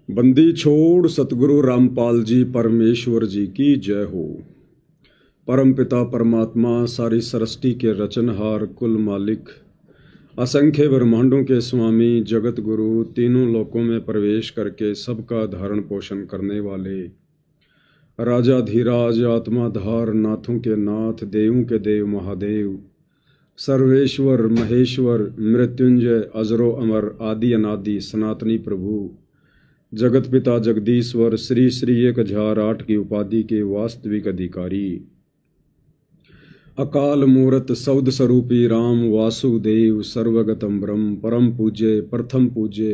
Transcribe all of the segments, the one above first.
बंदी छोड़ सतगुरु रामपाल जी परमेश्वर जी की जय हो। परम पिता परमात्मा सारी सृष्टि के रचनहार कुल मालिक असंख्य ब्रह्मांडों के स्वामी जगत गुरु तीनों लोकों में प्रवेश करके सबका धारण पोषण करने वाले राजा धीराज आत्माधार नाथों के नाथ देवों के देव महादेव सर्वेश्वर महेश्वर मृत्युंजय अजरो अमर आदि अनादि सनातनी प्रभु जगत पिता जगदीश्वर श्री श्री 1008 की उपाधि के वास्तविक अधिकारी अकाल मूरत सौद स्वरूपी राम वासुदेव सर्वगतम ब्रह्म परम पूज्य प्रथम पूज्य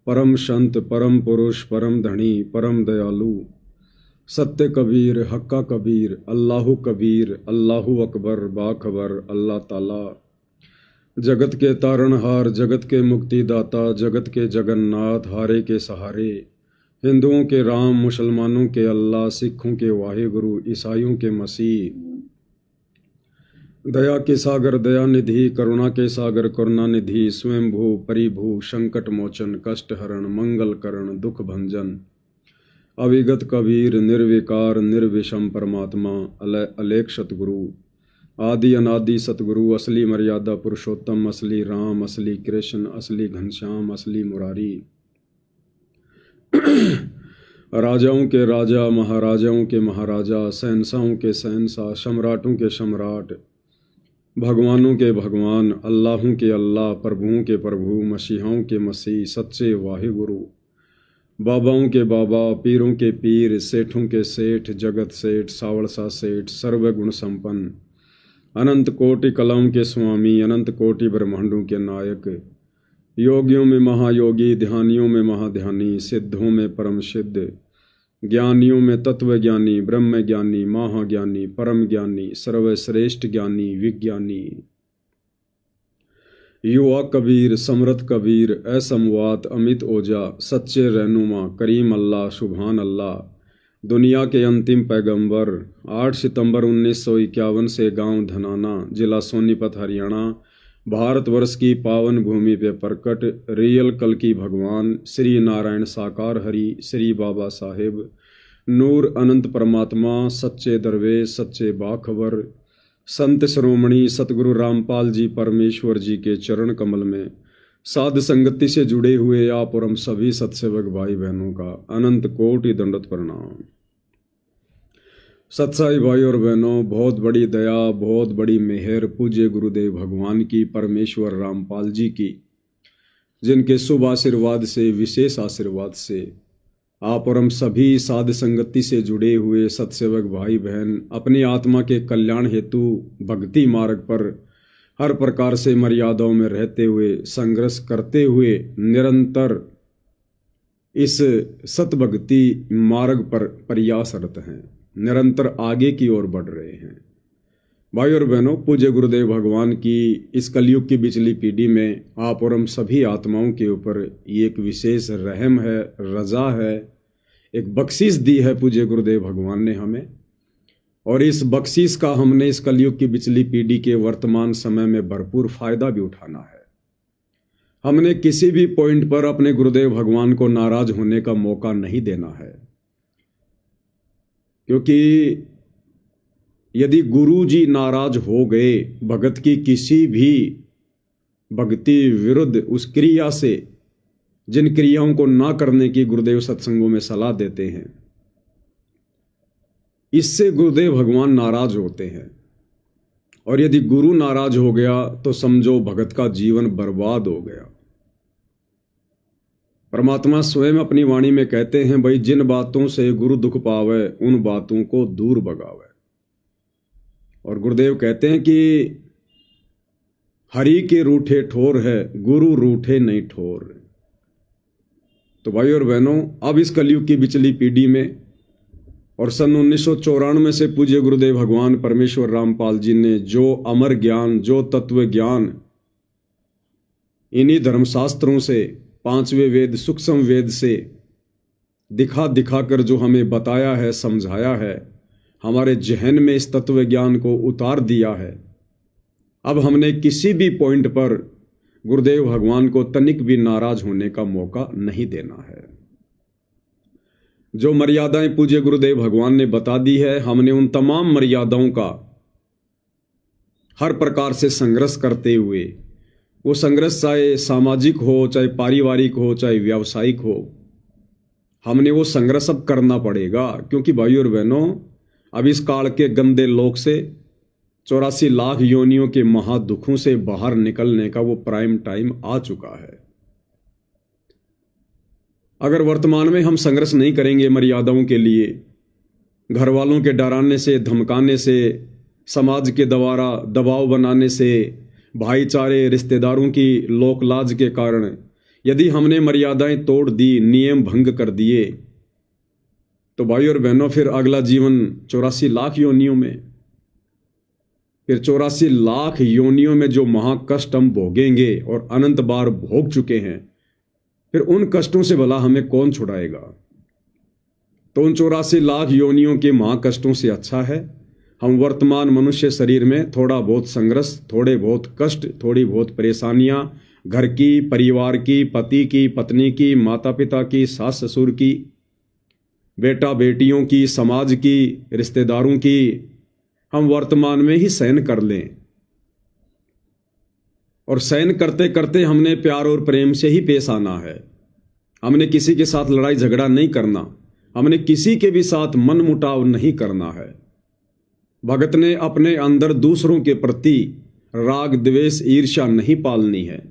परम संत परम पुरुष परम धनी परम दयालु सत्य कबीर हक्का कबीर अल्लाहु कबीर अल्लाहु अकबर बाखबर अल्लाह ताला जगत के तारणहार जगत के मुक्तिदाता जगत के जगन्नाथ हारे के सहारे हिंदुओं के राम मुसलमानों के अल्लाह सिखों के वाहेगुरु ईसाइयों के मसीह दया के सागर दया निधि करुणा के सागर करुणा निधि स्वयंभू परिभू संकट मोचन कष्ट हरण मंगल करण दुख भंजन अविगत कबीर निर्विकार निर्विषम परमात्मा अलेख सतगुरु आदि अनादि सतगुरु असली मर्यादा पुरुषोत्तम असली राम असली कृष्ण असली घनश्याम असली मुरारी राजाओं के राजा महाराजाओं के महाराजा शहंशाहों के शहंशाह सम्राटों के सम्राट भगवानों के भगवान अल्लाहों के अल्लाह प्रभुओं के प्रभु मसीहाओं के मसीह सच्चे वाहिगुरु बाबाओं के बाबा पीरों के पीर सेठों के सेठ जगत सेठ सावड़सा सेठ सर्वगुण संपन्न अनंत कोटि कलाओं के स्वामी अनंत कोटि ब्रह्मांडों के नायक योगियों में महायोगी ध्यानियों में महाध्यानी सिद्धों में परम सिद्ध ज्ञानियों में तत्व ज्ञानी ब्रह्म ज्ञानी महाज्ञानी परम ज्ञानी सर्वश्रेष्ठ ज्ञानी विज्ञानी युवा कबीर समृद्ध कबीर असमवात अमित ओजा सच्चे रहनुमा करीम अल्लाह सुभान अल्लाह दुनिया के अंतिम पैगंबर 8 सितंबर 1951 से गांव धनाना जिला सोनीपत हरियाणा भारतवर्ष की पावन भूमि पे प्रकट रियल कल की भगवान श्री नारायण साकार हरि श्री बाबा साहेब नूर अनंत परमात्मा सच्चे दरवेश सच्चे बाखबर संत श्रोमणी सतगुरु रामपाल जी परमेश्वर जी के चरण कमल में साध संगति से जुड़े हुए आप और हम सभी सत्सेवक भाई बहनों का अनंत कोटि दंडवत प्रणाम। सत्साई भाई और बहनों, बहुत बड़ी दया बहुत बड़ी मेहर पूज्य गुरुदेव भगवान की परमेश्वर रामपाल जी की, जिनके शुभ आशीर्वाद से विशेष आशीर्वाद से आप और हम सभी साध संगति से जुड़े हुए सत्सेवक भाई बहन अपनी आत्मा के कल्याण हेतु भक्ति मार्ग पर हर प्रकार से मर्यादाओं में रहते हुए संघर्ष करते हुए निरंतर इस सतभक्ति मार्ग पर प्रयासरत हैं, निरंतर आगे की ओर बढ़ रहे हैं। भाई और बहनों, पूज्य गुरुदेव भगवान की इस कलयुग की बिचली पीढ़ी में आप और हम सभी आत्माओं के ऊपर ये एक विशेष रहम है, रजा है, एक बख्शीश दी है पूज्य गुरुदेव भगवान ने हमें, और इस बख्शीश का हमने इस कलयुग की बिचली पीढ़ी के वर्तमान समय में भरपूर फायदा भी उठाना है। हमने किसी भी पॉइंट पर अपने गुरुदेव भगवान को नाराज होने का मौका नहीं देना है, क्योंकि यदि गुरु जी नाराज हो गए भगत की किसी भी भक्ति विरुद्ध उस क्रिया से, जिन क्रियाओं को ना करने की गुरुदेव सत्संगों में सलाह देते हैं, इससे गुरुदेव भगवान नाराज होते हैं। और यदि गुरु नाराज हो गया तो समझो भगत का जीवन बर्बाद हो गया। परमात्मा स्वयं अपनी वाणी में कहते हैं, भाई जिन बातों से गुरु दुख पावे उन बातों को दूर भगावे। और गुरुदेव कहते हैं कि हरि के रूठे ठोर है गुरु रूठे नहीं ठोर। तो भाई और बहनों, अब इस कलयुग की बिचली पीढ़ी में और सन 1994 से पूज्य गुरुदेव भगवान परमेश्वर रामपाल जी ने जो अमर ज्ञान जो तत्व ज्ञान इन्हीं धर्मशास्त्रों से, पांचवें वेद सूक्ष्म वेद से दिखा दिखाकर जो हमें बताया है, समझाया है, हमारे जहन में इस तत्व ज्ञान को उतार दिया है, अब हमने किसी भी पॉइंट पर गुरुदेव भगवान को तनिक भी नाराज होने का मौका नहीं देना है। जो मर्यादाएं पूज्य गुरुदेव भगवान ने बता दी है, हमने उन तमाम मर्यादाओं का हर प्रकार से संघर्ष करते हुए, वो संघर्ष चाहे सामाजिक हो, चाहे पारिवारिक हो, चाहे व्यावसायिक हो, हमने वो संघर्ष अब करना पड़ेगा। क्योंकि भाइयों और बहनों, अब इस काल के गंदे लोक से, 84 लाख योनियों के महादुखों से बाहर निकलने का वो प्राइम टाइम आ चुका है। अगर वर्तमान में हम संघर्ष नहीं करेंगे मर्यादाओं के लिए, घर वालों के डराने से, धमकाने से, समाज के द्वारा दबाव बनाने से, भाईचारे रिश्तेदारों की लोकलाज के कारण यदि हमने मर्यादाएं तोड़ दी, नियम भंग कर दिए, तो भाई और बहनों फिर अगला जीवन 84 लाख योनियों में, फिर 84 लाख योनियों में जो महाकष्ट हम भोगेंगे और अनंत बार भोग चुके हैं, फिर उन कष्टों से भला हमें कौन छुड़ाएगा। तो उन 84 लाख योनियों के महाकष्टों से अच्छा है हम वर्तमान मनुष्य शरीर में थोड़ा बहुत संघर्ष, थोड़े बहुत कष्ट, थोड़ी बहुत परेशानियां, घर की, परिवार की, पति की, पत्नी की, माता पिता की, सास ससुर की, बेटा बेटियों की, समाज की, रिश्तेदारों की, हम वर्तमान में ही सहन कर लें। और सहन करते करते हमने प्यार और प्रेम से ही पेश आना है। हमने किसी के साथ लड़ाई झगड़ा नहीं करना, हमने किसी के भी साथ मन मुटाव नहीं करना है। भगत ने अपने अंदर दूसरों के प्रति राग द्वेष ईर्ष्या नहीं पालनी है।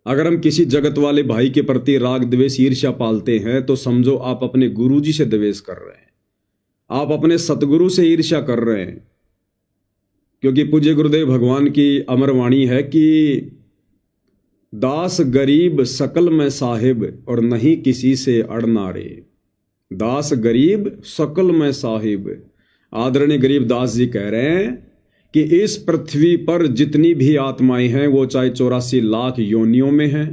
अगर हम किसी जगत वाले भाई के प्रति राग द्वेष ईर्ष्या पालते हैं तो समझो आप अपने गुरुजी से द्वेष कर रहे हैं, आप अपने सतगुरु से ईर्ष्या कर रहे हैं। क्योंकि पूज्य गुरुदेव भगवान की अमर वाणी है कि दास गरीब सकल में साहिब और नहीं किसी से अड़ना रे। दास गरीब सकल में साहिब। आदरणीय गरीब दास जी कह रहे हैं कि इस पृथ्वी पर जितनी भी आत्माएं हैं, वो चाहे 84 लाख योनियों में हैं,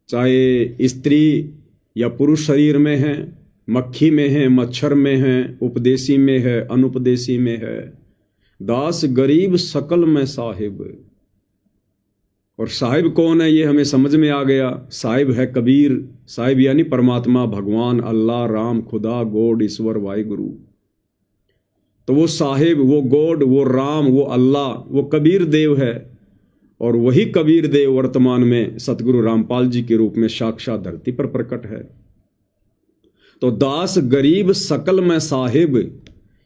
चाहे स्त्री या पुरुष शरीर में हैं, मक्खी में हैं, मच्छर में हैं, उपदेशी में है, अनुपदेशी में है। दास गरीब सकल में साहिब। और साहिब कौन है ये हमें समझ में आ गया। साहिब है कबीर। साहिब यानी परमात्मा, भगवान, अल्लाह, राम, खुदा, गॉड, ईश्वर, वाहिगुरु। तो वो साहिब, वो गॉड, वो राम, वो अल्लाह, वो कबीर देव है। और वही कबीर देव वर्तमान में सतगुरु रामपाल जी के रूप में साक्षात धरती पर प्रकट है। तो दास गरीब सकल में साहिब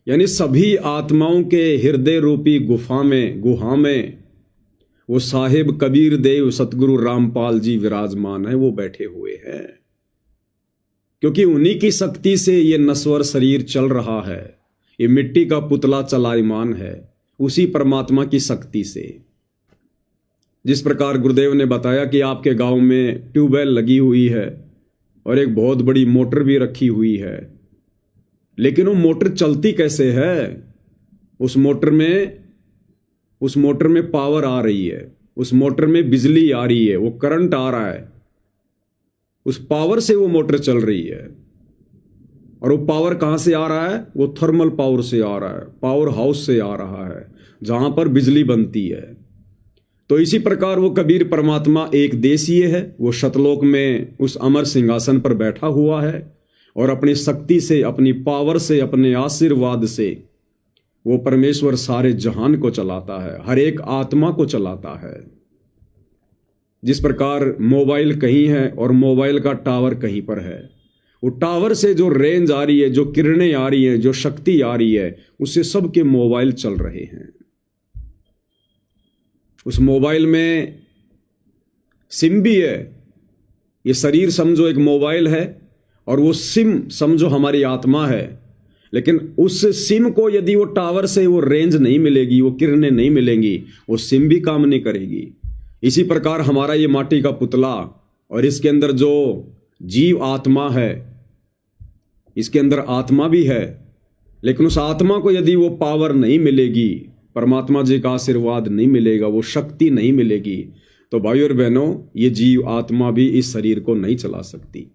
यानी सभी आत्माओं के हृदय रूपी गुहा में वो साहिब कबीर देव सतगुरु रामपाल जी विराजमान है, वो बैठे हुए हैं। क्योंकि उन्हीं की शक्ति से ये नश्वर शरीर चल रहा है, ये मिट्टी का पुतला चलायमान है, उसी परमात्मा की शक्ति से। जिस प्रकार गुरुदेव ने बताया कि आपके गांव में ट्यूबवेल लगी हुई है और एक बहुत बड़ी मोटर भी रखी हुई है, लेकिन वो मोटर चलती कैसे है? उस मोटर में पावर आ रही है, उस मोटर में बिजली आ रही है, वो करंट आ रहा है, उस पावर से वो मोटर चल रही है। और वो पावर कहां से आ रहा है? वो थर्मल पावर से आ रहा है, पावर हाउस से आ रहा है, जहां पर बिजली बनती है। तो इसी प्रकार वो कबीर परमात्मा एक देशीय है, वो शतलोक में उस अमर सिंहासन पर बैठा हुआ है और अपनी शक्ति से, अपनी पावर से, अपने आशीर्वाद से वो परमेश्वर सारे जहान को चलाता है, हर एक आत्मा को चलाता है। जिस प्रकार मोबाइल कहीं है और मोबाइल का टावर कहीं पर है, वो टावर से जो रेंज आ रही है, जो किरणें आ रही हैं, जो शक्ति आ रही है, उससे सबके मोबाइल चल रहे हैं। उस मोबाइल में सिम भी है। ये शरीर समझो एक मोबाइल है और वो सिम समझो हमारी आत्मा है। लेकिन उस सिम को यदि वो टावर से वो रेंज नहीं मिलेगी, वो किरणें नहीं मिलेंगी, वो सिम भी काम नहीं करेगी। इसी प्रकार हमारा ये माटी का पुतला और इसके अंदर जो जीव आत्मा है, इसके अंदर आत्मा भी है, लेकिन उस आत्मा को यदि वो पावर नहीं मिलेगी, परमात्मा जी का आशीर्वाद नहीं मिलेगा, वो शक्ति नहीं मिलेगी, तो भाइयों और बहनों, ये जीव आत्मा भी इस शरीर को नहीं चला सकती।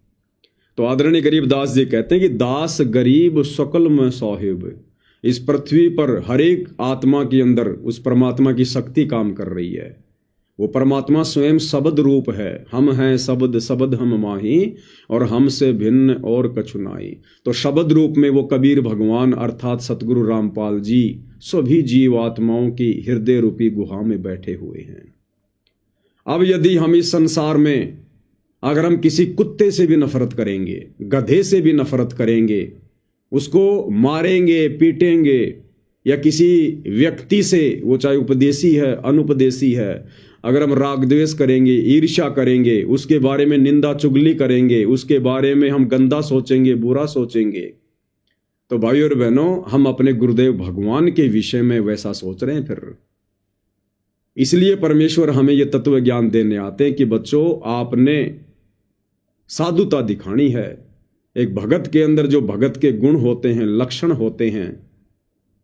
तो आदरणीय गरीब दास जी कहते हैं कि दास गरीब सकल में साहिब। इस पृथ्वी पर हर एक आत्मा के अंदर उस परमात्मा की शक्ति काम कर रही है। वो परमात्मा स्वयं शब्द रूप है। हम हैं शब्द, शब्द हम माही, और हमसे भिन्न और कछु नाई। तो शब्द रूप में वो कबीर भगवान अर्थात सतगुरु रामपाल जी सभी जीवात्माओं की हृदय रूपी गुहा में बैठे हुए हैं। अब यदि हम इस संसार में अगर हम किसी कुत्ते से भी नफरत करेंगे, गधे से भी नफरत करेंगे, उसको मारेंगे, पीटेंगे, या किसी व्यक्ति से, वो चाहे उपदेशी है, अनुपदेशी है, अगर हम राग द्वेष करेंगे, ईर्ष्या करेंगे, उसके बारे में निंदा चुगली करेंगे, उसके बारे में हम गंदा सोचेंगे, बुरा सोचेंगे, तो भाई और बहनों, हम अपने गुरुदेव भगवान के विषय में वैसा सोच रहे हैं फिर। इसलिए परमेश्वर हमें यह तत्व ज्ञान देने आते हैं कि बच्चों, आपने साधुता दिखानी है। एक भगत के अंदर जो भगत के गुण होते हैं, लक्षण होते हैं,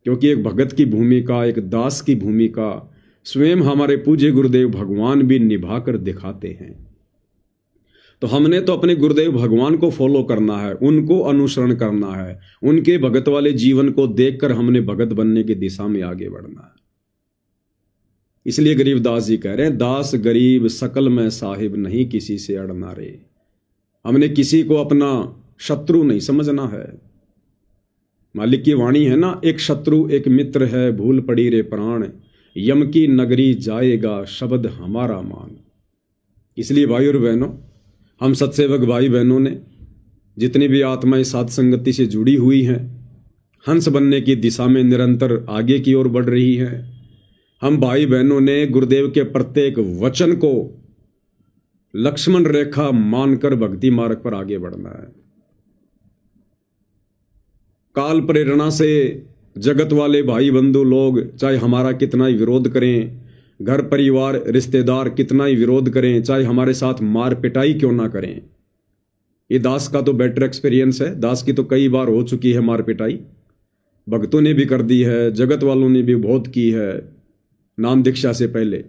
क्योंकि एक भगत की भूमिका, एक दास की भूमिका स्वयं हमारे पूज्य गुरुदेव भगवान भी निभा कर दिखाते हैं। तो हमने तो अपने गुरुदेव भगवान को फॉलो करना है, उनको अनुसरण करना है, उनके भगत वाले जीवन को देखकर हमने भगत बनने की दिशा में आगे बढ़ना है। इसलिए गरीबदास जी कह रहे हैं, दास गरीब सकल में साहिब, नहीं किसी से अड़ना रे। हमने किसी को अपना शत्रु नहीं समझना है। मालिक की वाणी है ना, एक शत्रु एक मित्र है, भूल पड़ी रे प्राण, यम की नगरी जाएगा शब्द हमारा मान। इसलिए भाई और बहनों, हम सत्सेवक भाई बहनों ने जितनी भी आत्माएं साध संगति से जुड़ी हुई हैं, हंस बनने की दिशा में निरंतर आगे की ओर बढ़ रही हैं। हम भाई बहनों ने गुरुदेव के प्रत्येक वचन को लक्ष्मण रेखा मानकर भक्ति मार्ग पर आगे बढ़ना है। काल प्रेरणा से जगत वाले भाई बंधु लोग चाहे हमारा कितना ही विरोध करें, घर परिवार रिश्तेदार कितना ही विरोध करें, चाहे हमारे साथ मार पिटाई क्यों ना करें, ये दास का तो बेटर एक्सपीरियंस है। दास की तो कई बार हो चुकी है मार पिटाई, भक्तों ने भी कर दी है, जगत वालों ने भी बहुत की है, नाम दीक्षा से पहले,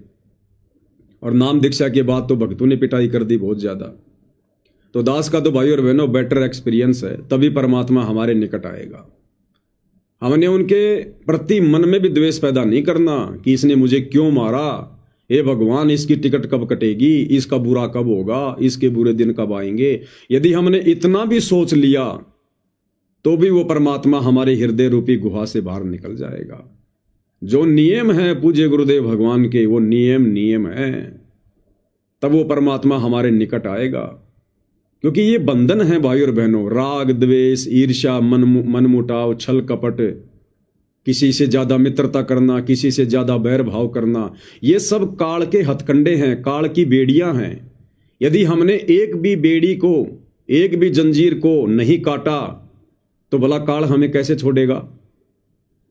और नाम दीक्षा के बाद तो भक्तों ने पिटाई कर दी बहुत ज्यादा। तो दास का तो भाई और बहनों बेटर एक्सपीरियंस है, तभी परमात्मा हमारे निकट आएगा। हमने उनके प्रति मन में भी द्वेष पैदा नहीं करना कि इसने मुझे क्यों मारा, हे भगवान इसकी टिकट कब कटेगी, इसका बुरा कब होगा, इसके बुरे दिन कब आएंगे। यदि हमने इतना भी सोच लिया तो भी वो परमात्मा हमारे हृदय रूपी गुहा से बाहर निकल जाएगा। जो नियम है पूज्य गुरुदेव भगवान के, वो नियम है, तब वो परमात्मा हमारे निकट आएगा। क्योंकि ये बंधन है भाई और बहनों, राग द्वेष ईर्ष्या मनमुटाव छल कपट, किसी से ज्यादा मित्रता करना, किसी से ज्यादा बैर भाव करना, ये सब काल के हथकंडे हैं, काल की बेड़ियां हैं। यदि हमने एक भी बेड़ी को, एक भी जंजीर को नहीं काटा तो भला काल हमें कैसे छोड़ेगा।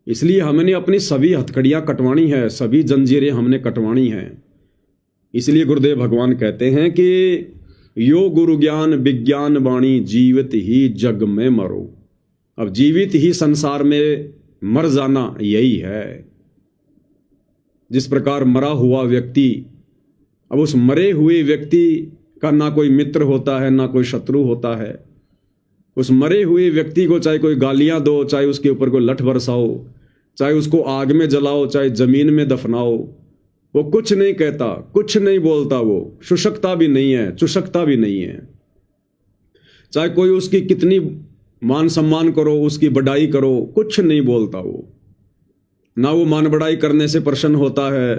इसलिए हमने अपनी सभी हथकड़ियां कटवानी है, सभी जंजीरें हमने कटवानी हैं। इसलिए गुरुदेव भगवान कहते हैं कि यो गुरु ज्ञान विज्ञान वाणी, जीवित ही जग में मरो। अब जीवित ही संसार में मर जाना यही है। जिस प्रकार मरा हुआ व्यक्ति, अब उस मरे हुए व्यक्ति का ना कोई मित्र होता है ना कोई शत्रु होता है। उस मरे हुए व्यक्ति को चाहे कोई गालियां दो, चाहे उसके ऊपर कोई लठ बरसाओ, चाहे उसको आग में जलाओ, चाहे जमीन में दफनाओ, वो कुछ नहीं कहता, कुछ नहीं बोलता, वो शुष्कता भी नहीं है, चुशकता भी नहीं है। चाहे कोई उसकी कितनी मान सम्मान करो, उसकी बड़ाई करो, कुछ नहीं बोलता वो। ना वो मान बड़ाई करने से प्रसन्न होता है,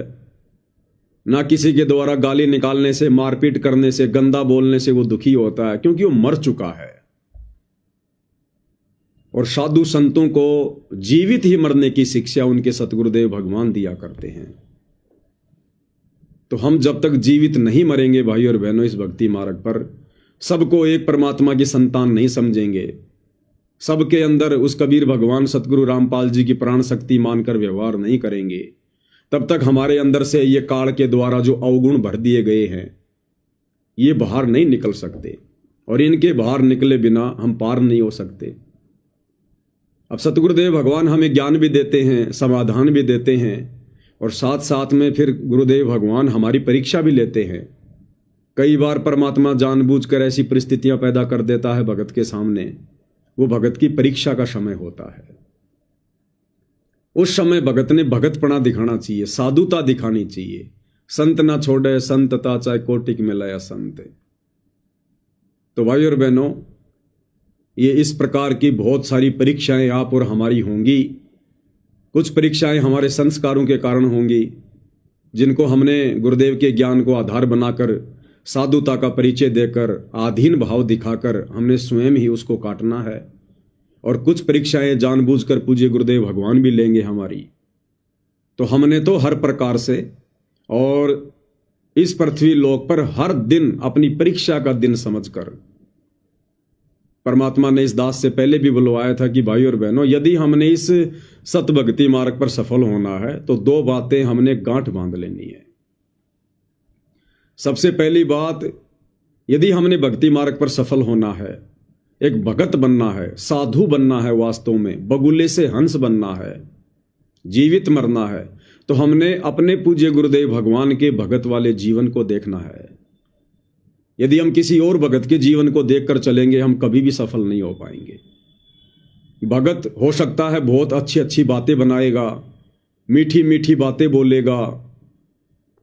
ना किसी के द्वारा गाली निकालने से, मारपीट करने से, गंदा बोलने से वो दुखी होता है, क्योंकि वो मर चुका है। और साधु संतों को जीवित ही मरने की शिक्षा उनके सतगुरुदेव भगवान दिया करते हैं। तो हम जब तक जीवित नहीं मरेंगे भाई और बहनों इस भक्ति मार्ग पर, सबको एक परमात्मा की संतान नहीं समझेंगे, सबके अंदर उस कबीर भगवान सतगुरु रामपाल जी की प्राण शक्ति मानकर व्यवहार नहीं करेंगे, तब तक हमारे अंदर से ये काल के द्वारा जो अवगुण भर दिए गए हैं ये बाहर नहीं निकल सकते, और इनके बाहर निकले बिना हम पार नहीं हो सकते। अब सतगुरुदेव भगवान हमें ज्ञान भी देते हैं, समाधान भी देते हैं, और साथ साथ में फिर गुरुदेव भगवान हमारी परीक्षा भी लेते हैं। कई बार परमात्मा जानबूझकर ऐसी परिस्थितियां पैदा कर देता है भगत के सामने, वो भगत की परीक्षा का समय होता है। उस समय भगत ने भगतपना दिखाना चाहिए, साधुता दिखानी चाहिए, संत ना छोड़े संतता, चाहे कोटिक में लया संत। तो भाई और बहनों, ये इस प्रकार की बहुत सारी परीक्षाएं आप और हमारी होंगी। कुछ परीक्षाएं हमारे संस्कारों के कारण होंगी, जिनको हमने गुरुदेव के ज्ञान को आधार बनाकर, साधुता का परिचय देकर, आधीन भाव दिखाकर हमने स्वयं ही उसको काटना है। और कुछ परीक्षाएं जानबूझकर पूज्य गुरुदेव भगवान भी लेंगे हमारी। तो हमने तो हर प्रकार से और इस पृथ्वी लोक पर हर दिन अपनी परीक्षा का दिन समझकर, परमात्मा ने इस दास से पहले भी बुलवाया था कि भाई और बहनों, यदि हमने इस सतभक्ति मार्ग पर सफल होना है तो दो बातें हमने गांठ बांध लेनी है। सबसे पहली बात, यदि हमने भक्ति मार्ग पर सफल होना है, एक भगत बनना है, साधु बनना है, वास्तव में बगुले से हंस बनना है, जीवित मरना है, तो हमने अपने पूज्य गुरुदेव भगवान के भगत वाले जीवन को देखना है। यदि हम किसी और भगत के जीवन को देखकर चलेंगे, हम कभी भी सफल नहीं हो पाएंगे। भगत हो सकता है बहुत अच्छी अच्छी बातें बनाएगा, मीठी मीठी बातें बोलेगा,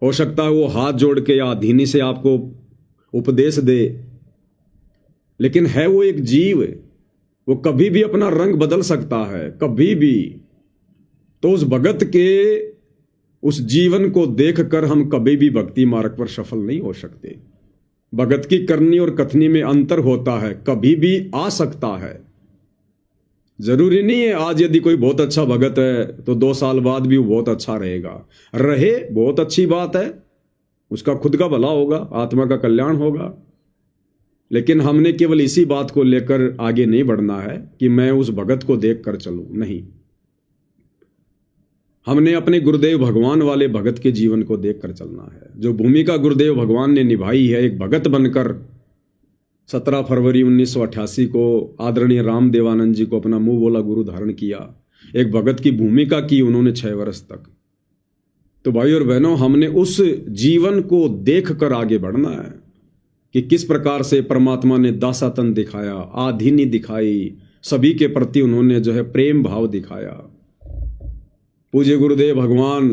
हो सकता है वो हाथ जोड़ के या धीनी से आपको उपदेश दे, लेकिन है वो एक जीव, वो कभी भी अपना रंग बदल सकता है, कभी भी। तो उस भगत के उस जीवन को देखकर हम कभी भी भक्ति मार्ग पर सफल नहीं हो सकते। भगत की करनी और कथनी में अंतर होता है, कभी भी आ सकता है। जरूरी नहीं है आज यदि कोई बहुत अच्छा भगत है तो 2 साल बाद भी वो बहुत अच्छा रहेगा। रहे, बहुत अच्छी बात है, उसका खुद का भला होगा, आत्मा का कल्याण होगा। लेकिन हमने केवल इसी बात को लेकर आगे नहीं बढ़ना है कि मैं उस भगत को देख कर चलूं, नहीं। हमने अपने गुरुदेव भगवान वाले भगत के जीवन को देखकर चलना है। जो भूमिका गुरुदेव भगवान ने निभाई है एक भगत बनकर, 17 फरवरी 1988 को आदरणीय राम देवानंद जी को अपना मुंह बोला गुरु धारण किया, एक भगत की भूमिका की उन्होंने 6 वर्ष तक। तो भाई और बहनों, हमने उस जीवन को देखकर आगे बढ़ना है कि किस प्रकार से परमात्मा ने दासातन दिखाया, आधीनी दिखाई, सभी के प्रति उन्होंने जो है प्रेम भाव दिखाया। पूज्य गुरुदेव भगवान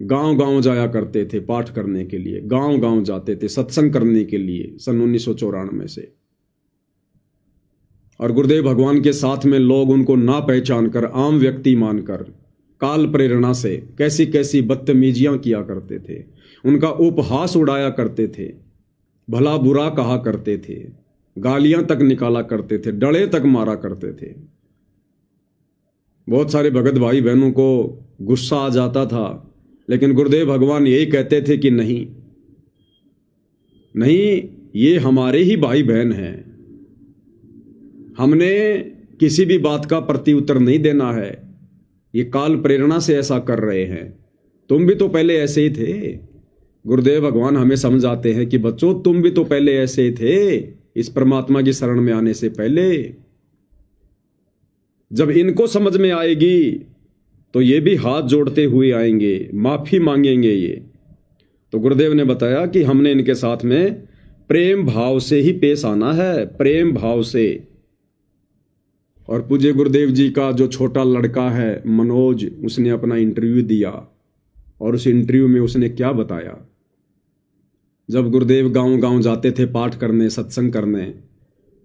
गांव गांव जाया करते थे पाठ करने के लिए, गांव गांव जाते थे सत्संग करने के लिए सन 1994 से। और गुरुदेव भगवान के साथ में लोग उनको ना पहचान कर, आम व्यक्ति मानकर, काल प्रेरणा से कैसी कैसी बदतमीजियां किया करते थे, उनका उपहास उड़ाया करते थे, भला बुरा कहा करते थे, गालियां तक निकाला करते थे, डड़े तक मारा करते थे। बहुत सारे भगत भाई बहनों को गुस्सा आ जाता था, लेकिन गुरुदेव भगवान यही कहते थे कि नहीं नहीं, ये हमारे ही भाई बहन हैं, हमने किसी भी बात का प्रत्युत्तर नहीं देना है, ये काल प्रेरणा से ऐसा कर रहे हैं, तुम भी तो पहले ऐसे ही थे। गुरुदेव भगवान हमें समझाते हैं कि बच्चों, तुम भी तो पहले ऐसे ही थे, इस परमात्मा की शरण में आने से पहले। जब इनको समझ में आएगी तो ये भी हाथ जोड़ते हुए आएंगे, माफी मांगेंगे ये। तो गुरुदेव ने बताया कि हमने इनके साथ में प्रेम भाव से ही पेश आना है, प्रेम भाव से। और पूज्य गुरुदेव जी का जो छोटा लड़का है मनोज, उसने अपना इंटरव्यू दिया और उस इंटरव्यू में उसने क्या बताया। जब गुरुदेव गांव गांव जाते थे पाठ करने, सत्संग करने,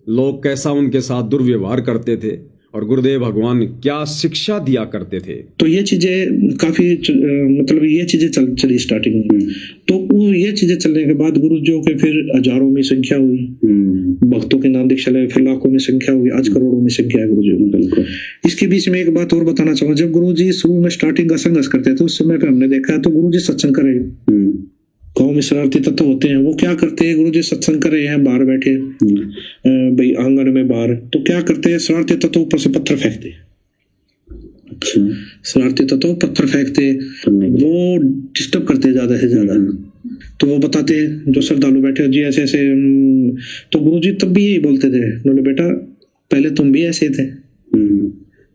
लोग कैसा उनके साथ दुर्व्यवहार करते थे और गुरुदेव भगवान क्या शिक्षा दिया करते थे। तो ये चीजें काफी मतलब ये चीजें चली स्टार्टिंग में। तो ये चीजें चलने के बाद गुरु जी के फिर हजारों में संख्या हुई, भक्तों के नाम देख चले, फिर लाखों में संख्या हुई, आज करोड़ों में संख्या है गुरु जी। इसके बीच में एक बात और बताना चाहूंगा, जब गुरु जी शुरू में स्टार्टिंग का संघर्ष करते थे उस समय पे हमने देखा है तो गुरु जी सत्संग कर रहे, गाँव में शरारती तत्व होते हैं, वो क्या करते हैं, गुरु जी सत्संग कर रहे हैं, बाहर बैठे भाई आंगन में बाहर, तो क्या करते हैं, शरारती तत्व ऊपर से पत्थर फेंकते, शरारती तत्व पत्थर फेंकते, वो डिस्टर्ब करते ज्यादा से ज्यादा। तो वो बताते जो श्रद्धालु बैठे जी ऐसे ऐसे, तो गुरु जी तब भी यही बोलते थे, बोले बेटा पहले तुम भी ऐसे थे।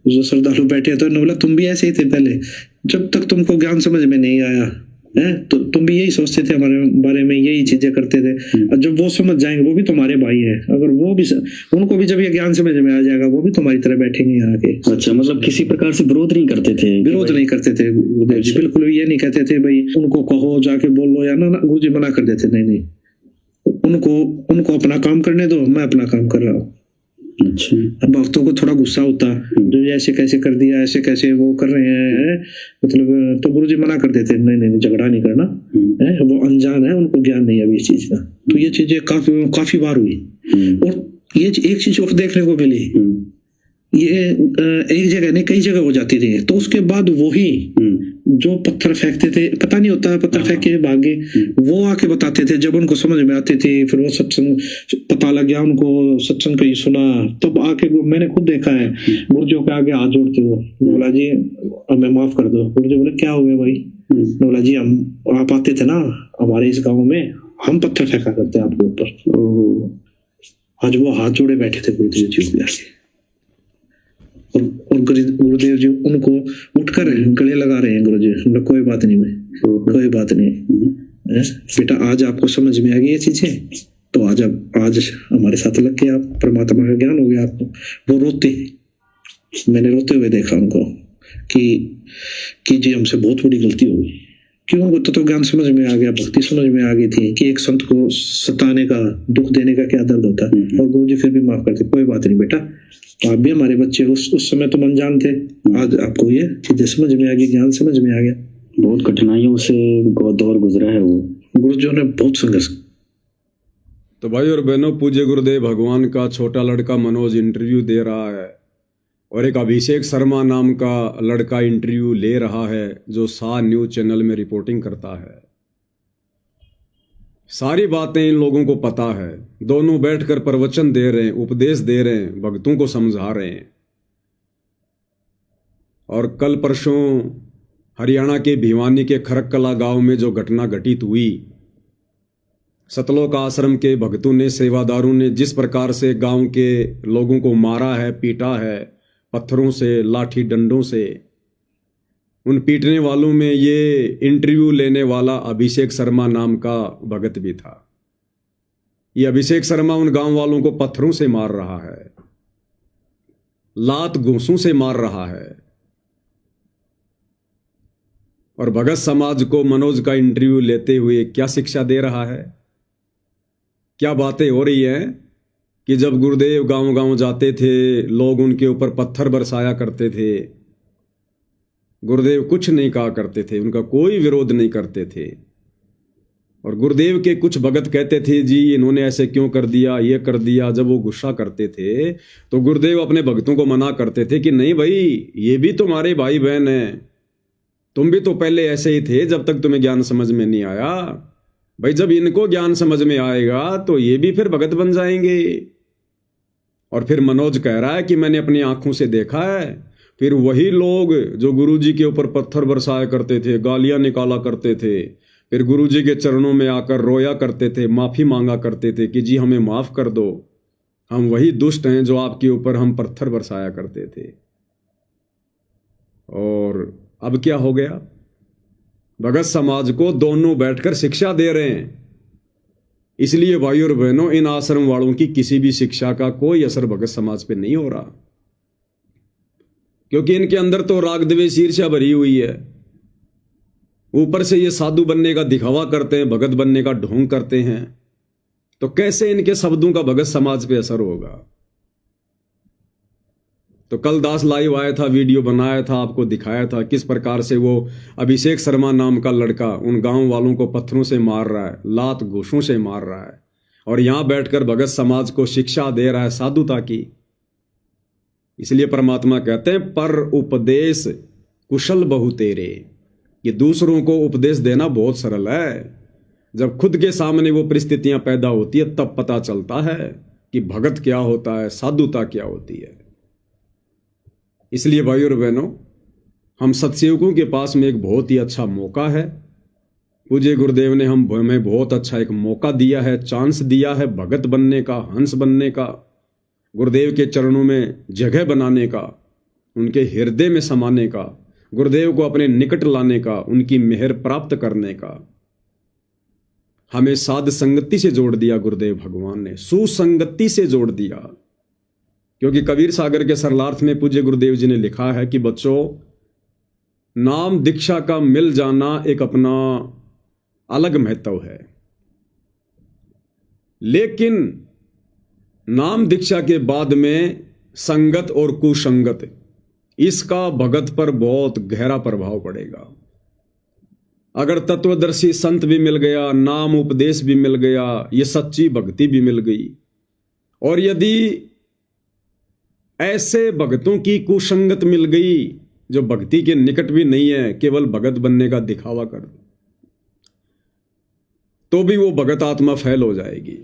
जो श्रद्धालु बैठे तो बोला तुम भी ऐसे ही थे पहले, जब तक तुमको ज्ञान समझ में नहीं आया है। तो तुम भी यही सोचते थे हमारे बारे में, यही चीजें करते थे। और जब वो समझ जाएंगे, वो भी तुम्हारे भाई है, अगर वो भी उनको भी जब ये ज्ञान समझ में आ जाएगा, वो भी तुम्हारी तरह बैठेंगे यहाँ के। अच्छा, मतलब किसी प्रकार से विरोध नहीं करते थे? विरोध नहीं करते थे गुरुदेव जी, बिल्कुल ये नहीं कहते थे भाई उनको कहो जाके बोलो या ना, गुरु जी मना कर देते, नहीं नहीं, उनको अपना काम करने दो, मैं अपना काम कर रहा हूँ। अच्छा, अब भक्तों को थोड़ा गुस्सा होता, जो ऐसे कैसे कर दिया, ऐसे कैसे वो कर रहे हैं, मतलब तो गुरुजी मना कर देते, नहीं नहीं झगड़ा नहीं करना है, वो अनजान है, उनको ज्ञान नहीं है अभी इस चीज का। तो ये चीजें काफी बार हुई। और ये एक चीज और देखने को मिली, ये एक जगह नहीं कई जगह हो जाती थी। तो उसके बाद वही जो पत्थर फेंकते थे, पता नहीं होता पत्थर फेंक के भागे, वो आके बताते थे जब उनको समझ में आती थी। फिर वो सत्संग पता लग गया उनको, सत्संग कहीं सुना, तब आके मैंने खुद देखा है गुरुजी के आगे हाथ जोड़ते हो, बोला जी हमें माफ कर दो। गुरुजी बोले क्या हो गया भाई? बोला जी हम आप आते थे ना हमारे इस गाँव में, हम पत्थर फेंका करते आपके ऊपर। आज वो हाथ जोड़े बैठे थे गुरुजी जी के आगे, और गुरुदेव जी उनको उठकर गले लगा रहे हैं। गुरुजी कोई बात नहीं, मैं कोई बात नहीं बेटा, आज आपको समझ में आ गई ये चीजें, तो आज हमारे साथ लग के आप परमात्मा का ज्ञान हो गया आपको। वो रोते, मैंने रोते हुए देखा उनको कि जी हमसे बहुत बड़ी गलती हो गई। क्यों? उनको तो ज्ञान समझ में आ गया, भक्ति समझ में आ गई थी कि एक संत को सताने का, दुख देने का क्या दर्द होता है। और गुरुजी फिर भी माफ करते, कोई बात नहीं बेटा, आप भी हमारे बच्चे, उस समय तुम अनजान थे, आज आपको ये चीजें समझ में आ गई, ज्ञान समझ में आ गया। बहुत कठिनाइयों से दौर गुजरा है वो गुरुजी ने, बहुत संघर्ष। तो भाई और बहनों, पूज्य गुरुदेव भगवान का छोटा लड़का मनोज इंटरव्यू दे रहा है, और एक अभिषेक शर्मा नाम का लड़का इंटरव्यू ले रहा है, जो सा न्यूज चैनल में रिपोर्टिंग करता है। सारी बातें इन लोगों को पता है, दोनों बैठकर प्रवचन दे रहे हैं, उपदेश दे रहे हैं, भक्तों को समझा रहे हैं। और कल परसों हरियाणा के भिवानी के खरककला गांव में जो घटना घटित हुई, सतलोक आश्रम के भक्तों ने, सेवादारों ने जिस प्रकार से गांव के लोगों को मारा है, पीटा है, पत्थरों से, लाठी डंडों से, उन पीटने वालों में ये इंटरव्यू लेने वाला अभिषेक शर्मा नाम का भगत भी था। ये अभिषेक शर्मा उन गांव वालों को पत्थरों से मार रहा है, लात घूंसों से मार रहा है। और भगत समाज को मनोज का इंटरव्यू लेते हुए क्या शिक्षा दे रहा है, क्या बातें हो रही हैं कि जब गुरुदेव गांव गांव जाते थे, लोग उनके ऊपर पत्थर बरसाया करते थे, गुरुदेव कुछ नहीं कहा करते थे, उनका कोई विरोध नहीं करते थे। और गुरुदेव के कुछ भगत कहते थे जी इन्होंने ऐसे क्यों कर दिया, ये कर दिया। जब वो गुस्सा करते थे तो गुरुदेव अपने भक्तों को मना करते थे कि नहीं भाई, ये भी तुम्हारे भाई बहन हैं, तुम भी तो पहले ऐसे ही थे जब तक तुम्हें ज्ञान समझ में नहीं आया। भाई जब इनको ज्ञान समझ में आएगा तो ये भी फिर भगत बन जाएंगे। और फिर मनोज कह रहा है कि मैंने अपनी आंखों से देखा है, फिर वही लोग जो गुरुजी के ऊपर पत्थर बरसाया करते थे, गालियां निकाला करते थे, फिर गुरुजी के चरणों में आकर रोया करते थे, माफी मांगा करते थे कि जी हमें माफ कर दो, हम वही दुष्ट हैं जो आपके ऊपर हम पत्थर बरसाया करते थे। और अब क्या हो गया, भगत समाज को दोनों बैठकर शिक्षा दे रहे हैं। इसलिए भाई और बहनों, इन आश्रम वालों की किसी भी शिक्षा का कोई असर भगत समाज पे नहीं हो रहा, क्योंकि इनके अंदर तो राग द्वेष ईर्ष्या भरी हुई है। ऊपर से ये साधु बनने का दिखावा करते हैं, भगत बनने का ढोंग करते हैं, तो कैसे इनके शब्दों का भगत समाज पे असर होगा। तो कल दास लाइव आया था, वीडियो बनाया था, आपको दिखाया था किस प्रकार से वो अभिषेक शर्मा नाम का लड़का उन गांव वालों को पत्थरों से मार रहा है, लात घूंसों से मार रहा है, और यहां बैठकर भगत समाज को शिक्षा दे रहा है साधुता की। इसलिए परमात्मा कहते हैं पर उपदेश कुशल बहु तेरे। ये दूसरों को उपदेश देना बहुत सरल है, जब खुद के सामने वो परिस्थितियां पैदा होती है तब पता चलता है कि भगत क्या होता है, साधुता क्या होती है। इसलिए भाई और बहनों, हम सत्सेवकों के पास में एक बहुत ही अच्छा मौका है। पूज्य गुरुदेव ने हमें बहुत अच्छा एक मौका दिया है, चांस दिया है भगत बनने का, हंस बनने का, गुरुदेव के चरणों में जगह बनाने का, उनके हृदय में समाने का, गुरुदेव को अपने निकट लाने का, उनकी मेहर प्राप्त करने का। हमें साध संगति से जोड़ दिया गुरुदेव भगवान ने, सुसंगति से जोड़ दिया। क्योंकि कबीर सागर के सरलार्थ में पूज्य गुरुदेव जी ने लिखा है कि बच्चों, नाम दीक्षा का मिल जाना एक अपना अलग महत्व है, लेकिन नाम दीक्षा के बाद में संगत और कुसंगत, इसका भगत पर बहुत गहरा प्रभाव पड़ेगा। अगर तत्वदर्शी संत भी मिल गया, नाम उपदेश भी मिल गया, ये सच्ची भक्ति भी मिल गई, और यदि ऐसे भक्तों की कुसंगत मिल गई जो भक्ति के निकट भी नहीं है, केवल भगत बनने का दिखावा कर, तो भी वो भगत आत्मा फेल हो जाएगी।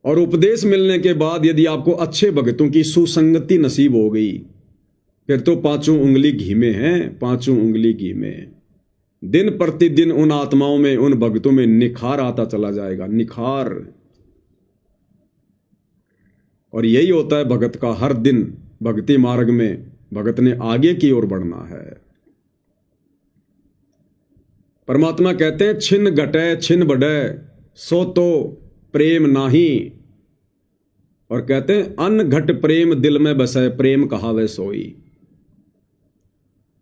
और उपदेश मिलने के बाद यदि आपको अच्छे भक्तों की सुसंगति नसीब हो गई, फिर तो पांचों उंगली घी में हैं, पांचों उंगली घी में। दिन प्रतिदिन उन आत्माओं में, उन भक्तों में निखार आता चला जाएगा, निखार। और यही होता है भगत का। हर दिन भक्ति मार्ग में भगत ने आगे की ओर बढ़ना है। परमात्मा कहते हैं, छिन घटे छिन बढ़े सो तो प्रेम नाही, और कहते हैं अन घट प्रेम दिल में बसे, प्रेम कहावे सोई।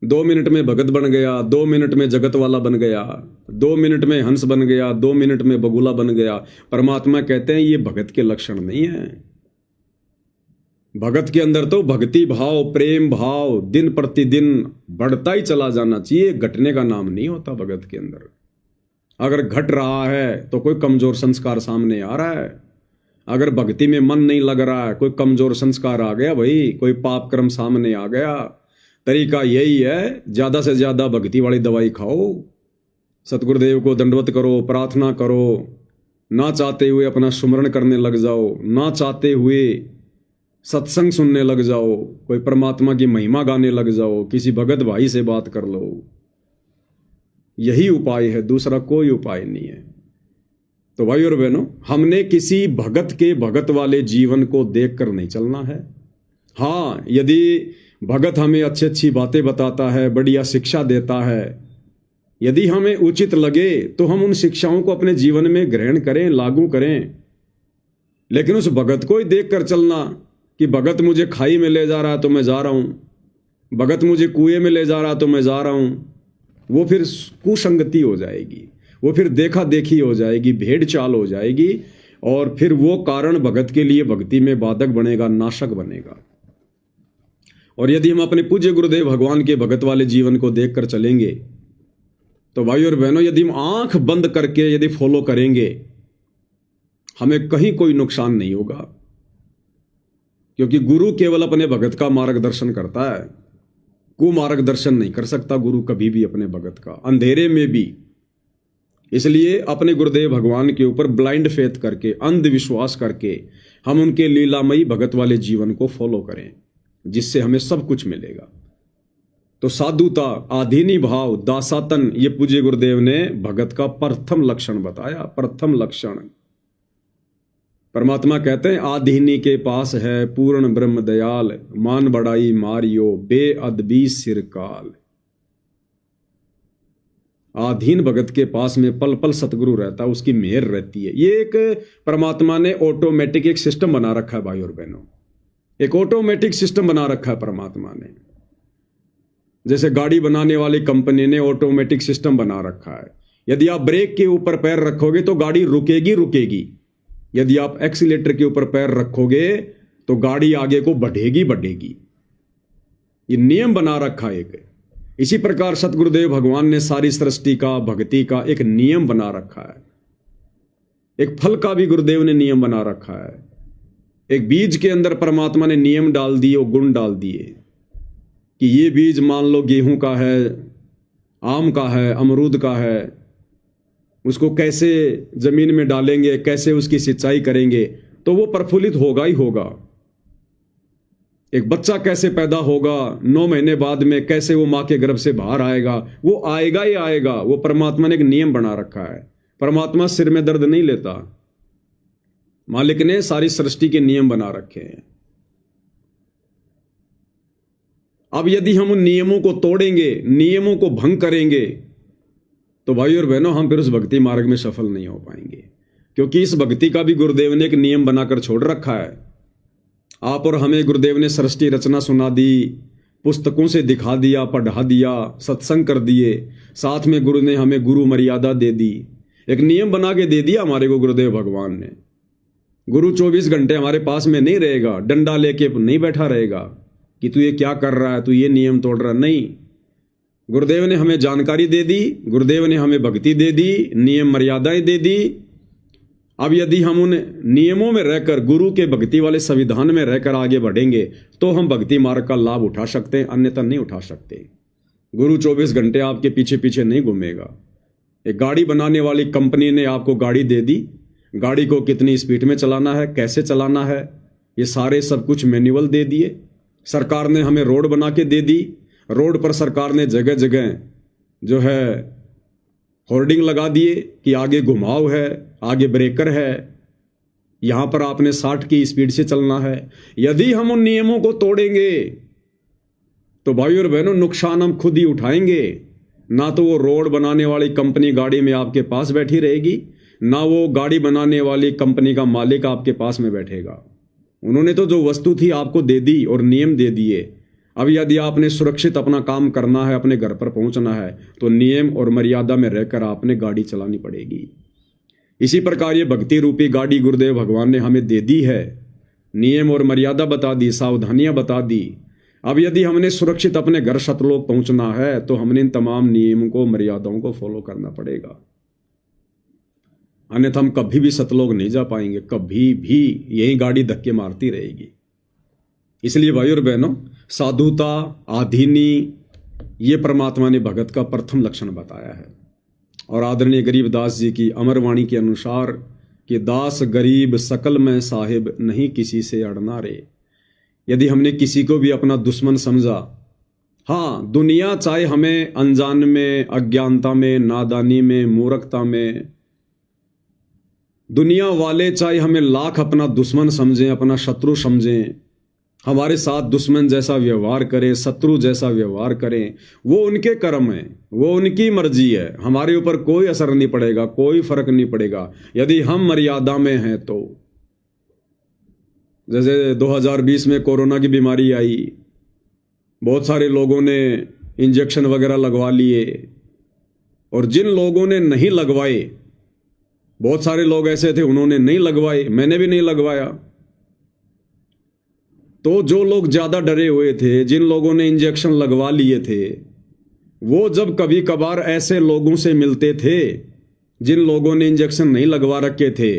2 मिनट में भगत बन गया, 2 मिनट में जगत वाला बन गया, 2 मिनट में हंस बन गया, 2 मिनट में बगुला बन गया। परमात्मा कहते हैं ये भगत के लक्षण नहीं है। भगत के अंदर तो भक्ति भाव, प्रेम भाव दिन प्रतिदिन बढ़ता ही चला जाना चाहिए, घटने का नाम नहीं होता भगत के अंदर। अगर घट रहा है तो कोई कमजोर संस्कार सामने आ रहा है। अगर भक्ति में मन नहीं लग रहा है, कोई कमजोर संस्कार आ गया भाई, कोई पाप कर्म सामने आ गया। तरीका यही है, ज्यादा से ज्यादा भक्ति वाली दवाई खाओ, सतगुरुदेव को दंडवत करो, प्रार्थना करो, ना चाहते हुए अपना सुमरण करने लग जाओ, ना चाहते हुए सत्संग सुनने लग जाओ, कोई परमात्मा की महिमा गाने लग जाओ, किसी भगत भाई से बात कर लो। यही उपाय है, दूसरा कोई उपाय नहीं है। तो भाई और बहनों, हमने किसी भगत के भगत वाले जीवन को देखकर नहीं चलना है। हाँ, यदि भगत हमें अच्छी अच्छी बातें बताता है, बढ़िया शिक्षा देता है, यदि हमें उचित लगे तो हम उन शिक्षाओं को अपने जीवन में ग्रहण करें, लागू करें। लेकिन उस भगत को ही देखकर चलना कि भगत मुझे खाई में ले जा रहा तो मैं जा रहा हूं, भगत मुझे कुएं में ले जा रहा तो मैं जा रहा हूं, वो फिर कुसंगति हो जाएगी, वो फिर देखा देखी हो जाएगी, भेड़ चाल हो जाएगी, और फिर वो कारण भगत के लिए भक्ति में बाधक बनेगा, नाशक बनेगा। और यदि हम अपने पूज्य गुरुदेव भगवान के भगत वाले जीवन को देखकर चलेंगे तो भाई और बहनों, यदि हम आंख बंद करके यदि फॉलो करेंगे, हमें कहीं कोई नुकसान नहीं होगा। क्योंकि गुरु केवल अपने भगत का मार्गदर्शन करता है, कुमार्गदर्शन नहीं कर सकता गुरु कभी भी अपने भगत का, अंधेरे में भी। इसलिए अपने गुरुदेव भगवान के ऊपर ब्लाइंड फेथ करके, अंधविश्वास करके हम उनके लीलामयी भगत वाले जीवन को फॉलो करें, जिससे हमें सब कुछ मिलेगा। तो साधुता, आधीनी भाव, दासातन, ये पूज्य गुरुदेव ने भगत का प्रथम लक्षण बताया, प्रथम लक्षण। परमात्मा कहते हैं, आधीनी के पास है पूर्ण ब्रह्म दयाल, मान बढ़ाई मारियो बेअदबी सिरकाल। आधीन भगत के पास में पल पल सतगुरु रहता है, उसकी मेहर रहती है। ये एक परमात्मा ने ऑटोमेटिक एक सिस्टम बना रखा है भाई और बहनों, एक ऑटोमेटिक सिस्टम बना रखा है परमात्मा ने। जैसे गाड़ी बनाने वाली कंपनी ने ऑटोमेटिक सिस्टम बना रखा है। यदि आप ब्रेक के ऊपर पैर रखोगे तो गाड़ी रुकेगी रुकेगी, यदि आप एक्सीलेटर के ऊपर पैर रखोगे तो गाड़ी आगे को बढ़ेगी बढ़ेगी। ये नियम बना रखा है एक। इसी प्रकार सतगुरुदेव भगवान ने सारी सृष्टि का, भक्ति का एक नियम बना रखा है। एक फल का भी गुरुदेव ने नियम बना रखा है। एक बीज के अंदर परमात्मा ने नियम डाल दिए और गुण डाल दिए कि ये बीज मान लो गेहूं का है, आम का है, अमरूद का है, उसको कैसे जमीन में डालेंगे, कैसे उसकी सिंचाई करेंगे तो वो प्रफुल्लित होगा ही होगा। एक बच्चा कैसे पैदा होगा, 9 महीने बाद में कैसे वो मां के गर्भ से बाहर आएगा, वो आएगा ही आएगा। वो परमात्मा ने एक नियम बना रखा है। परमात्मा सिर में दर्द नहीं लेता, मालिक ने सारी सृष्टि के नियम बना रखे हैं। अब यदि हम उन नियमों को तोड़ेंगे, नियमों को भंग करेंगे, तो भाई और बहनों हम फिर उस भक्ति मार्ग में सफल नहीं हो पाएंगे, क्योंकि इस भक्ति का भी गुरुदेव ने एक नियम बनाकर छोड़ रखा है। आप और हमें गुरुदेव ने सृष्टि रचना सुना दी, पुस्तकों से दिखा दिया, पढ़ा दिया, सत्संग कर दिए, साथ में गुरु ने हमें गुरु मर्यादा दे दी, एक नियम बना के दे दिया हमारे को गुरुदेव भगवान ने। गुरु 24 घंटे हमारे पास में नहीं रहेगा, डंडा लेके नहीं बैठा रहेगा कि तू ये क्या कर रहा है, तू ये नियम तोड़ रहा है, नहीं। गुरुदेव ने हमें जानकारी दे दी, गुरुदेव ने हमें भक्ति दे दी, नियम मर्यादाएं दे दी। अब यदि हम उन नियमों में रहकर, गुरु के भक्ति वाले संविधान में रहकर आगे बढ़ेंगे तो हम भक्ति मार्ग का लाभ उठा सकते हैं, अन्यथा नहीं उठा सकते। गुरु 24 घंटे आपके पीछे पीछे नहीं घूमेगा। एक गाड़ी बनाने वाली कंपनी ने आपको गाड़ी दे दी, गाड़ी को कितनी स्पीड में चलाना है, कैसे चलाना है, ये सारे सब कुछ मैनुअल दे दिए। सरकार ने हमें रोड बना के दे दी, रोड पर सरकार ने जगह जगह जो है होर्डिंग लगा दिए कि आगे घुमाव है, आगे ब्रेकर है, यहां पर आपने 60 की स्पीड से चलना है। यदि हम उन नियमों को तोड़ेंगे तो भाई और बहनों नुकसान हम खुद ही उठाएंगे। ना तो वो रोड बनाने वाली कंपनी गाड़ी में आपके पास बैठी रहेगी, ना वो गाड़ी बनाने वाली कंपनी का मालिक आपके पास में बैठेगा। उन्होंने तो जो वस्तु थी आपको दे दी और नियम दे दिए। अब यदि आपने सुरक्षित अपना काम करना है, अपने घर पर पहुंचना है, तो नियम और मर्यादा में रहकर आपने गाड़ी चलानी पड़ेगी। इसी प्रकार ये भक्ति रूपी गाड़ी गुरुदेव भगवान ने हमें दे दी है, नियम और मर्यादा बता दी, सावधानियां बता दी। अब यदि हमने सुरक्षित अपने घर सतलोक पहुंचना है तो हमने इन तमाम नियमों को, मर्यादाओं को फॉलो करना पड़ेगा, अन्यथा हम कभी भी सतलोक नहीं जा पाएंगे, कभी भी यही गाड़ी धक्के मारती रहेगी। इसलिए भाई और बहनों, साधुता, आधीनी, ये परमात्मा ने भगत का प्रथम लक्षण बताया है। और आदरणीय गरीबदास जी की अमरवाणी के अनुसार कि दास गरीब सकल में साहिब, नहीं किसी से अड़ना रे। यदि हमने किसी को भी अपना दुश्मन समझा, हाँ, दुनिया चाहे हमें अनजान में, अज्ञानता में, नादानी में, मूर्खता में, दुनिया वाले चाहे हमें लाख अपना दुश्मन समझें, अपना शत्रु समझें, हमारे साथ दुश्मन जैसा व्यवहार करें, शत्रु जैसा व्यवहार करें, वो उनके कर्म है, वो उनकी मर्जी है, हमारे ऊपर कोई असर नहीं पड़ेगा, कोई फर्क नहीं पड़ेगा यदि हम मर्यादा में हैं तो। जैसे 2020 में कोरोना की बीमारी आई, बहुत सारे लोगों ने इंजेक्शन वगैरह लगवा लिए, और जिन लोगों ने नहीं लगवाए, बहुत सारे लोग ऐसे थे उन्होंने नहीं लगवाए, मैंने भी नहीं लगवाया। तो जो लोग ज़्यादा डरे हुए थे, जिन लोगों ने इंजेक्शन लगवा लिए थे, वो जब कभी कभार ऐसे लोगों से मिलते थे जिन लोगों ने इंजेक्शन नहीं लगवा रखे थे,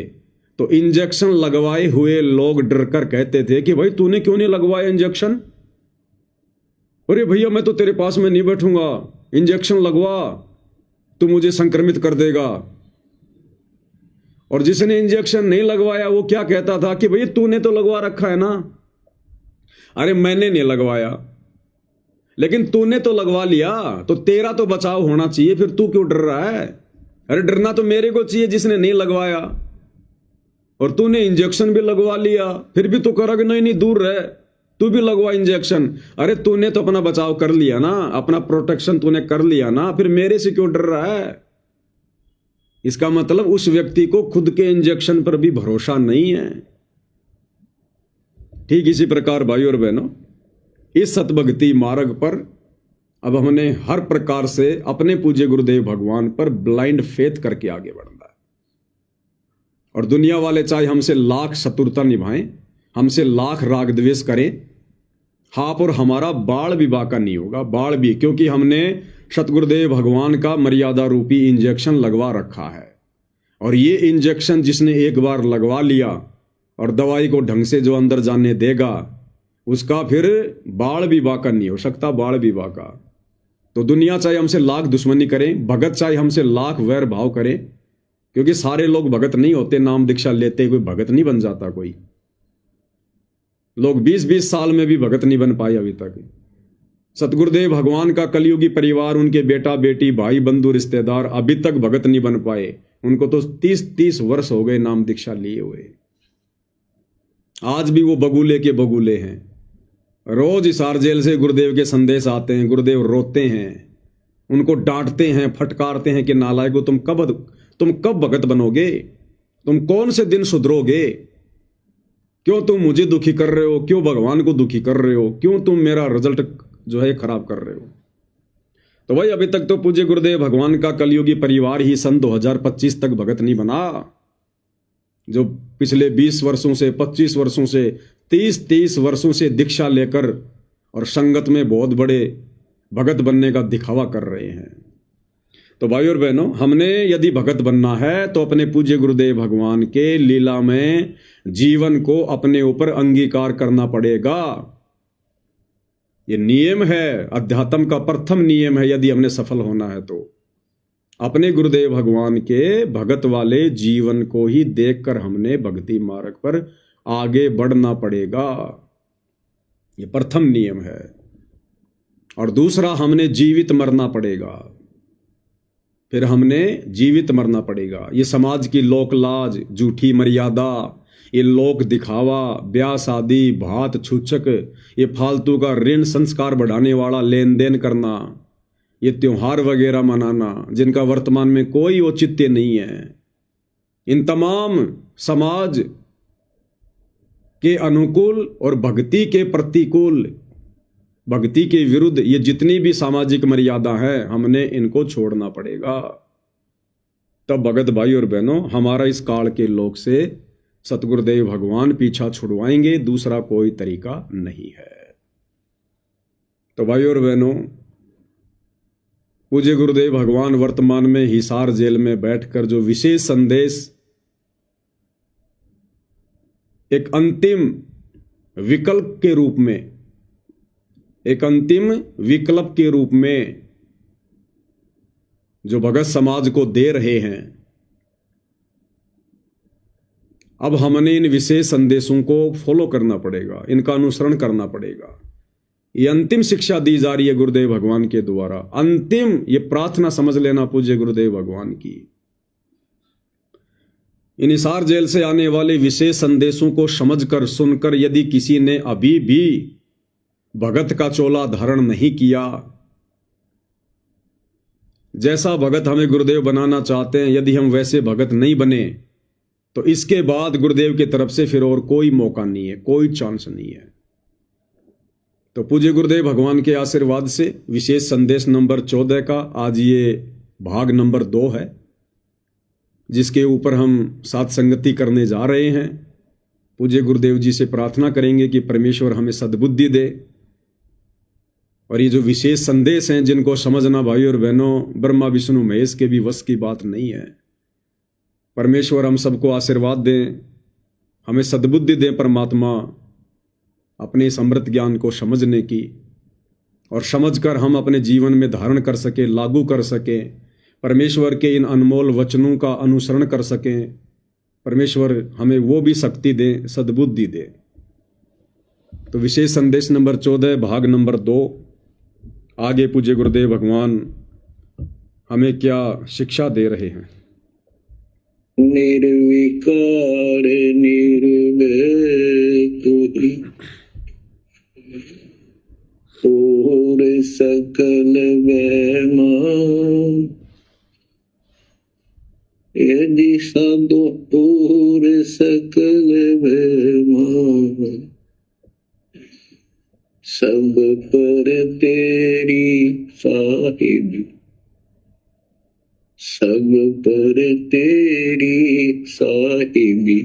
तो इंजेक्शन लगवाए हुए लोग डर कर कहते थे कि भाई तूने क्यों नहीं लगवाया इंजेक्शन? अरे भैया मैं तो तेरे पास में नहीं बैठूंगा, इंजेक्शन लगवा, तू मुझे संक्रमित कर देगा। और जिसने इंजेक्शन नहीं लगवाया वो क्या कहता था कि भाई तूने तो लगवा रखा है ना। अरे मैंने नहीं लगवाया, लेकिन तूने तो लगवा लिया, तो तेरा तो बचाव होना चाहिए, फिर तू क्यों डर रहा है? अरे डरना तो मेरे को चाहिए जिसने नहीं लगवाया, और तूने इंजेक्शन भी लगवा लिया, फिर भी तू करा कि नहीं नहीं दूर रह, तू भी लगवा इंजेक्शन। अरे तूने तो अपना बचाव कर लिया ना, अपना प्रोटेक्शन तूने कर लिया ना, फिर मेरे से क्यों डर रहा है? इसका मतलब उस व्यक्ति को खुद के इंजेक्शन पर भी भरोसा नहीं है। ठीक इसी प्रकार भाई और बहनों, इस सतभक्ति मार्ग पर अब हमने हर प्रकार से अपने पूज्य गुरुदेव भगवान पर ब्लाइंड फेथ करके आगे बढ़ना है। और दुनिया वाले चाहे हमसे लाख शत्रुता निभाएं, हमसे लाख राग द्वेष करें, हाँ, पर हमारा बाल भी बाका नहीं होगा, बाल भी, क्योंकि हमने सतगुरुदेव भगवान का मर्यादा रूपी इंजेक्शन लगवा रखा है। और ये इंजेक्शन जिसने एक बार लगवा लिया और दवाई को ढंग से जो अंदर जाने देगा, उसका फिर बाल भी बाका नहीं हो सकता, बाल भी बाका। तो दुनिया चाहे हमसे लाख दुश्मनी करें, भगत चाहे हमसे लाख वैर भाव करें, क्योंकि सारे लोग भगत नहीं होते, नाम दीक्षा लेते कोई भगत नहीं बन जाता। कोई लोग 20-20 साल में भी भगत नहीं बन पाए अभी तक। सतगुरुदेव भगवान का कलयुगी परिवार, उनके बेटा बेटी, भाई बंधु रिश्तेदार अभी तक भगत नहीं बन पाए। उनको तो 30-30 वर्ष हो गए नाम दीक्षा लिए हुए, आज भी वो बगुले के बगुले हैं। रोज हिसार जेल से गुरुदेव के संदेश आते हैं, गुरुदेव रोते हैं, उनको डांटते हैं, फटकारते हैं कि नालायको तुम कब भगत बनोगे, तुम कौन से दिन सुधरोगे, क्यों तुम मुझे दुखी कर रहे हो, क्यों भगवान को दुखी कर रहे हो, क्यों तुम मेरा रिजल्ट जो है खराब कर रहे हो। तो भाई अभी तक तो पूज्य गुरुदेव भगवान का कलयुगी परिवार ही सन 2025 तक भगत नहीं बना। जो पिछले 20 वर्षों से, 25 वर्षों से, 30 वर्षों से दीक्षा लेकर और संगत में बहुत बड़े भगत बनने का दिखावा कर रहे हैं। तो भाई और बहनों, हमने यदि भगत बनना है तो अपने पूज्य गुरुदेव भगवान के लीला में जीवन को अपने ऊपर अंगीकार करना पड़ेगा। ये नियम है, अध्यात्म का प्रथम नियम है। यदि हमने सफल होना है तो अपने गुरुदेव भगवान के भगत वाले जीवन को ही देखकर हमने भक्ति मार्ग पर आगे बढ़ना पड़ेगा। ये प्रथम नियम है। और दूसरा, हमने जीवित मरना पड़ेगा। फिर हमने जीवित मरना पड़ेगा। ये समाज की लोक लाज, झूठी मर्यादा, ये लोक दिखावा, ब्याह शादी, भात छूछक, ये फालतू का ऋण संस्कार बढ़ाने वाला लेन देन करना, ये त्योहार वगैरह मनाना जिनका वर्तमान में कोई औचित्य नहीं है, इन तमाम समाज के अनुकूल और भक्ति के प्रतिकूल, भक्ति के विरुद्ध ये जितनी भी सामाजिक मर्यादा है, हमने इनको छोड़ना पड़ेगा। तब भगत भाई और बहनों, हमारा इस काल के लोक से सतगुरुदेव भगवान पीछा छुड़वाएंगे, दूसरा कोई तरीका नहीं है। तो भाई और बहनों, पूज्य गुरुदेव भगवान वर्तमान में हिसार जेल में बैठकर जो विशेष संदेश एक अंतिम विकल्प के रूप में, एक अंतिम विकल्प के रूप में जो भगत समाज को दे रहे हैं, अब हमने इन विशेष संदेशों को फॉलो करना पड़ेगा, इनका अनुसरण करना पड़ेगा। ये अंतिम शिक्षा दी जा रही है गुरुदेव भगवान के द्वारा। अंतिम ये प्रार्थना समझ लेना पूज्य गुरुदेव भगवान की। इन हिसार जेल से आने वाले विशेष संदेशों को समझकर, सुनकर यदि किसी ने अभी भी भगत का चोला धारण नहीं किया, जैसा भगत हमें गुरुदेव बनाना चाहते हैं, यदि हम वैसे भगत नहीं बने, तो इसके बाद गुरुदेव की तरफ से फिर और कोई मौका नहीं है, कोई चांस नहीं है। तो पूज्य गुरुदेव भगवान के आशीर्वाद से विशेष संदेश नंबर 14 का आज ये भाग नंबर 2 है, जिसके ऊपर हम साथ संगति करने जा रहे हैं। पूज्य गुरुदेव जी से प्रार्थना करेंगे कि परमेश्वर हमें सद्बुद्धि दे। और ये जो विशेष संदेश हैं, जिनको समझना भाई और बहनों ब्रह्मा विष्णु महेश के भी वश की बात नहीं है। परमेश्वर हम सबको आशीर्वाद दें, हमें सद्बुद्धि दें परमात्मा, अपने इस अमृत ज्ञान को समझने की, और समझकर हम अपने जीवन में धारण कर सकें, लागू कर सकें, परमेश्वर के इन अनमोल वचनों का अनुसरण कर सकें। परमेश्वर हमें वो भी शक्ति दें, सद्बुद्धि दें। तो विशेष संदेश नंबर 14 भाग नंबर 2, आगे पूज्य गुरुदेव भगवान हमें क्या शिक्षा दे रहे हैं। निर्विकार निर्भय तुहि और सकल वैमान, यदि साधो और सकल वैमान, सब पर तेरी साहिब, सब पर तेरी साहिबी,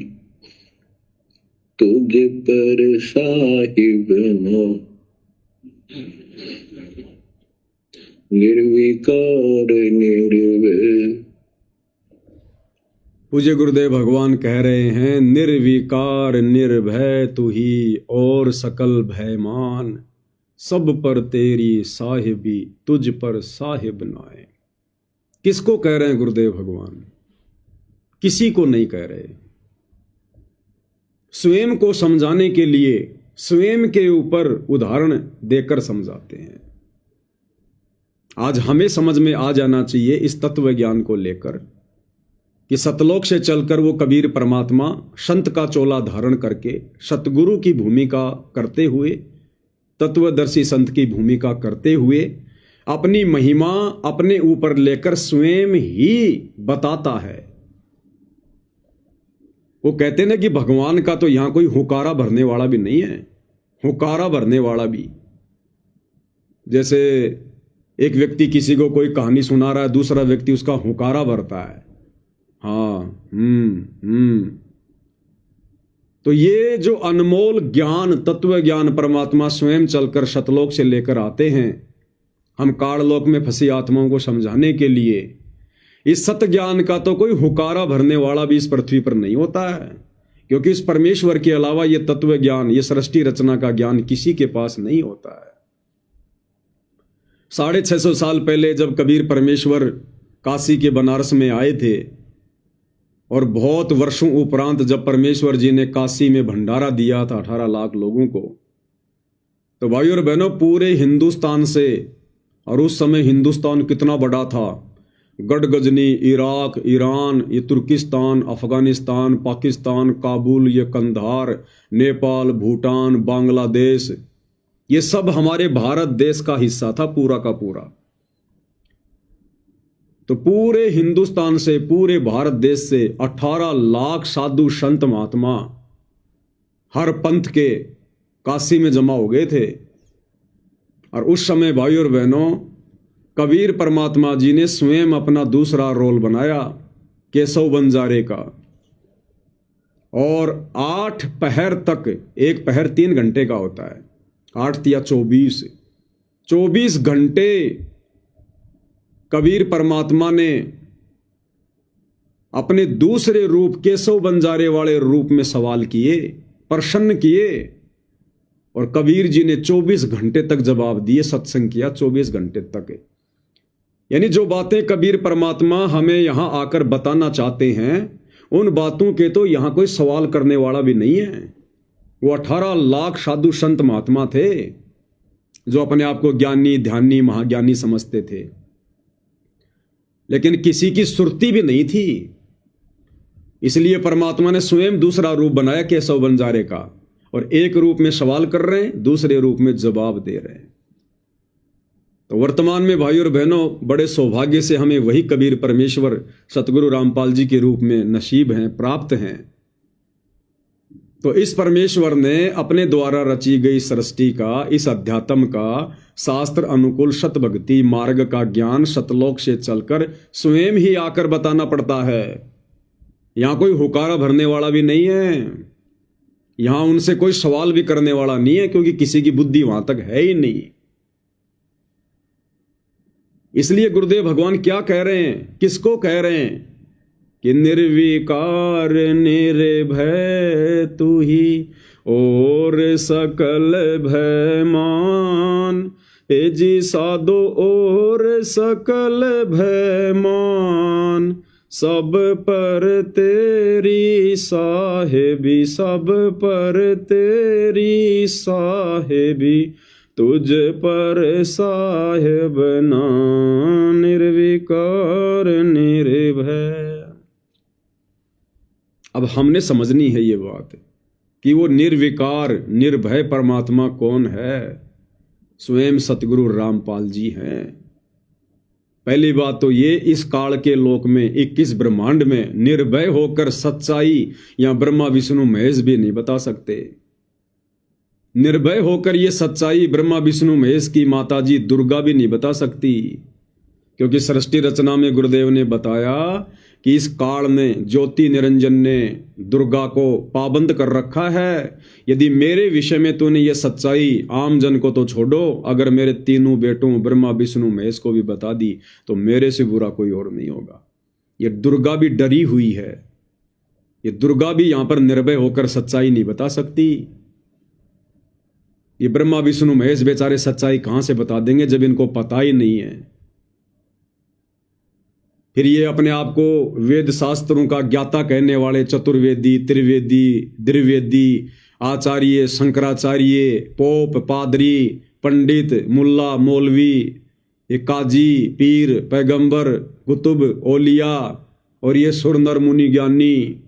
तुझ पर साहिब ना। निर्विकार निर्भय। पूज्य गुरुदेव भगवान कह रहे हैं, निर्विकार निर्भय तू ही और सकल भयमान, सब पर तेरी साहिबी, तुझ पर साहिब नाए। किसको कह रहे हैं गुरुदेव भगवान? किसी को नहीं कह रहे। स्वयं को समझाने के लिए स्वयं के ऊपर उदाहरण देकर समझाते हैं। आज हमें समझ में आ जाना चाहिए इस तत्व ज्ञान को लेकर कि सतलोक से चलकर वो कबीर परमात्मा संत का चोला धारण करके सतगुरु की भूमिका करते हुए तत्वदर्शी संत की भूमिका करते हुए अपनी महिमा अपने ऊपर लेकर स्वयं ही बताता है। वो कहते ना कि भगवान का तो यहां कोई हुकारा भरने वाला भी नहीं है, हुकारा भरने वाला भी। जैसे एक व्यक्ति किसी को कोई कहानी सुना रहा है, दूसरा व्यक्ति उसका हुकारा भरता है, हाँ तो ये जो अनमोल ज्ञान, तत्व ज्ञान परमात्मा स्वयं चलकर सतलोक से लेकर आते हैं हम काललोक में फंसी आत्माओं को समझाने के लिए, इस सत्य ज्ञान का तो कोई हुकारा भरने वाला भी इस पृथ्वी पर नहीं होता है, क्योंकि इस परमेश्वर के अलावा ये तत्व ज्ञान, ये सृष्टि रचना का ज्ञान किसी के पास नहीं होता है। 650 साल पहले जब कबीर परमेश्वर काशी के बनारस में आए थे और बहुत वर्षों उपरांत जब परमेश्वर जी ने काशी में भंडारा दिया था 18 लाख लोगों को, तो भाई और बहनों पूरे हिंदुस्तान से, और उस समय हिंदुस्तान कितना बड़ा था, गढ़गजनी, इराक, ईरान, ये तुर्किस्तान, अफगानिस्तान, पाकिस्तान, काबुल, ये कंधार, नेपाल, भूटान, बांग्लादेश, ये सब हमारे भारत देश का हिस्सा था पूरा का पूरा। तो पूरे हिंदुस्तान से, पूरे भारत देश से 18 लाख साधु संत महात्मा हर पंथ के काशी में जमा हो गए थे। और उस समय भाई और बहनों कबीर परमात्मा जी ने स्वयं अपना दूसरा रोल बनाया केशव बंजारे का, और 8 पहर तक, एक पहर 3 घंटे का होता है, 8 या 24 घंटे कबीर परमात्मा ने अपने दूसरे रूप केशव बंजारे वाले रूप में सवाल किए, प्रश्न किए, और कबीर जी ने 24 घंटे तक जवाब दिए, सत्संग किया 24 घंटे तक। यानी जो बातें कबीर परमात्मा हमें यहां आकर बताना चाहते हैं, उन बातों के तो यहां कोई सवाल करने वाला भी नहीं है। वो 18 लाख साधु संत महात्मा थे जो अपने आप को ज्ञानी, ध्यानी, महाज्ञानी समझते थे, लेकिन किसी की सुरती भी नहीं थी। इसलिए परमात्मा ने स्वयं दूसरा रूप बनाया केशव बंजारे का, और एक रूप में सवाल कर रहे हैं, दूसरे रूप में जवाब दे रहे हैं। तो वर्तमान में भाई और बहनों बड़े सौभाग्य से हमें वही कबीर परमेश्वर सतगुरु रामपाल जी के रूप में नसीब हैं, प्राप्त हैं। तो इस परमेश्वर ने अपने द्वारा रची गई सृष्टि का, इस अध्यात्म का, शास्त्र अनुकूल सत भक्ति मार्ग का ज्ञान सतलोक से चलकर स्वयं ही आकर बताना पड़ता है। यहां कोई हुकारा भरने वाला भी नहीं है, यहां उनसे कोई सवाल भी करने वाला नहीं है, क्योंकि किसी की बुद्धि वहां तक है ही नहीं। इसलिए गुरुदेव भगवान क्या कह रहे हैं, किसको कह रहे हैं कि निर्विकार निर्भय तू ही और सकल भय मान, हे जी साधो और सकल भय मान, सब पर तेरी साहेबी, सब पर तेरी साहेबी, तुझ पर साहेब ना निर्विकार निर्भय। अब हमने समझनी है ये बात कि वो निर्विकार निर्भय परमात्मा कौन है। स्वयं सतगुरु रामपाल जी हैं। पहली बात तो ये, इस काल के लोक में 21 ब्रह्मांड में निर्भय होकर सच्चाई या ब्रह्मा विष्णु महेश भी नहीं बता सकते। निर्भय होकर ये सच्चाई ब्रह्मा विष्णु महेश की माता जी दुर्गा भी नहीं बता सकती, क्योंकि सृष्टि रचना में गुरुदेव ने बताया कि इस काल में ज्योति निरंजन ने दुर्गा को पाबंद कर रखा है। यदि मेरे विषय में तूने ये सच्चाई आम जन को तो छोड़ो, अगर मेरे तीनों बेटों ब्रह्मा विष्णु महेश को भी बता दी तो मेरे से बुरा कोई और नहीं होगा। ये दुर्गा भी डरी हुई है, ये दुर्गा भी यहां पर निर्भय होकर सच्चाई नहीं बता सकती। ये ब्रह्मा विष्णु महेश बेचारे सच्चाई कहां से बता देंगे जब इनको पता ही नहीं है। फिर ये अपने आप को वेद शास्त्रों का ज्ञाता कहने वाले चतुर्वेदी, त्रिवेदी, द्विवेदी, आचार्य, शंकराचार्य, पोप, पादरी, पंडित, मुल्ला, मौलवी, ये काजी, पीर, पैगंबर, कुतुब, ओलिया और ये सुर नर मुनि ज्ञानी,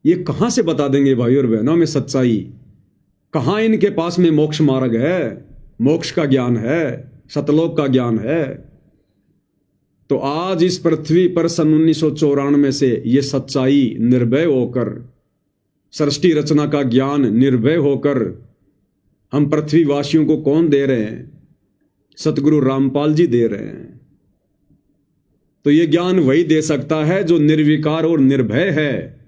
ये कहां से बता देंगे भाई और बहनों में सच्चाई। कहाँ इनके पास में मोक्ष मार्ग है, मोक्ष का ज्ञान है, सतलोक का ज्ञान है। तो आज इस पृथ्वी पर सन 1994 से ये सच्चाई निर्भय होकर, सृष्टि रचना का ज्ञान निर्भय होकर हम पृथ्वीवासियों को कौन दे रहे हैं? सतगुरु रामपाल जी दे रहे हैं। तो ये ज्ञान वही दे सकता है जो निर्विकार और निर्भय है,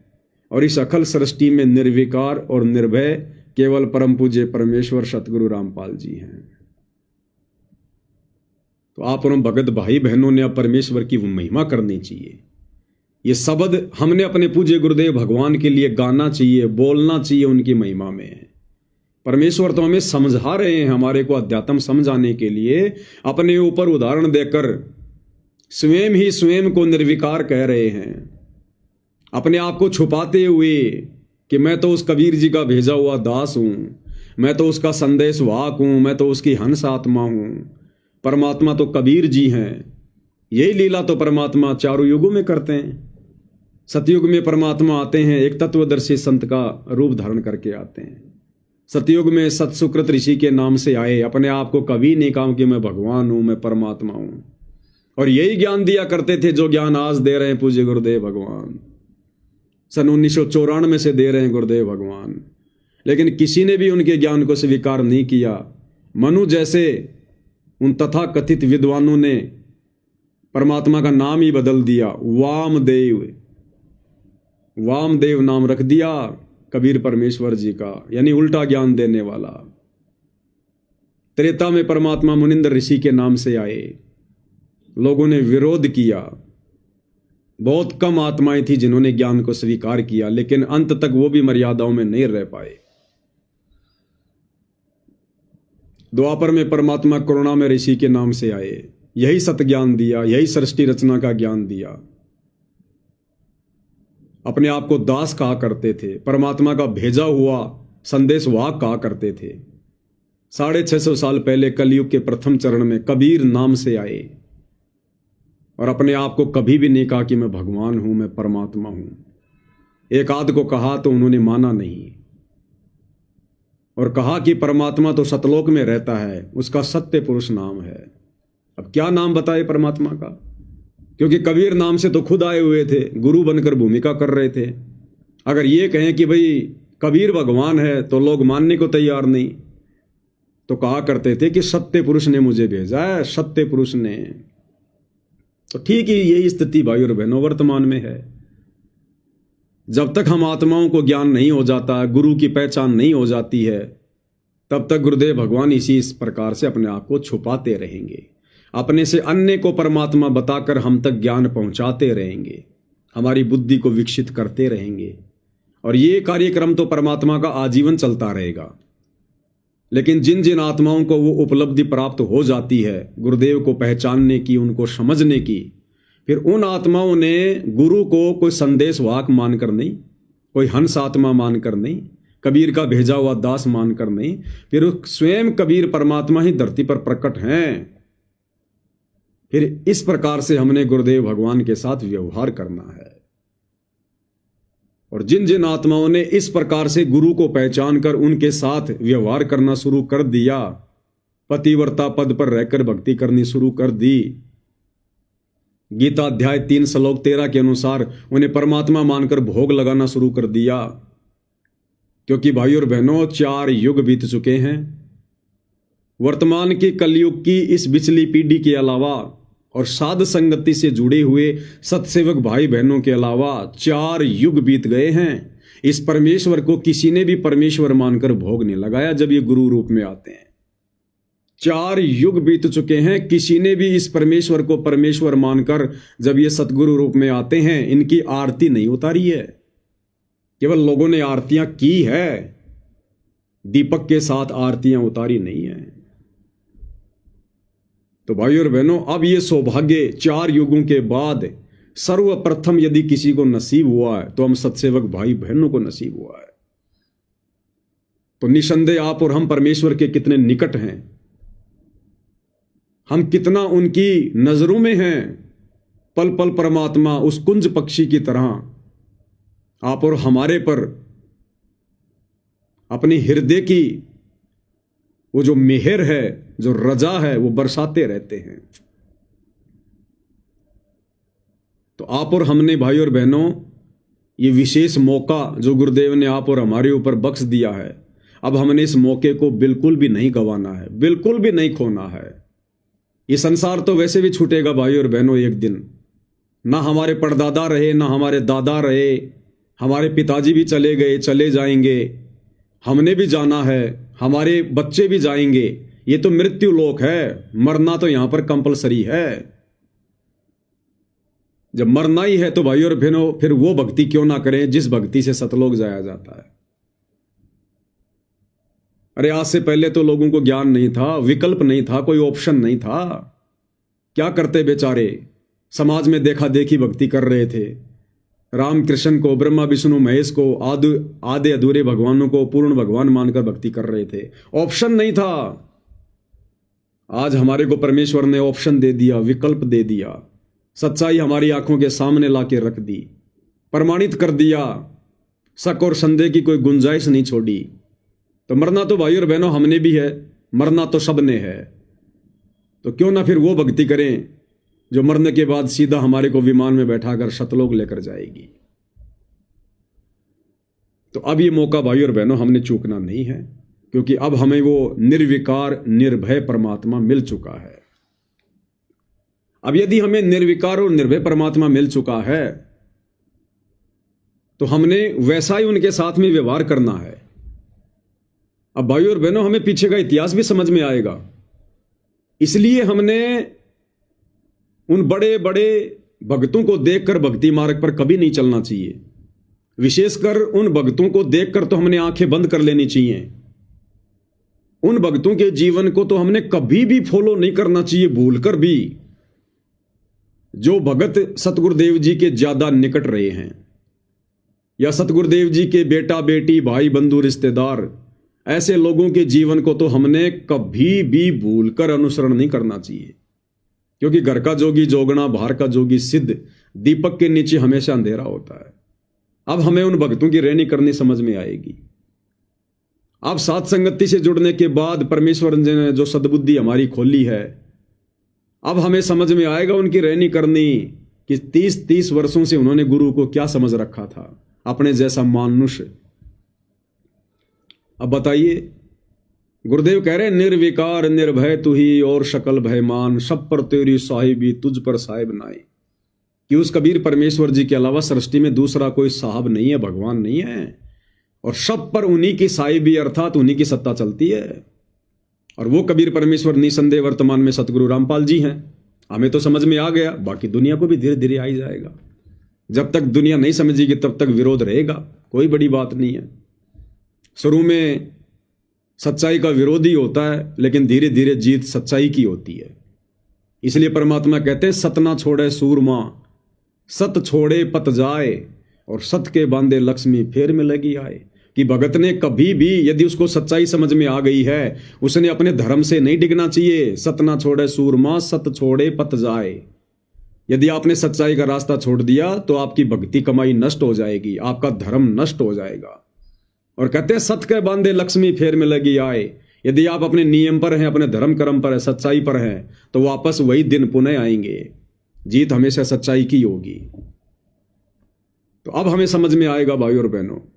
और इस अखिल सृष्टि में निर्विकार और निर्भय केवल परम पूज्य परमेश्वर सतगुरु रामपाल जी हैं। तो आप और भगत भाई बहनों ने अब परमेश्वर की वो महिमा करनी चाहिए। ये शब्द हमने अपने पूज्य गुरुदेव भगवान के लिए गाना चाहिए, बोलना चाहिए उनकी महिमा में। परमेश्वर तो हमें समझा रहे हैं, हमारे को अध्यात्म समझाने के लिए अपने ऊपर उदाहरण देकर स्वयं ही स्वयं को निर्विकार कह रहे हैं, अपने आप को छुपाते हुए कि मैं तो उस कबीर जी का भेजा हुआ दास हूं, मैं तो उसका संदेश वाहक हूं, मैं तो उसकी हंस आत्मा हूं। परमात्मा तो कबीर जी हैं। यही लीला तो परमात्मा चारों युगों में करते हैं। सतयुग में परमात्मा आते हैं, एक तत्वदर्शी संत का रूप धारण करके आते हैं। सतयुग में सतसुकृत ऋषि के नाम से आए, अपने आप को कभी नहीं कहा कि मैं भगवान हूं, मैं परमात्मा हूं, और यही ज्ञान दिया करते थे जो ज्ञान आज दे रहे हैं पूज्य गुरुदेव भगवान। सन 1994 से दे रहे हैं गुरुदेव भगवान, लेकिन किसी ने भी उनके ज्ञान को स्वीकार नहीं किया। मनु जैसे उन तथाकथित विद्वानों ने परमात्मा का नाम ही बदल दिया, वामदेव, वामदेव नाम रख दिया कबीर परमेश्वर जी का, यानी उल्टा ज्ञान देने वाला। त्रेता में परमात्मा मुनिंद्र ऋषि के नाम से आए, लोगों ने विरोध किया। बहुत कम आत्माएं थी जिन्होंने ज्ञान को स्वीकार किया, लेकिन अंत तक वो भी मर्यादाओं में नहीं रह पाए। द्वापर में परमात्मा करुणा में ऋषि के नाम से आए, यही सत ज्ञान दिया, यही सृष्टि रचना का ज्ञान दिया। अपने आप को दास कहा करते थे, परमात्मा का भेजा हुआ संदेश वाहक कहा करते थे। 650 साल पहले कलयुग के प्रथम चरण में कबीर नाम से आए, और अपने आप को कभी भी नहीं कहा कि मैं भगवान हूं, मैं परमात्मा हूं। एक आध को कहा तो उन्होंने माना नहीं, और कहा कि परमात्मा तो सतलोक में रहता है, उसका सत्य पुरुष नाम है। अब क्या नाम बताए परमात्मा का, क्योंकि कबीर नाम से तो खुद आए हुए थे, गुरु बनकर भूमिका कर रहे थे। अगर ये कहें कि भाई कबीर भगवान है तो लोग मानने को तैयार नहीं, तो कहा करते थे कि सत्य पुरुष ने मुझे भेजा है, सत्य पुरुष ने। तो ठीक ही यही स्थिति भाई और बहनों वर्तमान में है। जब तक हम आत्माओं को ज्ञान नहीं हो जाता, गुरु की पहचान नहीं हो जाती है, तब तक गुरुदेव भगवान इसी इस प्रकार से अपने आप को छुपाते रहेंगे, अपने से अन्य को परमात्मा बताकर हम तक ज्ञान पहुंचाते रहेंगे, हमारी बुद्धि को विकसित करते रहेंगे। और ये कार्यक्रम तो परमात्मा का आजीवन चलता रहेगा। लेकिन जिन जिन आत्माओं को वो उपलब्धि प्राप्त हो जाती है गुरुदेव को पहचानने की, उनको समझने की, फिर उन आत्माओं ने गुरु को कोई संदेश वाहक मानकर नहीं, कोई हंस आत्मा मानकर नहीं, कबीर का भेजा हुआ दास मानकर नहीं, फिर स्वयं कबीर परमात्मा ही धरती पर प्रकट हैं। फिर इस प्रकार से हमने गुरुदेव भगवान के साथ व्यवहार करना है। और जिन जिन आत्माओं ने इस प्रकार से गुरु को पहचान कर उनके साथ व्यवहार करना शुरू कर दिया, पतिव्रता पद पर रहकर भक्ति करनी शुरू कर दी, गीता अध्याय 3 श्लोक 13 के अनुसार उन्हें परमात्मा मानकर भोग लगाना शुरू कर दिया। क्योंकि भाई और बहनों 4 युग बीत चुके हैं। वर्तमान की कलयुग की इस बिचली पीढ़ी के अलावा और साध संगति से जुड़े हुए सत्सेवक भाई बहनों के अलावा 4 युग बीत गए हैं। इस परमेश्वर को किसी ने भी परमेश्वर मानकर भोग नहीं लगाया जब ये गुरु रूप में आते हैं। 4 युग बीत चुके हैं, किसी ने भी इस परमेश्वर को परमेश्वर मानकर जब ये सतगुरु रूप में आते हैं इनकी आरती नहीं उतारी है। केवल लोगों ने आरतियां की है, दीपक के साथ आरतियां उतारी नहीं है। तो भाई और बहनों, अब ये सौभाग्य 4 युगों के बाद सर्वप्रथम यदि किसी को नसीब हुआ है तो हम सत्सेवक भाई बहनों को नसीब हुआ है। तो निसंदेह आप और हम परमेश्वर के कितने निकट हैं, हम कितना उनकी नजरों में हैं। पल पल परमात्मा उस कुंज पक्षी की तरह आप और हमारे पर अपनी हृदय की वो जो मेहर है, जो रजा है, वो बरसाते रहते हैं। तो आप और हमने भाई और बहनों ये विशेष मौका जो गुरुदेव ने आप और हमारे ऊपर बख्श दिया है, अब हमने इस मौके को बिल्कुल भी नहीं गंवाना है, बिल्कुल भी नहीं खोना है। ये संसार तो वैसे भी छूटेगा भाई और बहनों एक दिन। ना हमारे परदादा रहे, ना हमारे दादा रहे, हमारे पिताजी भी चले गए, चले जाएंगे, हमने भी जाना है, हमारे बच्चे भी जाएंगे। ये तो मृत्यु लोक है, मरना तो यहां पर कंपलसरी है। जब मरना ही है तो भाई और बहनों फिर वो भक्ति क्यों ना करें जिस भक्ति से सतलोक जाया जाता है। अरे आज से पहले तो लोगों को ज्ञान नहीं था, विकल्प नहीं था, कोई ऑप्शन नहीं था। क्या करते बेचारे, समाज में देखा देखी भक्ति कर रहे थे। राम कृष्ण को, ब्रह्मा विष्णु महेश को, आधे अधूरे भगवानों को पूर्ण भगवान मानकर भक्ति कर रहे थे। ऑप्शन नहीं था। आज हमारे को परमेश्वर ने ऑप्शन दे दिया, विकल्प दे दिया, सच्चाई हमारी आंखों के सामने लाके रख दी, प्रमाणित कर दिया, शक और संदेह की कोई गुंजाइश नहीं छोड़ी। तो मरना तो भाई और बहनों हमने भी है, मरना तो सबने है। तो क्यों ना फिर वो भक्ति करें जो मरने के बाद सीधा हमारे को विमान में बैठाकर सतलोक लेकर जाएगी। तो अब ये मौका भाई और बहनों हमने चूकना नहीं है, क्योंकि अब हमें वो निर्विकार निर्भय परमात्मा मिल चुका है। अब यदि हमें निर्विकार और निर्भय परमात्मा मिल चुका है तो हमने वैसा ही उनके साथ में व्यवहार करना है। अब भाई और बहनों हमें पीछे का इतिहास भी समझ में आएगा। इसलिए हमने उन बड़े बड़े भक्तों को देखकर भक्ति मार्ग पर कभी नहीं चलना चाहिए। विशेषकर उन भक्तों को देखकर तो हमने आंखें बंद कर लेनी चाहिए। उन भक्तों के जीवन को तो हमने कभी भी फॉलो नहीं करना चाहिए, भूलकर भी। जो भगत सतगुरुदेव जी के ज्यादा निकट रहे हैं या सतगुरुदेव जी के बेटा बेटी भाई बंधु रिश्तेदार, ऐसे लोगों के जीवन को तो हमने कभी भी भूलकर अनुसरण नहीं करना चाहिए। क्योंकि घर का जोगी जोगना, बाहर का जोगी सिद्ध, दीपक के नीचे हमेशा अंधेरा होता है। अब हमें उन भक्तों की रहनी करनी समझ में आएगी। अब साथ संगति से जुड़ने के बाद परमेश्वर ने जो सद्बुद्धि हमारी खोली है, अब हमें समझ में आएगा उनकी रहनी करनी कि 30 वर्षों से उन्होंने गुरु को क्या समझ रखा था, अपने जैसा मानुष्य। अब बताइए, गुरुदेव कह रहे निर्विकार निर्भय तू ही और शकल भयमान, सब पर तेरी साहिबी तुझ पर साहिब नाई। कि उस कबीर परमेश्वर जी के अलावा सृष्टि में दूसरा कोई साहब नहीं है, भगवान नहीं है, और सब पर उन्हीं की साहिबी अर्थात उन्हीं की सत्ता चलती है। और वो कबीर परमेश्वर निसंदेह वर्तमान में सतगुरु रामपाल जी हैं। हमें तो समझ में आ गया, बाकी दुनिया को भी धीरे धीरे आ ही जाएगा। जब तक दुनिया नहीं समझेगी तब तक विरोध रहेगा, कोई बड़ी बात नहीं है। शुरू में सच्चाई का विरोध ही होता है, लेकिन धीरे धीरे जीत सच्चाई की होती है। इसलिए परमात्मा कहते हैं सत ना छोड़े सूरमा, सत छोड़े पत जाए, और सत के बांधे लक्ष्मी फेर में लगी आए। कि भगत ने कभी भी यदि उसको सच्चाई समझ में आ गई है, उसने अपने धर्म से नहीं डिगना चाहिए। सत ना छोड़े सूरमा, सत छोड़े पत जाए। यदि आपने सच्चाई का रास्ता छोड़ दिया तो आपकी भक्ति कमाई नष्ट हो जाएगी, आपका धर्म नष्ट हो जाएगा। और कहते हैं सत के बांधे लक्ष्मी फेर में लगी आए। यदि आप अपने नियम पर हैं, अपने धर्म कर्म पर है, सच्चाई पर हैं, तो वापस वही दिन पुनः आएंगे। जीत हमेशा सच्चाई की होगी। तो अब हमें समझ में आएगा भाई और बहनों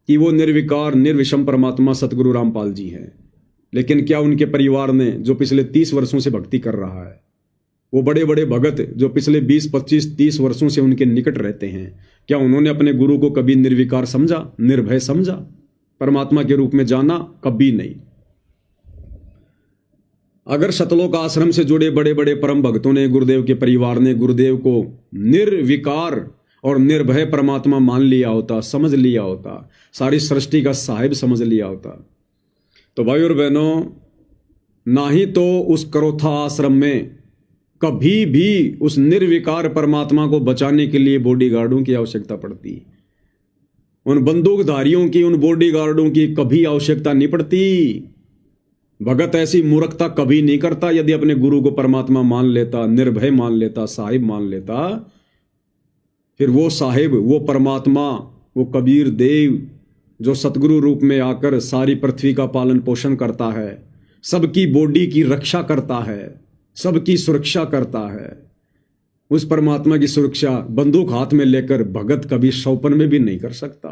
कि वो निर्विकार निर्विषम परमात्मा सतगुरु रामपाल जी हैं। लेकिन क्या उनके परिवार ने, जो पिछले 30 वर्षों से भक्ति कर रहा है, वो बड़े बड़े भगत जो पिछले 20, 25, 30 वर्षों से उनके निकट रहते हैं, क्या उन्होंने अपने गुरु को कभी निर्विकार समझा, निर्भय समझा, परमात्मा के रूप में जाना? कभी नहीं। अगर सतलोक आश्रम से जुड़े बड़े बड़े परम भक्तों ने, गुरुदेव के परिवार ने गुरुदेव को निर्विकार और निर्भय परमात्मा मान लिया होता, समझ लिया होता, सारी सृष्टि का साहिब समझ लिया होता, तो भाई और बहनों, ना ही तो उस करोथा आश्रम में कभी भी उस निर्विकार परमात्मा को बचाने के लिए बॉडीगार्डों की आवश्यकता पड़ती। उन बंदूकधारियों की, उन बॉडीगार्डों की कभी आवश्यकता नहीं पड़ती। भगत ऐसी मूर्खता कभी नहीं करता। यदि अपने गुरु को परमात्मा मान लेता, निर्भय मान लेता, साहिब मान लेता, फिर वो साहिब, वो परमात्मा, वो कबीर देव, जो सतगुरु रूप में आकर सारी पृथ्वी का पालन पोषण करता है, सबकी बॉडी की रक्षा करता है, सबकी सुरक्षा करता है, उस परमात्मा की सुरक्षा बंदूक हाथ में लेकर भगत कभी सौपन में भी नहीं कर सकता।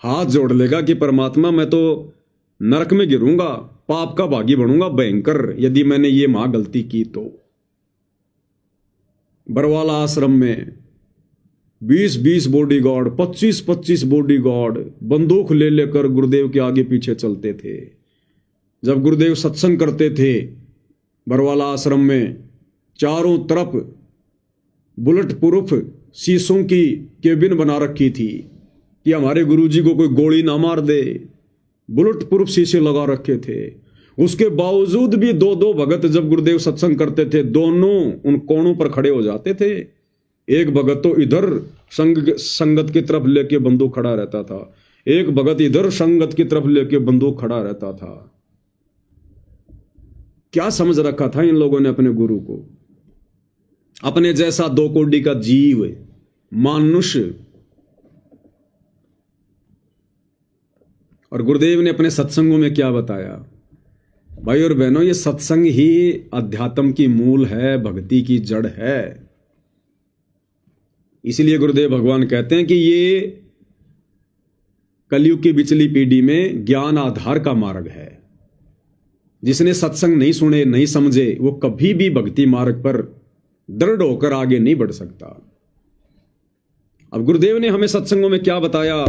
हाथ जोड़ लेगा कि परमात्मा मैं तो नरक में गिरूंगा, पाप का भागी बनूंगा भयंकर, यदि मैंने ये मां गलती की तो। बरवाला आश्रम में 20-20 बॉडीगार्ड, 25-25 बॉडीगार्ड बंदूक ले लेकर गुरुदेव के आगे पीछे चलते थे। जब गुरुदेव सत्संग करते थे बरवाला आश्रम में, चारों तरफ बुलेट प्रूफ शीशों की केबिन बना रखी थी कि हमारे गुरुजी को कोई गोली ना मार दे। बुलेट प्रूफ शीशे लगा रखे थे। उसके बावजूद भी दो दो भगत जब गुरुदेव सत्संग करते थे, दोनों उन कोणों पर खड़े हो जाते थे। एक भगत तो इधर संगत की तरफ लेके बंदूक खड़ा रहता था, एक भगत इधर संगत की तरफ लेके बंदूक खड़ा रहता था। क्या समझ रखा था इन लोगों ने अपने गुरु को? अपने जैसा 2 कोड़ी का जीव, मानुष्य। और गुरुदेव ने अपने सत्संगों में क्या बताया? भाई और बहनों, ये सत्संग ही अध्यात्म की मूल है, भक्ति की जड़ है। इसलिए गुरुदेव भगवान कहते हैं कि ये कलयुग की बिचली पीढ़ी में ज्ञान आधार का मार्ग है। जिसने सत्संग नहीं सुने, नहीं समझे, वो कभी भी भक्ति मार्ग पर दृढ़ होकर आगे नहीं बढ़ सकता। अब गुरुदेव ने हमें सत्संगों में क्या बताया?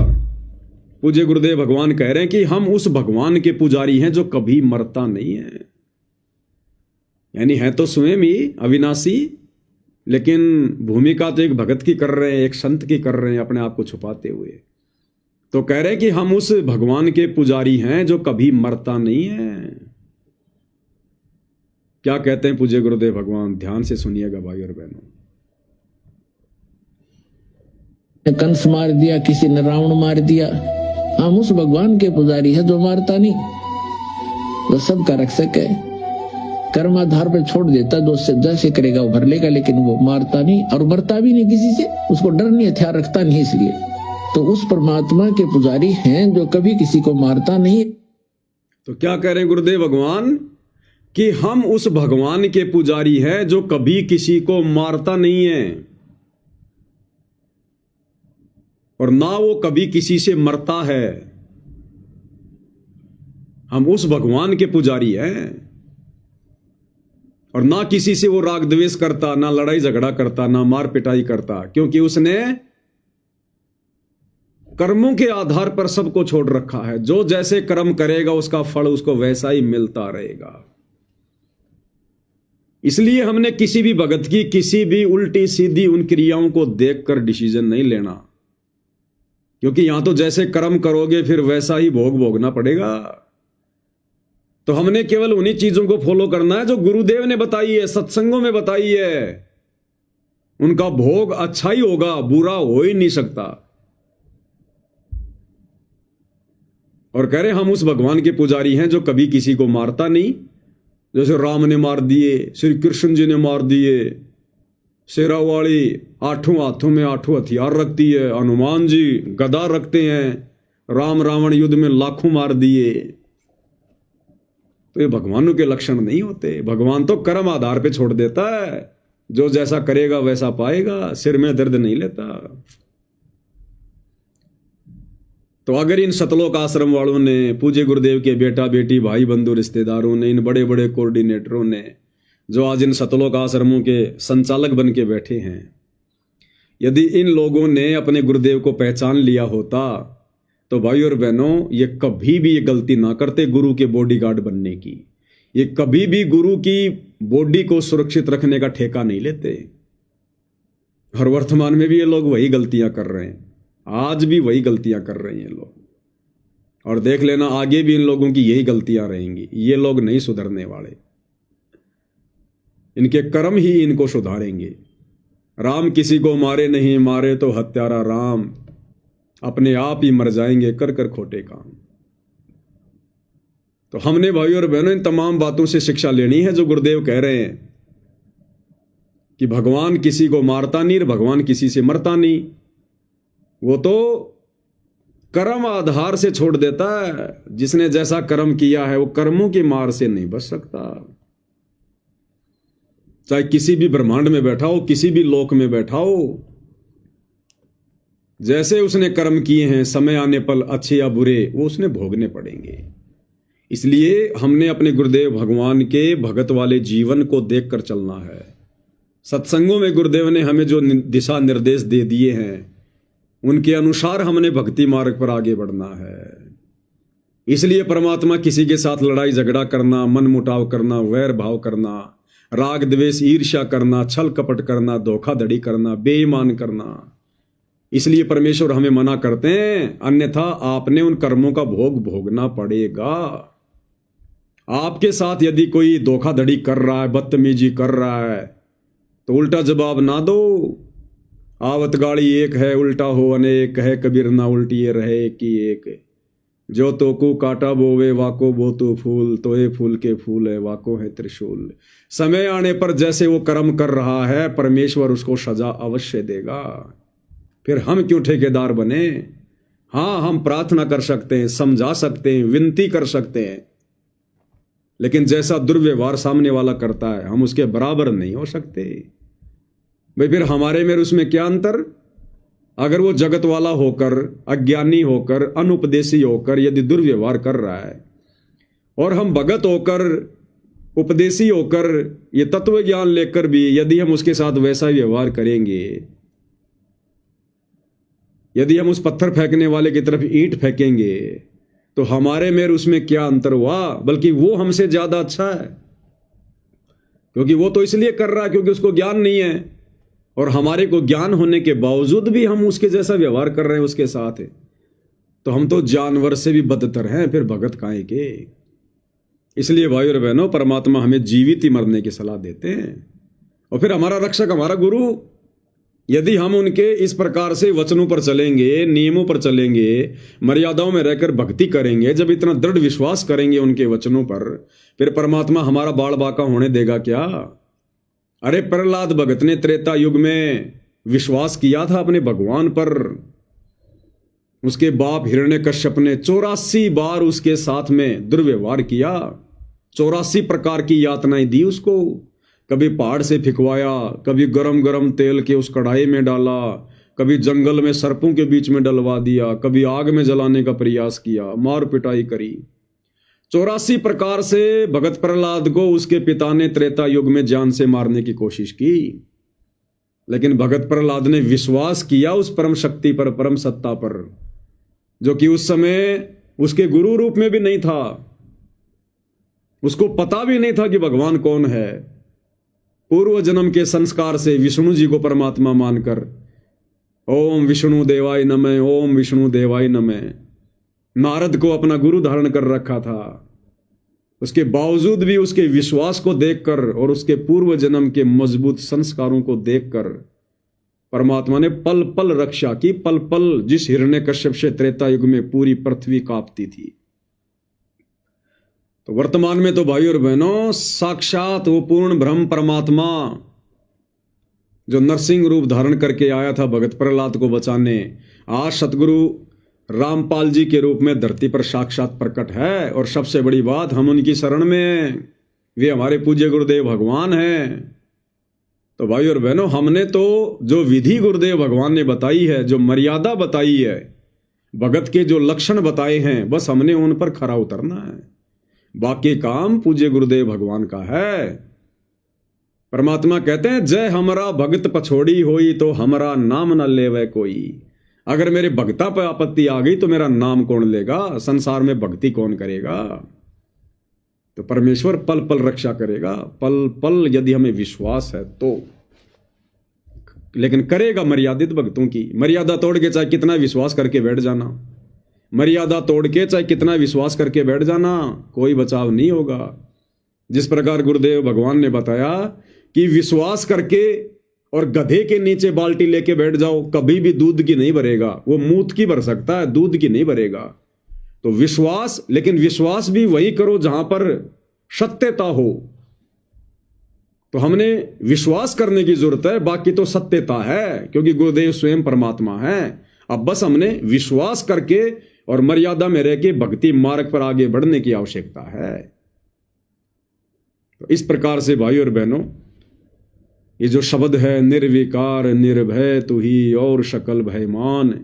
पूज्य गुरुदेव भगवान कह रहे हैं कि हम उस भगवान के पुजारी हैं जो कभी मरता नहीं है। यानी है तो स्वयं ही अविनाशी, लेकिन भूमिका तो एक भगत की कर रहे हैं, एक संत की कर रहे हैं, अपने आप को छुपाते हुए। तो कह रहे हैं कि हम उस भगवान के पुजारी हैं जो कभी मरता नहीं है। क्या कहते हैं पूज्य गुरुदेव भगवान? ध्यान से सुनिएगा भाई और बहनों। कंस मार दिया, किसी ने रावण मार दिया। हम उस भगवान के पुजारी है जो मारता नहीं, वो सबका रक्षक है। कर्म आधार पर छोड़ देता, जो उससे जैसे करेगा वो भर लेगा, लेकिन वो मारता नहीं और मरता भी नहीं किसी से। उसको डर नहीं, हथियार रखता नहीं। इसलिए तो उस परमात्मा के पुजारी हैं जो कभी किसी को मारता नहीं। तो क्या कह रहे हैं गुरुदेव भगवान? कि हम उस भगवान के पुजारी हैं जो कभी किसी को मारता नहीं है और ना वो कभी किसी से मरता है। हम उस भगवान के पुजारी हैं और ना किसी से वो राग द्वेष करता, ना लड़ाई झगड़ा करता, ना मार पिटाई करता, क्योंकि उसने कर्मों के आधार पर सबको छोड़ रखा है। जो जैसे कर्म करेगा उसका फल उसको वैसा ही मिलता रहेगा। इसलिए हमने किसी भी भगत की किसी भी उल्टी सीधी उन क्रियाओं को देखकर डिसीजन नहीं लेना, क्योंकि यहां तो जैसे कर्म करोगे फिर वैसा ही भोग भोगना पड़ेगा। तो हमने केवल उन्हीं चीजों को फॉलो करना है जो गुरुदेव ने बताई है, सत्संगों में बताई है। उनका भोग अच्छा ही होगा, बुरा हो ही नहीं सकता। और कह रहे हम उस भगवान के पुजारी हैं जो कभी किसी को मारता नहीं। जैसे राम ने मार दिए, श्री कृष्ण जी ने मार दिए, शेरा वाली 8 हाथों में 8 हथियार रखती है, हनुमान जी गदा रखते हैं, राम रावण युद्ध में लाखों मार दिए। तो ये भगवानों के लक्षण नहीं होते। भगवान तो कर्म आधार पे छोड़ देता है, जो जैसा करेगा वैसा पाएगा, सिर में दर्द नहीं लेता। तो अगर इन सतलोक आश्रम वालों ने, पूज्य गुरुदेव के बेटा बेटी भाई बंधु रिश्तेदारों ने, इन बड़े बड़े कोऑर्डिनेटरों ने जो आज इन सतलोक आश्रमों के संचालक बन के बैठे हैं, यदि इन लोगों ने अपने गुरुदेव को पहचान लिया होता तो भाई और बहनों, ये कभी भी ये गलती ना करते गुरु के बॉडीगार्ड बनने की। ये कभी भी गुरु की बॉडी को सुरक्षित रखने का ठेका नहीं लेते। और वर्तमान में भी ये लोग वही गलतियां कर रहे हैं, आज भी वही गलतियां कर रहे हैं लोग। और देख लेना आगे भी इन लोगों की यही गलतियां रहेंगी। ये लोग नहीं सुधरने वाले, इनके कर्म ही इनको सुधारेंगे। राम किसी को मारे नहीं, मारे तो हत्यारा राम, अपने आप ही मर जाएंगे कर कर खोटे काम। तो हमने भाई और बहनों इन तमाम बातों से शिक्षा लेनी है जो गुरुदेव कह रहे हैं कि भगवान किसी को मारता नहीं, भगवान किसी से मरता नहीं। वो तो कर्म आधार से छोड़ देता है। जिसने जैसा कर्म किया है वो कर्मों की मार से नहीं बच सकता। चाहे किसी भी ब्रह्मांड में बैठा हो, किसी भी लोक में बैठा हो, जैसे उसने कर्म किए हैं समय आने पर अच्छे या बुरे वो उसने भोगने पड़ेंगे। इसलिए हमने अपने गुरुदेव भगवान के भगत वाले जीवन को देखकर चलना है। सत्संगों में गुरुदेव ने हमें जो दिशा निर्देश दे दिए हैं उनके अनुसार हमने भक्ति मार्ग पर आगे बढ़ना है। इसलिए परमात्मा किसी के साथ लड़ाई झगड़ा करना, मन मुटाव करना, वैर भाव करना, राग द्वेष ईर्ष्या करना, छल कपट करना, धोखाधड़ी करना, बेईमान करना, इसलिए परमेश्वर हमें मना करते हैं, अन्यथा आपने उन कर्मों का भोग भोगना पड़ेगा। आपके साथ यदि कोई धोखाधड़ी कर रहा है, बदतमीजी कर रहा है, तो उल्टा जवाब ना दो। आवत गाड़ी एक है, उल्टा हो अनेक है, कबीर ना उल्टी रहे कि एक। जो तो को काटा बोवे वाको बो तो फूल, तो ये फूल के फूल है वाको है त्रिशूल। समय आने पर जैसे वो कर्म कर रहा है परमेश्वर उसको सजा अवश्य देगा। फिर हम क्यों ठेकेदार बने? हाँ, हम प्रार्थना कर सकते हैं, समझा सकते हैं, विनती कर सकते हैं, लेकिन जैसा दुर्व्यवहार सामने वाला करता है हम उसके बराबर नहीं हो सकते। भाई फिर हमारे में उसमें क्या अंतर? अगर वो जगत वाला होकर, अज्ञानी होकर, अनुपदेशी होकर यदि दुर्व्यवहार कर रहा है और हम भगत होकर, उपदेशी होकर, ये तत्व ज्ञान लेकर भी यदि हम उसके साथ वैसा व्यवहार करेंगे, यदि हम उस पत्थर फेंकने वाले की तरफ ईंट फेंकेंगे, तो हमारे में उसमें क्या अंतर हुआ? बल्कि वो हमसे ज्यादा अच्छा है, क्योंकि वो तो इसलिए कर रहा है क्योंकि उसको ज्ञान नहीं है, और हमारे को ज्ञान होने के बावजूद भी हम उसके जैसा व्यवहार कर रहे हैं उसके साथ है। तो हम तो जानवर से भी बदतर हैं, फिर भगत काहे के? इसलिए भाई और बहनों, परमात्मा हमें जीवित ही मरने की सलाह देते हैं। और फिर हमारा रक्षक, हमारा गुरु, यदि हम उनके इस प्रकार से वचनों पर चलेंगे, नियमों पर चलेंगे, मर्यादाओं में रहकर भक्ति करेंगे, जब इतना दृढ़ विश्वास करेंगे उनके वचनों पर, फिर परमात्मा हमारा बाल बाका होने देगा क्या? अरे प्रहलाद भगत ने त्रेता युग में विश्वास किया था अपने भगवान पर। उसके बाप हिरण्यकश्यप ने 84 बार उसके साथ में दुर्व्यवहार किया, 84 प्रकार की यातनाएं दी उसको। कभी पहाड़ से फिकवाया, कभी गरम गरम तेल के उस कढ़ाई में डाला, कभी जंगल में सर्पों के बीच में डलवा दिया, कभी आग में जलाने का प्रयास किया, मार पिटाई करी। 84 प्रकार से भगत प्रहलाद को उसके पिता ने त्रेता युग में जान से मारने की कोशिश की, लेकिन भगत प्रहलाद ने विश्वास किया उस परम शक्ति पर, परम सत्ता पर, जो कि उस समय उसके गुरु रूप में भी नहीं था। उसको पता भी नहीं था कि भगवान कौन है। पूर्व जन्म के संस्कार से विष्णु जी को परमात्मा मानकर ओम विष्णु देवाय नमः, ओम विष्णु देवाय नमः, नारद को अपना गुरु धारण कर रखा था। उसके बावजूद भी उसके विश्वास को देखकर और उसके पूर्व जन्म के मजबूत संस्कारों को देखकर परमात्मा ने पल पल रक्षा की। पल पल जिस हिरण्यकश्यप से त्रेता युग में पूरी पृथ्वी कांपती थी, तो वर्तमान में तो भाई और बहनों साक्षात वो पूर्ण ब्रह्म परमात्मा जो नरसिंह रूप धारण करके आया था भगत प्रहलाद को बचाने, आज सतगुरु रामपाल जी के रूप में धरती पर साक्षात प्रकट है। और सबसे बड़ी बात, हम उनकी शरण में हैं, वे हमारे पूज्य गुरुदेव भगवान हैं। तो भाई और बहनों, हमने तो जो विधि गुरुदेव भगवान ने बताई है, जो मर्यादा बताई है, भगत के जो लक्षण बताए हैं, बस हमने उन पर खरा उतरना है। बाकी काम पूज्य गुरुदेव भगवान का है। परमात्मा कहते हैं, जय हमरा भगत पछोड़ी होई तो हमरा नाम न लेवे कोई। अगर मेरे भक्ता पर आपत्ति आ गई तो मेरा नाम कौन लेगा? संसार में भक्ति कौन करेगा? तो परमेश्वर पल पल रक्षा करेगा, पल पल यदि हमें विश्वास है तो। लेकिन करेगा मर्यादित भक्तों की। मर्यादा तोड़ के चाहे कितना विश्वास करके बैठ जाना, मर्यादा तोड़ के चाहे कितना विश्वास करके बैठ जाना, कोई बचाव नहीं होगा। जिस प्रकार गुरुदेव भगवान ने बताया कि विश्वास करके और गधे के नीचे बाल्टी लेके बैठ जाओ, कभी भी दूध की नहीं भरेगा, वो मूत की भर सकता है, दूध की नहीं भरेगा। तो विश्वास, लेकिन विश्वास भी वही करो जहां पर सत्यता हो। तो हमने विश्वास करने की जरूरत है, बाकी तो सत्यता है, क्योंकि गुरुदेव स्वयं परमात्मा है। अब बस हमने विश्वास करके और मर्यादा में रह के भक्ति मार्ग पर आगे बढ़ने की आवश्यकता है। तो इस प्रकार से भाई और बहनों, ये जो शब्द है निर्विकार निर्भय तू ही और शकल भयमान,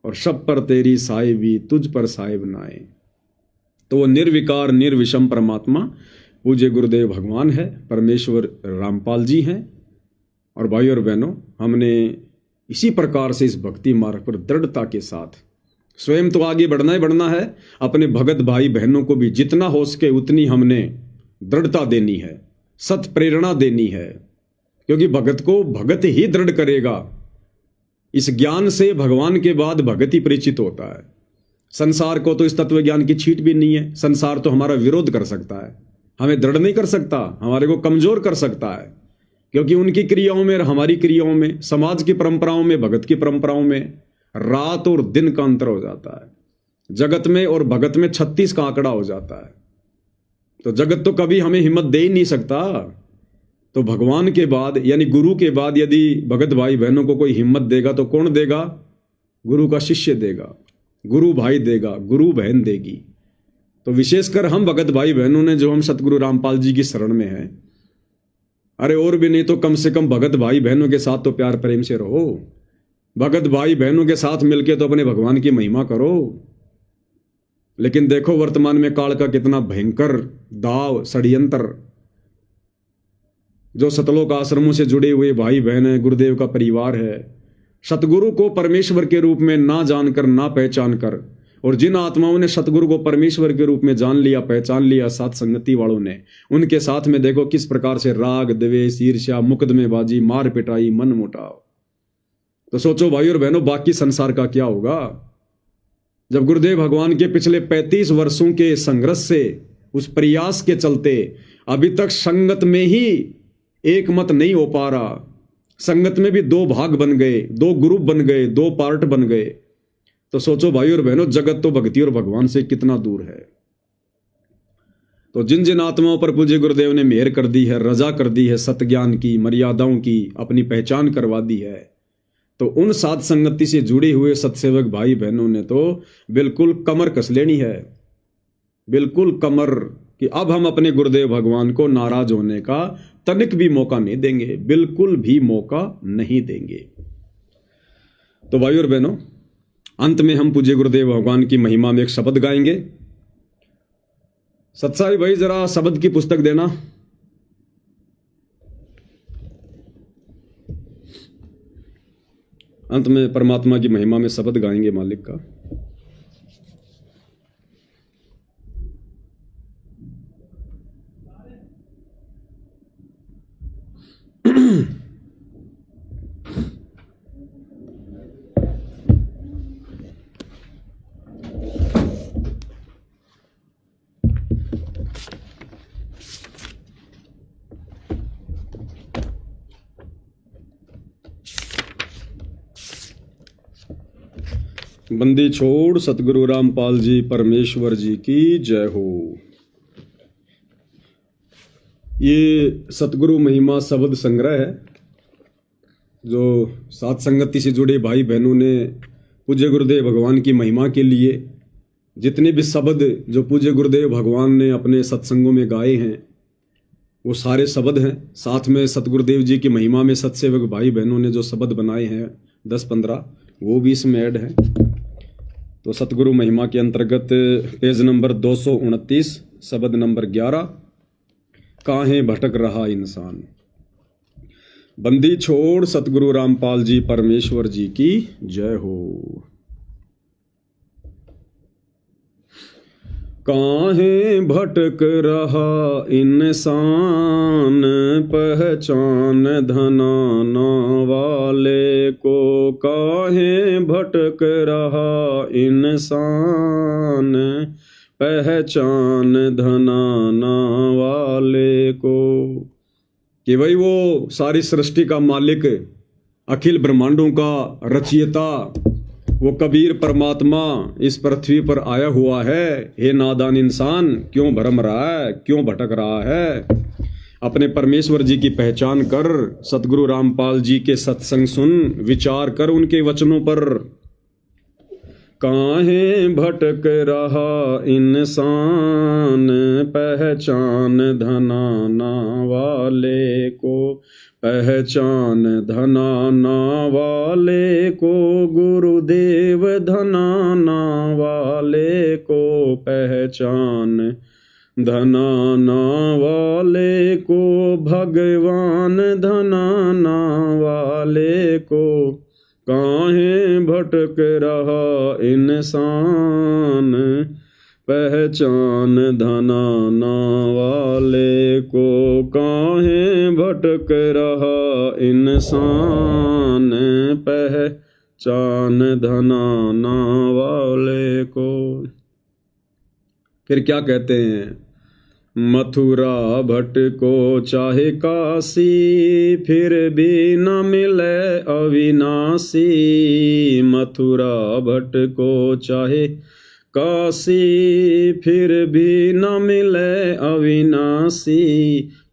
और सब पर तेरी साहिबी तुझ पर साहिब नाए। तो वो निर्विकार निर्विषम परमात्मा पूज्य गुरुदेव भगवान है, परमेश्वर रामपाल जी हैं। और भाई और बहनों, हमने इसी प्रकार से इस भक्ति मार्ग पर दृढ़ता के साथ स्वयं तो आगे बढ़ना ही बढ़ना है, अपने भगत भाई बहनों को भी जितना हो सके उतनी हमने दृढ़ता देनी है, सत प्रेरणा देनी है, क्योंकि भगत को भगत ही दृढ़ करेगा। इस ज्ञान से भगवान के बाद भगत ही परिचित होता है। संसार को तो इस तत्व ज्ञान की छीट भी नहीं है। संसार तो हमारा विरोध कर सकता है, हमें दृढ़ नहीं कर सकता, हमारे को कमजोर कर सकता है, क्योंकि उनकी क्रियाओं में और हमारी क्रियाओं में, समाज की परंपराओं में, भगत की परंपराओं में रात और दिन का अंतर हो जाता है। जगत में और भगत में 36 का आंकड़ा हो जाता है। तो जगत तो कभी हमें हिम्मत दे ही नहीं सकता। तो भगवान के बाद यानी गुरु के बाद यदि भगत भाई बहनों को कोई हिम्मत देगा तो कौन देगा? गुरु का शिष्य देगा, गुरु भाई देगा, गुरु बहन देगी। तो विशेषकर हम भगत भाई बहनों ने, जो हम सतगुरु रामपाल जी की शरण में हैं, अरे और भी नहीं तो कम से कम भगत भाई बहनों के साथ तो प्यार प्रेम से रहो। भगत भाई बहनों के साथ मिलके तो अपने भगवान की महिमा करो। लेकिन देखो वर्तमान में काल का कितना भयंकर दाव षड्यंत्र, जो सतलोक आश्रमों से जुड़े हुए भाई बहन है, गुरुदेव का परिवार है, सतगुरु को परमेश्वर के रूप में ना जानकर, ना पहचान कर, और जिन आत्माओं ने सतगुरु को परमेश्वर के रूप में जान लिया, पहचान लिया, साथ संगति वालों ने, उनके साथ में देखो किस प्रकार से राग द्वेष ईर्ष्या मुकदमेबाजी मार पिटाई मन मुटाव। तो सोचो भाई और बहनों, बाकी संसार का क्या होगा जब गुरुदेव भगवान के पिछले 35 वर्षों के संघर्ष से, उस प्रयास के चलते अभी तक संगत में ही एक मत नहीं हो पा रहा। संगत में भी 2 भाग बन गए, 2 ग्रुप बन गए, 2 पार्ट बन गए। तो सोचो भाई और बहनों, जगत तो भक्ति और भगवान से कितना दूर है। तो जिन जिन आत्माओं पर पूज्य गुरुदेव ने मेहर कर दी है, रजा कर दी है, सतज्ञान की, मर्यादाओं की अपनी पहचान करवा दी है, तो उन साध संगति से जुड़े हुए सत्सेवक भाई बहनों ने तो बिल्कुल कमर कस लेनी है, बिल्कुल कमर, कि अब हम अपने गुरुदेव भगवान को नाराज होने का तनिक भी मौका नहीं देंगे, बिल्कुल भी मौका नहीं देंगे। तो भाई और बहनों, अंत में हम पूज्य गुरुदेव भगवान की महिमा में एक शब्द गाएंगे। सत्साई भाई जरा शब्द की पुस्तक देना। अंत में परमात्मा की महिमा में शब्द गाएंगे मालिक का। बंदी छोड़ सतगुरु रामपाल जी परमेश्वर जी की जय हो। ये सतगुरु महिमा शब्द संग्रह है, जो साथ संगति से जुड़े भाई बहनों ने पूज्य गुरुदेव भगवान की महिमा के लिए जितने भी शब्द जो पूज्य गुरुदेव भगवान ने अपने सत्संगों में गाए हैं, वो सारे शब्द हैं। साथ में सतगुरुदेव जी की महिमा में सत्सेवक भाई बहनों ने जो शब्द बनाए हैं 10-15, वो भी इसमें ऐड है। तो सतगुरु महिमा के अंतर्गत पेज नंबर 229 शब्द नंबर 11, काहे भटक रहा इंसान। बंदी छोड़ सतगुरु रामपाल जी परमेश्वर जी की जय हो। काहे भटक रहा इंसान, पहचान धनाना वाले को। काहे भटक रहा इंसान, पहचान धनाना वाले को। कि भाई वो सारी सृष्टि का मालिक, अखिल ब्रह्मांडों का रचयिता, वो कबीर परमात्मा इस पृथ्वी पर आया हुआ है। हे नादान इंसान, क्यों भरम रहा है, क्यों भटक रहा है। अपने परमेश्वर जी की पहचान कर, सतगुरु रामपाल जी के सत्संग सुन, विचार कर उनके वचनों पर। काहे भटक रहा इंसान, पहचान धनाना वाले को, पहचान धनाना वाले को, गुरुदेव धनाना वाले को, पहचान धनाना वाले को, भगवान धनाना वाले को। काहे भटक रहा इंसान, पहचान धनाना वाले को, काहे भटक रहा इंसान, पहचान धनाना वाले को। फिर क्या कहते हैं? मथुरा भटको चाहे काशी, फिर भी न मिले अविनाशी। मथुरा भटको चाहे काशी, फिर भी न मिले अविनाशी।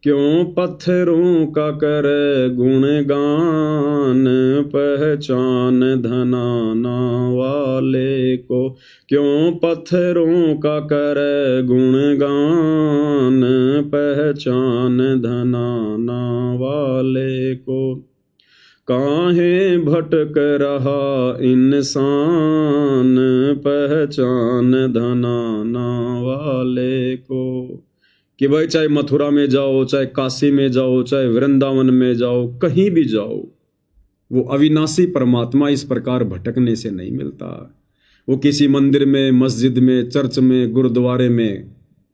क्यों पत्थरों का करे गुणगान, पहचान धनाना वाले को। क्यों पत्थरों का करे गुणगान, पहचान धनाना वाले को। काहे भटक रहा इंसान, पहचान धनाना वाले को। कि भाई चाहे मथुरा में जाओ, चाहे काशी में जाओ, चाहे वृंदावन में जाओ, कहीं भी जाओ, वो अविनाशी परमात्मा इस प्रकार भटकने से नहीं मिलता। वो किसी मंदिर में, मस्जिद में, चर्च में, गुरुद्वारे में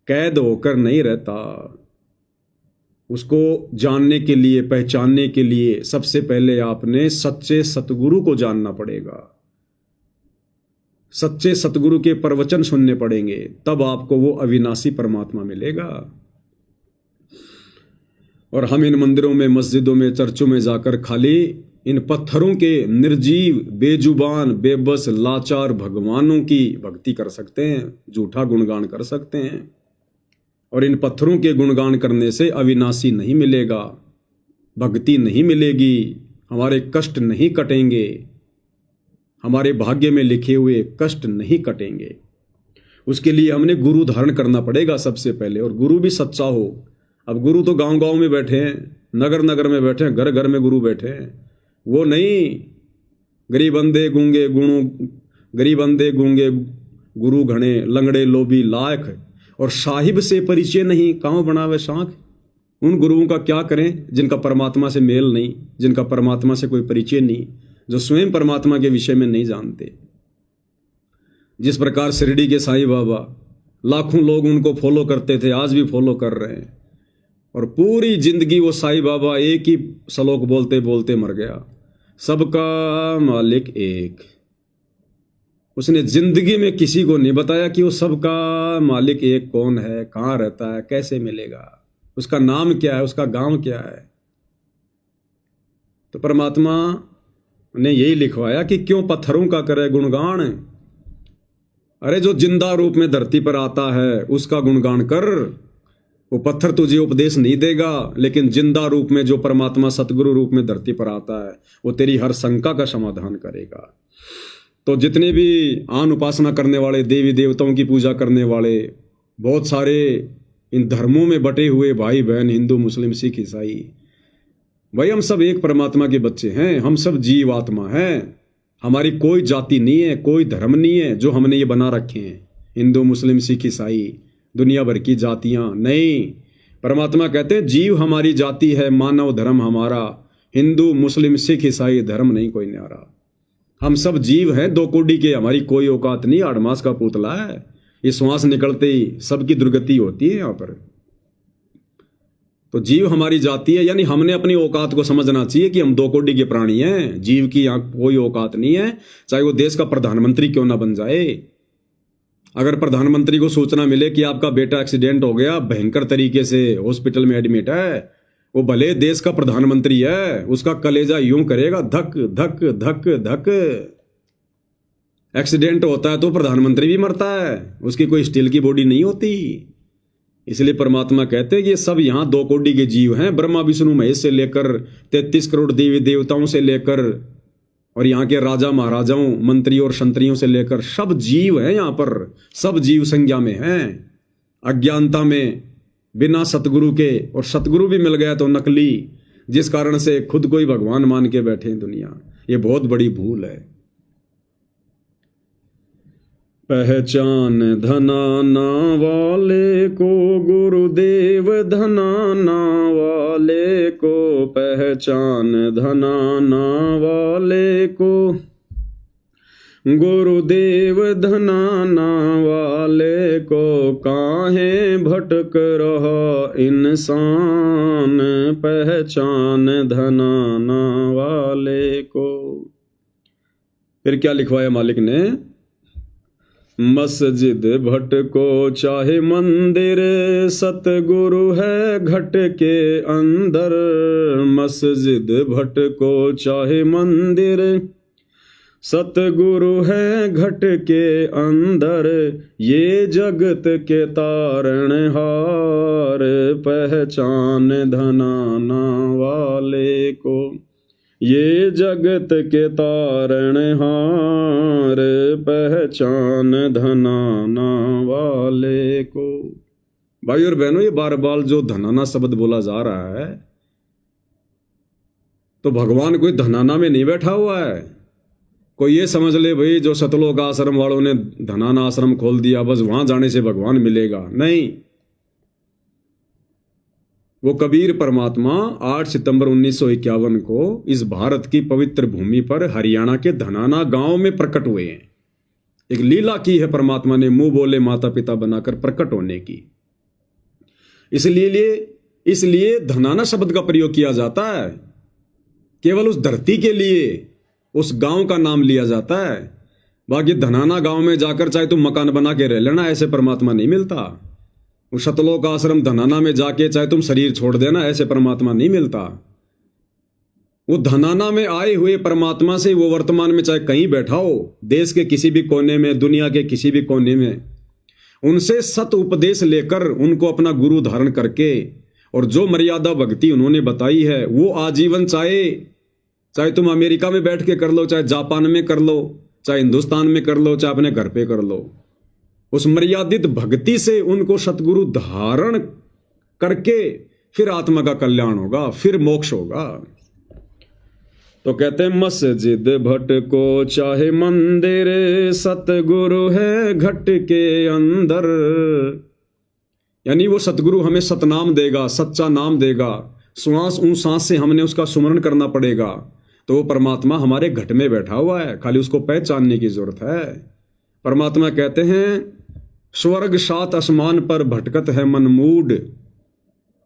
कैद होकर नहीं रहता। उसको जानने के लिए, पहचानने के लिए सबसे पहले आपने सच्चे सतगुरु को जानना पड़ेगा। सच्चे सतगुरु के प्रवचन सुनने पड़ेंगे, तब आपको वो अविनाशी परमात्मा मिलेगा। और हम इन मंदिरों में, मस्जिदों में, चर्चों में जाकर खाली इन पत्थरों के निर्जीव, बेजुबान, बेबस, लाचार भगवानों की भक्ति कर सकते हैं, झूठा गुणगान कर सकते हैं। और इन पत्थरों के गुणगान करने से अविनाशी नहीं मिलेगा, भक्ति नहीं मिलेगी, हमारे कष्ट नहीं कटेंगे, हमारे भाग्य में लिखे हुए कष्ट नहीं कटेंगे। उसके लिए हमने गुरु धारण करना पड़ेगा सबसे पहले, और गुरु भी सच्चा हो। अब गुरु तो गांव गांव में बैठे हैं, नगर नगर में बैठे हैं, घर घर में गुरु बैठे हैं। वो नहीं गरीब अंधे गूंगे गुणु, गरीब अंधे गूंगे गुरु घणे, लंगड़े लोभी लायक, और साहिब से परिचय नहीं, कांव बनावे शाख। उन गुरुओं का क्या करें जिनका परमात्मा से मेल नहीं, जिनका परमात्मा से कोई परिचय नहीं, जो स्वयं परमात्मा के विषय में नहीं जानते। जिस प्रकार शिरडी के साईं बाबा, लाखों लोग उनको फॉलो करते थे, आज भी फॉलो कर रहे हैं, और पूरी जिंदगी वो साईं बाबा एक ही श्लोक बोलते बोलते मर गया, सबका मालिक एक। उसने जिंदगी में किसी को नहीं बताया कि वो सबका मालिक एक कौन है, कहाँ रहता है, कैसे मिलेगा, उसका नाम क्या है, उसका गांव क्या है। तो परमात्मा ने यही लिखवाया कि क्यों पत्थरों का करे गुणगान। अरे जो जिंदा रूप में धरती पर आता है उसका गुणगान कर। वो पत्थर तुझे उपदेश नहीं देगा, लेकिन जिंदा रूप में जो परमात्मा सतगुरु रूप में धरती पर आता है वो तेरी हर शंका का समाधान करेगा। तो जितने भी आन उपासना करने वाले, देवी देवताओं की पूजा करने वाले, बहुत सारे इन धर्मों में बटे हुए भाई बहन, हिंदू, मुस्लिम, सिख, ईसाई, भाई हम सब एक परमात्मा के बच्चे हैं, हम सब जीव आत्मा हैं। हमारी कोई जाति नहीं है, कोई धर्म नहीं है जो हमने ये बना रखे हैं, हिंदू, मुस्लिम, सिख, ईसाई, दुनिया भर की जातियां नहीं। परमात्मा कहते हैं जीव हमारी जाति है, मानव धर्म हमारा, हिंदू, मुस्लिम, सिख, ईसाई धर्म नहीं कोई न्यारा। हम सब जीव हैं, दो कोडी के, हमारी कोई औकात नहीं, 8 मास का पुतला है। ये श्वास निकलते ही सबकी दुर्गति होती है यहाँ पर। तो जीव हमारी जाति है, यानी हमने अपनी औकात को समझना चाहिए कि हम 2 कोडी के प्राणी हैं। जीव की यहाँ कोई औकात नहीं है, चाहे वो देश का प्रधानमंत्री क्यों ना बन जाए। अगर प्रधानमंत्री को सूचना मिले कि आपका बेटा एक्सीडेंट हो गया, भयंकर तरीके से हॉस्पिटल में एडमिट है, वो भले देश का प्रधानमंत्री है, उसका कलेजा यूं करेगा धक धक धक धक। एक्सीडेंट होता है तो प्रधानमंत्री भी मरता है, उसकी कोई स्टील की बॉडी नहीं होती। इसलिए परमात्मा कहते हैं कि ये सब यहाँ 2 कोटि के जीव हैं, ब्रह्मा विष्णु महेश से लेकर 33 करोड़ देवी देवताओं से लेकर और यहाँ के राजा महाराजाओं मंत्री और संतरियों से लेकर सब जीव हैं यहाँ पर, सब जीव संज्ञा में हैं, अज्ञानता में, बिना सतगुरु के। और सतगुरु भी मिल गया तो नकली, जिस कारण से खुद को ही भगवान मान के बैठे हैं दुनिया। ये बहुत बड़ी भूल है। पहचान धनाना वाले को गुरुदेव, धनाना वाले को पहचान, धनाना वाले को गुरुदेव, धनाना वाले को काहे भटक रहा इंसान, पहचान धनाना वाले को। फिर क्या लिखवाया मालिक ने? मस्जिद भटको चाहे मंदिर, सतगुरु है घट के अंदर। मस्जिद भटको चाहे मंदिर, सतगुरु है घट के अंदर। ये जगत के तारणहार, पहचान धनाना वाले को। ये जगत के तारणहार, पहचान धनाना वाले को। भाई और बहनों, ये बार बार जो धनाना शब्द बोला जा रहा है, तो भगवान कोई धनाना में नहीं बैठा हुआ है। कोई ये समझ ले भाई जो सतलोक आश्रम वालों ने धनाना आश्रम खोल दिया, बस वहां जाने से भगवान मिलेगा। नहीं, वो कबीर परमात्मा 8 सितंबर 1951 को इस भारत की पवित्र भूमि पर हरियाणा के धनाना गांव में प्रकट हुए हैं। एक लीला की है परमात्मा ने, मुंह बोले माता पिता बनाकर प्रकट होने की। इसलिए धनाना शब्द का प्रयोग किया जाता है। केवल उस धरती के लिए उस गांव का नाम लिया जाता है। बाकी धनाना गांव में जाकर चाहे तुम मकान बना के रह लेना, ऐसे परमात्मा नहीं मिलता। वो सतलोक आश्रम धनाना में जाके चाहे तुम शरीर छोड़ देना, ऐसे परमात्मा नहीं मिलता। वो धनाना में आए हुए परमात्मा से वो वर्तमान में चाहे कहीं बैठा हो, देश के किसी भी कोने में, दुनिया के किसी भी कोने में, उनसे सत उपदेश लेकर उनको अपना गुरु धारण करके और जो मर्यादा भक्ति उन्होंने बताई है वो आजीवन, चाहे तुम अमेरिका में बैठ के कर लो, चाहे जापान में कर लो, चाहे हिंदुस्तान में कर लो, चाहे अपने घर पे कर लो, उस मर्यादित भक्ति से उनको सतगुरु धारण करके फिर आत्मा का कल्याण होगा, फिर मोक्ष होगा। तो कहते हैं मस्जिद भटको चाहे मंदिर, सतगुरु है घट के अंदर। यानी वो सतगुरु हमें सतनाम देगा, सच्चा नाम देगा। श्वास सांस से हमने उसका सुमरण करना पड़ेगा। तो वो परमात्मा हमारे घट में बैठा हुआ है, खाली उसको पहचानने की जरूरत है। परमात्मा कहते हैं स्वर्ग 7 आसमान पर भटकत है मन मूड,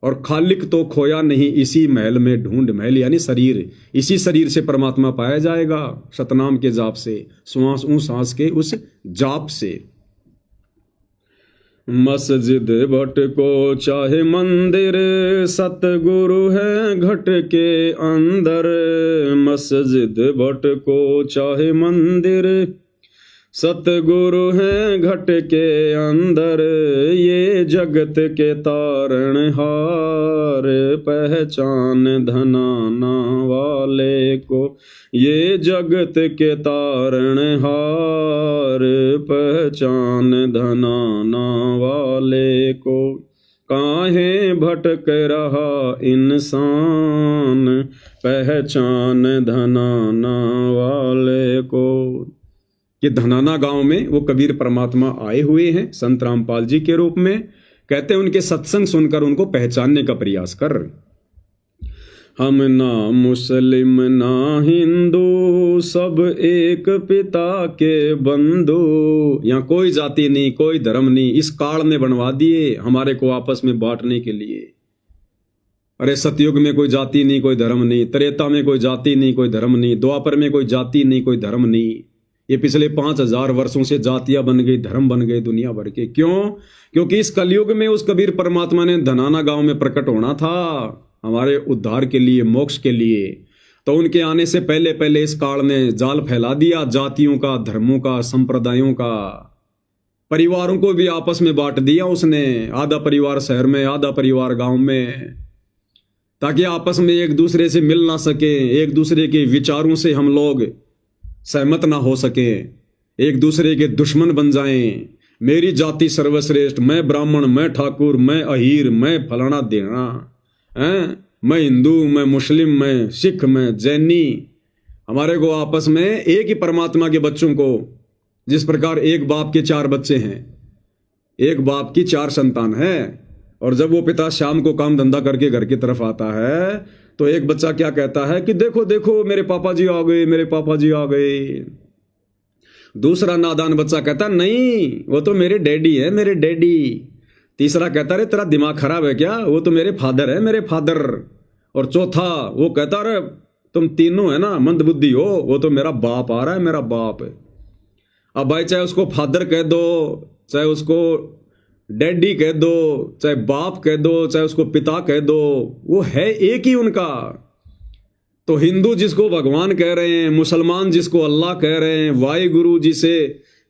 और खालिक तो खोया नहीं इसी महल में ढूंढ। महल यानी शरीर, इसी शरीर से परमात्मा पाया जाएगा, सतनाम के जाप से, श्वास सांस के उस जाप से। मस्जिद भटको चाहे मंदिर, सतगुरु है घट के अंदर। मस्जिद भटको चाहे मंदिर, सतगुरु है घट के अंदर। ये जगत के तारणहार, पहचान धनाना वाले को। ये जगत के तारणहार, पहचान धनाना वाले को। काहे भटक रहा इंसान, पहचान धनाना वाले को। ये धनाना गांव में वो कबीर परमात्मा आए हुए हैं संत रामपाल जी के रूप में। कहते हैं उनके सत्संग सुनकर उनको पहचानने का प्रयास कर। हम ना मुस्लिम ना हिंदू, सब एक पिता के बंधु। यहाँ कोई जाति नहीं, कोई धर्म नहीं, इस काल ने बनवा दिए हमारे को आपस में बांटने के लिए। अरे सतयुग में कोई जाति नहीं, कोई धर्म नहीं, त्रेता में कोई जाति नहीं, कोई धर्म नहीं, द्वापर में कोई जाति नहीं, कोई धर्म नहीं। ये पिछले 5000 वर्षों से जातियां बन गई, धर्म बन गए दुनिया भर के। क्यों? क्योंकि इस कलयुग में उस कबीर परमात्मा ने धनाना गांव में प्रकट होना था हमारे उद्धार के लिए, मोक्ष के लिए। तो उनके आने से पहले पहले इस काल ने जाल फैला दिया जातियों का, धर्मों का, संप्रदायों का। परिवारों को भी आपस में बांट दिया उसने, आधा परिवार शहर में, आधा परिवार गांव में, ताकि आपस में एक दूसरे से मिल ना सके, एक दूसरे के विचारों से हम लोग सहमत ना हो सके, एक दूसरे के दुश्मन बन जाएं। मेरी जाति सर्वश्रेष्ठ, मैं ब्राह्मण, मैं ठाकुर, मैं अहीर, मैं फलाना देना, मैं हिंदू, मैं मुस्लिम, मैं सिख, मैं जैनी। हमारे को आपस में एक ही परमात्मा के बच्चों को, जिस प्रकार एक बाप के 4 बच्चे हैं, एक बाप की 4 संतान है, और जब वो पिता शाम को काम धंधा करके घर की तरफ आता है तो एक बच्चा क्या कहता है कि देखो देखो मेरे पापा जी आ गए, मेरे पापा जी आ गए। दूसरा नादान बच्चा कहता नहीं, वो तो मेरे डैडी है, मेरे डैडी। तीसरा कहता रे तेरा दिमाग खराब है क्या, वो तो मेरे फादर है, मेरे फादर। और चौथा वो कहता रे तुम तीनों है ना मंदबुद्धि हो, वो तो मेरा बाप आ रहा है, मेरा बाप है। अब भाई चाहे उसको फादर कह दो, चाहे उसको डैडी कह दो, चाहे बाप कह दो, चाहे उसको पिता कह दो, वो है एक ही उनका। तो हिंदू जिसको भगवान कह रहे हैं, मुसलमान जिसको अल्लाह कह रहे हैं, वाहिगुरु जिसे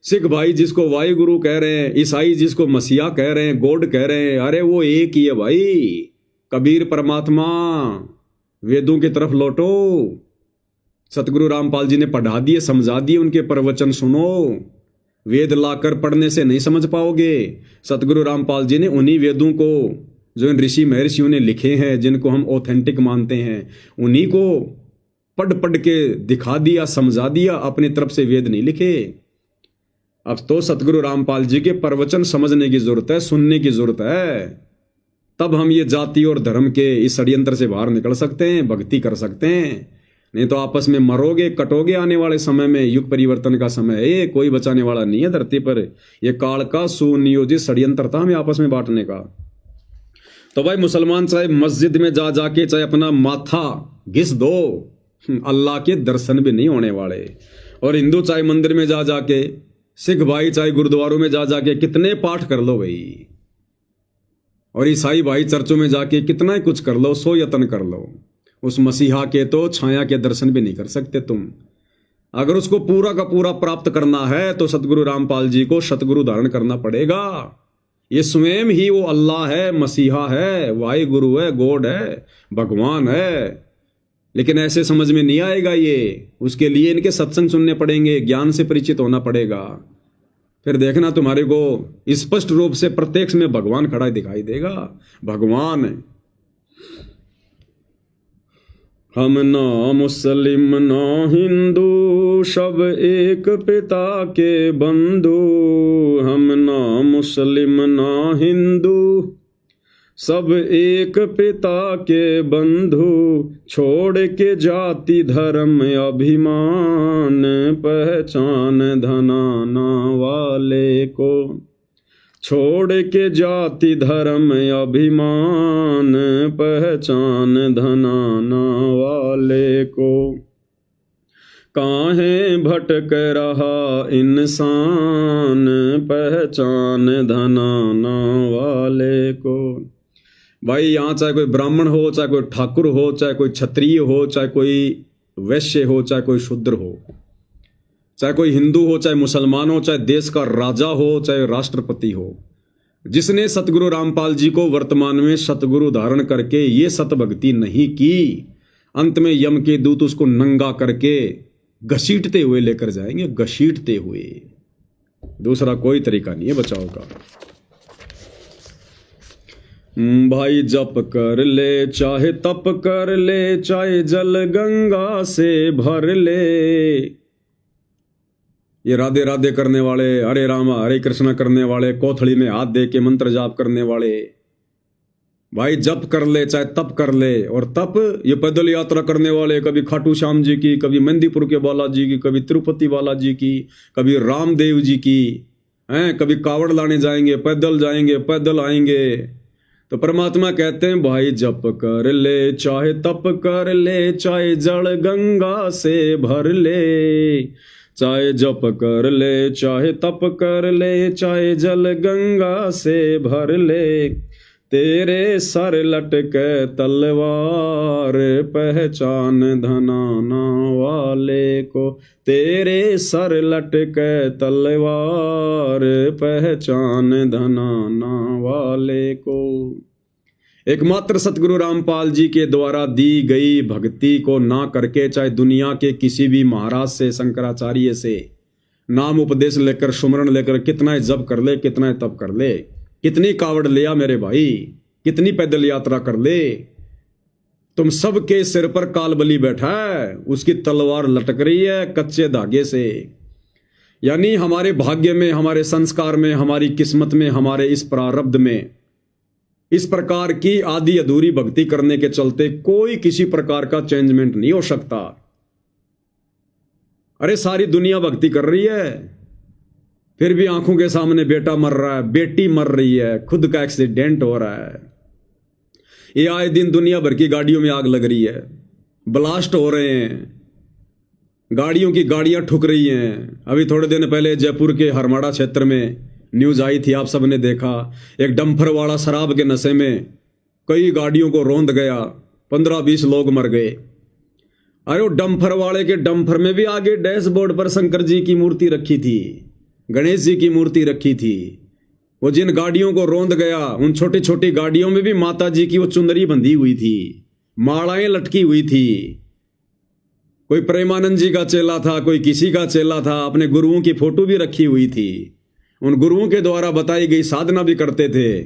सिख भाई जिसको वाहिगुरु कह रहे हैं, ईसाई जिसको मसीहा कह रहे हैं, गॉड कह रहे हैं, अरे वो एक ही है भाई, कबीर परमात्मा। वेदों की तरफ लौटो, सतगुरु रामपाल जी ने पढ़ा दिए, समझा दिए, उनके प्रवचन सुनो। वेद लाकर पढ़ने से नहीं समझ पाओगे। सतगुरु रामपाल जी ने उन्हीं वेदों को जो इन ऋषि महर्षियों ने लिखे हैं, जिनको हम ऑथेंटिक मानते हैं, उन्हीं को पढ़ पढ़ के दिखा दिया, समझा दिया, अपनी तरफ से वेद नहीं लिखे। अब तो सतगुरु रामपाल जी के प्रवचन समझने की जरूरत है, सुनने की जरूरत है, तब हम ये जाति और धर्म के इस षड्यंत्र से बाहर निकल सकते हैं, भक्ति कर सकते हैं। नहीं तो आपस में मरोगे, कटोगे। आने वाले समय में युग परिवर्तन का समय है, ये कोई बचाने वाला नहीं है धरती पर। ये काल का सुनियोजित षड्यंत्र था हमें आपस में बांटने का। तो भाई मुसलमान चाहे मस्जिद में जा जाके चाहे अपना माथा घिस दो, अल्लाह के दर्शन भी नहीं होने वाले। और हिंदू चाहे मंदिर में जा जाके, सिख भाई चाहे गुरुद्वारों में जा जाके कितने पाठ कर लो भाई, और ईसाई भाई चर्चों में जाके कितना ही कुछ कर लो, सो यत्न कर लो, उस मसीहा के तो छाया के दर्शन भी नहीं कर सकते तुम। अगर उसको पूरा का पूरा प्राप्त करना है तो सतगुरु रामपाल जी को सतगुरु धारण करना पड़ेगा। ये स्वयं ही वो अल्लाह है, मसीहा है, वाहिगुरु है, गॉड है, भगवान है। लेकिन ऐसे समझ में नहीं आएगा ये, उसके लिए इनके सत्संग सुनने पड़ेंगे, ज्ञान से परिचित होना पड़ेगा। फिर देखना तुम्हारे को स्पष्ट रूप से प्रत्यक्ष में भगवान खड़ा दिखाई देगा। भगवान हम ना मुस्लिम ना हिंदू, सब एक पिता के बंधु। हम ना मुस्लिम ना हिंदू, सब एक पिता के बंधु। छोड़ के जाति धर्म अभिमान, पहचान धनाना वाले को। छोड़ के जाति धर्म अभिमान, पहचान धनाना वाले को। काहे भटक रहा इंसान, पहचान धनाना वाले को। भाई यहाँ चाहे कोई ब्राह्मण हो, चाहे कोई ठाकुर हो, चाहे कोई क्षत्रिय हो, चाहे कोई वैश्य हो, चाहे कोई शूद्र हो, चाहे कोई हिंदू हो, चाहे मुसलमान हो, चाहे देश का राजा हो, चाहे राष्ट्रपति हो, जिसने सतगुरु रामपाल जी को वर्तमान में सतगुरु धारण करके ये सतभक्ति नहीं की, अंत में यम के दूत उसको नंगा करके घसीटते हुए लेकर जाएंगे, घसीटते हुए। दूसरा कोई तरीका नहीं है बचाव का। भाई जप कर ले, चाहे तप कर ले, चाहे जल गंगा से भर ले। ये राधे राधे करने वाले, हरे राम हरे कृष्णा करने वाले, कोथड़ी में हाथ दे के मंत्र जाप करने वाले, भाई जप कर ले, चाहे तप कर ले। और तप ये पैदल यात्रा करने वाले, कभी खाटू श्याम जी की, कभी मेहंदीपुर के बालाजी की, कभी तिरुपति बालाजी की, कभी रामदेव जी की, हैं, कभी कावड़ लाने जाएंगे, पैदल जाएंगे, पैदल आएंगे। तो परमात्मा कहते हैं भाई जप कर ले, चाहे तप कर ले, चाहे जल गंगा से भर ले। चाहे जप कर ले, चाहे तप कर ले, चाहे जल गंगा से भर ले। तेरे सर लटके तलवार, पहचान धनाना वाले को। तेरे सर लटके तलवार, पहचान धनाना वाले को। एकमात्र सतगुरु रामपाल जी के द्वारा दी गई भक्ति को ना करके, चाहे दुनिया के किसी भी महाराज से, शंकराचार्य से नाम उपदेश लेकर, सुमरण लेकर कितना जप कर ले, कितना तप कर ले, कितनी कावड़ लिया मेरे भाई, कितनी पैदल यात्रा कर ले, तुम सबके सिर पर कालबली बैठा है, उसकी तलवार लटक रही है कच्चे धागे से। यानी हमारे भाग्य में, हमारे संस्कार में, हमारी किस्मत में, हमारे इस प्रारब्ध में इस प्रकार की आधी अधूरी भक्ति करने के चलते कोई किसी प्रकार का चेंजमेंट नहीं हो सकता। अरे सारी दुनिया भक्ति कर रही है, फिर भी आंखों के सामने बेटा मर रहा है, बेटी मर रही है, खुद का एक्सीडेंट हो रहा है। ये आए दिन दुनिया भर की गाड़ियों में आग लग रही है, ब्लास्ट हो रहे हैं, गाड़ियों की गाड़ियां ठुक रही हैं। अभी थोड़े दिन पहले जयपुर के हरमाड़ा क्षेत्र में न्यूज आई थी, आप सबने देखा, एक डंपर वाला शराब के नशे में कई गाड़ियों को रौंद गया, 15-20 लोग मर गए। अरे वो डंपर वाले के डंपर में भी आगे डैशबोर्ड पर शंकर जी की मूर्ति रखी थी, गणेश जी की मूर्ति रखी थी। वो जिन गाड़ियों को रौंद गया, उन छोटी छोटी गाड़ियों में भी माता जी की वो चुंदरी बंधी हुई थी, मालाएं लटकी हुई थी। कोई प्रेमानंद जी का चेला था, कोई किसी का चेला था, अपने गुरुओं की फोटो भी रखी हुई थी, उन गुरुओं के द्वारा बताई गई साधना भी करते थे।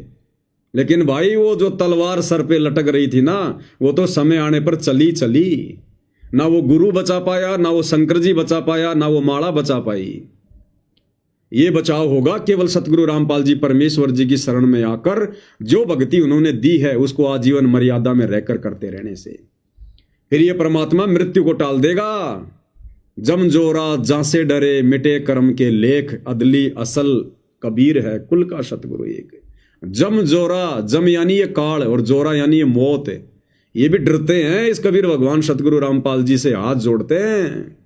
लेकिन भाई वो जो तलवार सर पे लटक रही थी ना, वो तो समय आने पर चली चली, ना वो गुरु बचा पाया, ना वो शंकर जी बचा पाया, ना वो माला बचा पाई। ये बचाव होगा केवल सतगुरु रामपाल जी परमेश्वर जी की शरण में आकर, जो भक्ति उन्होंने दी है उसको आजीवन मर्यादा में रहकर करते रहने से। फिर ये परमात्मा मृत्यु को टाल देगा। जम जोरा जासे डरे, मिटे कर्म के लेख, अदली असल कबीर है कुल का सतगुरु एक। जम जोरा, जम यानी ये काल और जोरा यानी ये मौत, ये भी डरते हैं इस कबीर भगवान सतगुरु रामपाल जी से हाथ जोड़ते हैं।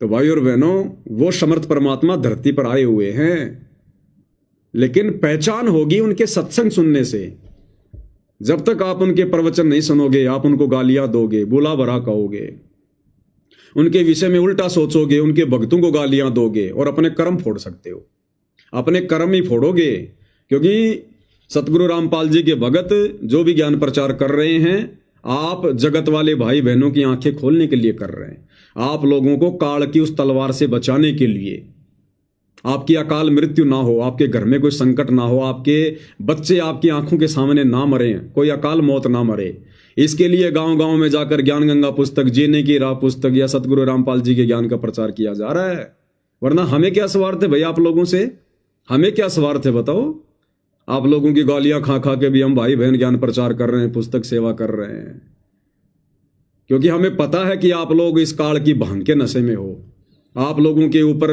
तो भाई और बहनों, वो समर्थ परमात्मा धरती पर आए हुए हैं, लेकिन पहचान होगी उनके सत्संग सुनने से। जब तक आप उनके प्रवचन नहीं सुनोगे, आप उनको गालियां दोगे, बुला भरा कहोगे, उनके विषय में उल्टा सोचोगे, उनके भक्तों को गालियां दोगे और अपने कर्म फोड़ सकते हो, अपने कर्म ही फोड़ोगे। क्योंकि सतगुरु रामपाल जी के भगत जो भी ज्ञान प्रचार कर रहे हैं, आप जगत वाले भाई बहनों की आंखें खोलने के लिए कर रहे हैं, आप लोगों को काल की उस तलवार से बचाने के लिए, आपकी अकाल मृत्यु ना हो, आपके घर में कोई संकट ना हो, आपके बच्चे आपकी आंखों के सामने ना मरे, कोई अकाल मौत ना मरे। इसके लिए गांव गांव में जाकर ज्ञान गंगा पुस्तक, जीने की राह पुस्तक या सतगुरु रामपाल जी के ज्ञान का प्रचार किया जा रहा है। वरना हमें क्या स्वार्थ है भाई आप लोगों से, हमें क्या स्वार्थ है बताओ? आप लोगों की गालियां खा खा के भी हम भाई बहन ज्ञान प्रचार कर रहे हैं, पुस्तक सेवा कर रहे हैं, क्योंकि हमें पता है कि आप लोग इस काल की भांग के नशे में हो, आप लोगों के ऊपर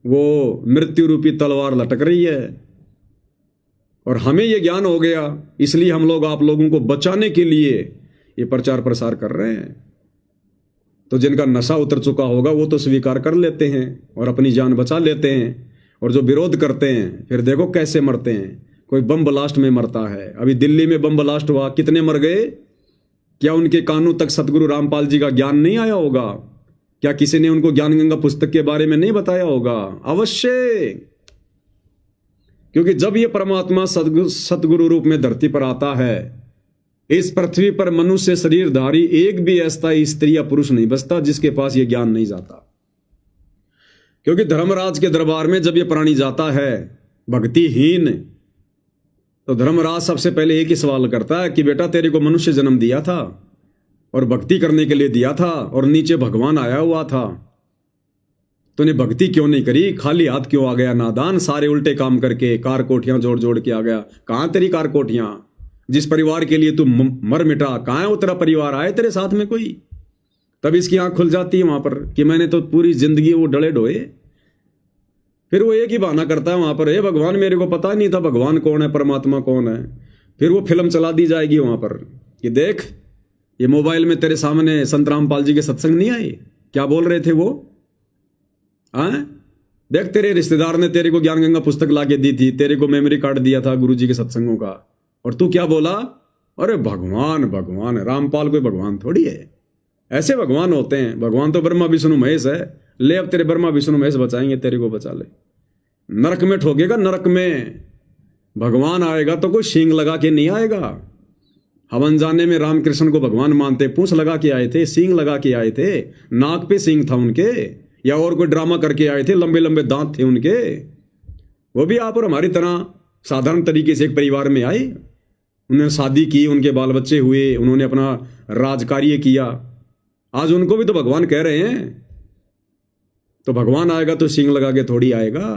वो मृत्यु रूपी तलवार लटक रही है। और हमें ये ज्ञान हो गया, इसलिए हम लोग आप लोगों को बचाने के लिए ये प्रचार प्रसार कर रहे हैं। तो जिनका नशा उतर चुका होगा वो तो स्वीकार कर लेते हैं और अपनी जान बचा लेते हैं, और जो विरोध करते हैं फिर देखो कैसे मरते हैं। कोई बम ब्लास्ट में मरता है, अभी दिल्ली में बम ब्लास्ट हुआ, कितने मर गए? क्या उनके कानों तक सतगुरु रामपाल जी का ज्ञान नहीं आया होगा? क्या किसी ने उनको ज्ञान गंगा पुस्तक के बारे में नहीं बताया होगा? अवश्य, क्योंकि जब ये परमात्मा सतगुरु रूप में धरती पर आता है, इस पृथ्वी पर मनुष्य शरीरधारी एक भी ऐसा स्त्री या पुरुष नहीं बचता जिसके पास ये ज्ञान नहीं जाता। क्योंकि धर्मराज के दरबार में जब ये प्राणी जाता है भक्तिहीन, तो धर्मराज सबसे पहले एक ही सवाल करता है कि बेटा तेरे को मनुष्य जन्म दिया था और भक्ति करने के लिए दिया था, और नीचे भगवान आया हुआ था, तूने भक्ति क्यों नहीं करी? खाली हाथ क्यों आ गया नादान? सारे उल्टे काम करके कार कोठियां जोड़ जोड़ के आ गया। कहां तेरी कार कोठियां? जिस परिवार के लिए तू मर मिटा, कहां है वो तेरा परिवार? आए तेरे साथ में कोई? तब इसकी आंख खुल जाती है वहां पर कि मैंने तो पूरी जिंदगी वो डले ढोए। फिर वो एक ही बहाना करता है वहां पर, हे भगवान मेरे को पता नहीं था भगवान कौन है, परमात्मा कौन है। फिर वो फिल्म चला दी जाएगी वहां पर कि देख ये मोबाइल में तेरे सामने संत रामपाल जी के सत्संग नहीं आए, क्या बोल रहे थे वो? देख तेरे रिश्तेदार ने तेरे को ज्ञान गंगा पुस्तक ला के दी थी, तेरे को मेमोरी कार्ड दिया था गुरुजी के सत्संगों का, और तू क्या बोला? अरे भगवान भगवान, रामपाल कोई भगवान थोड़ी है, ऐसे भगवान होते हैं, भगवान तो ब्रह्मा विष्णु महेश है। ले अब तेरे ब्रह्मा विष्णु महेश बचाएंगे, तेरे को बचा ले। नरक में ठोकेगा, नरक में भगवान आएगा तो कोई सींग लगा के नहीं आएगा। हवन जाने में रामकृष्ण को भगवान मानते, पूंछ लगा के आए थे, सींग लगा के आए थे, नाक पे सींग था उनके, या और कोई ड्रामा करके आए थे, लंबे लंबे दांत थे उनके। वो भी आप और हमारी तरह साधारण तरीके से एक परिवार में आए, उन्होंने शादी की, उनके बाल बच्चे हुए, उन्होंने अपना राजकार्य किया। आज उनको भी तो भगवान कह रहे हैं। तो भगवान आएगा तो सींग लगा के थोड़ी आएगा।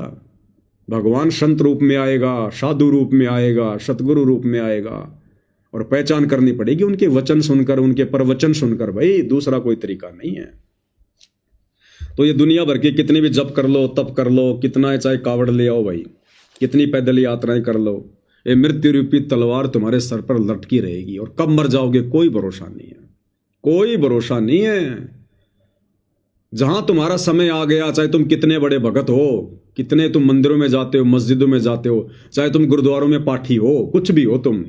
भगवान संत रूप में आएगा, साधु रूप में आएगा, सतगुरु रूप में आएगा, और पहचान करनी पड़ेगी उनके वचन सुनकर, उनके प्रवचन सुनकर। भाई दूसरा कोई तरीका नहीं है। तो ये दुनिया भर के कितने भी जप कर लो, तप कर लो, कितना चाहे कावड़ ले आओ भाई, कितनी पैदल यात्राएं कर लो, ये मृत्यु रूपी तलवार तुम्हारे सर पर लटकी रहेगी, और कब मर जाओगे कोई भरोसा नहीं है, कोई भरोसा नहीं है। जहां तुम्हारा समय आ गया, चाहे तुम कितने बड़े भगत हो, कितने तुम मंदिरों में जाते हो, मस्जिदों में जाते हो, चाहे तुम गुरुद्वारों में पाठी हो, कुछ भी हो तुम,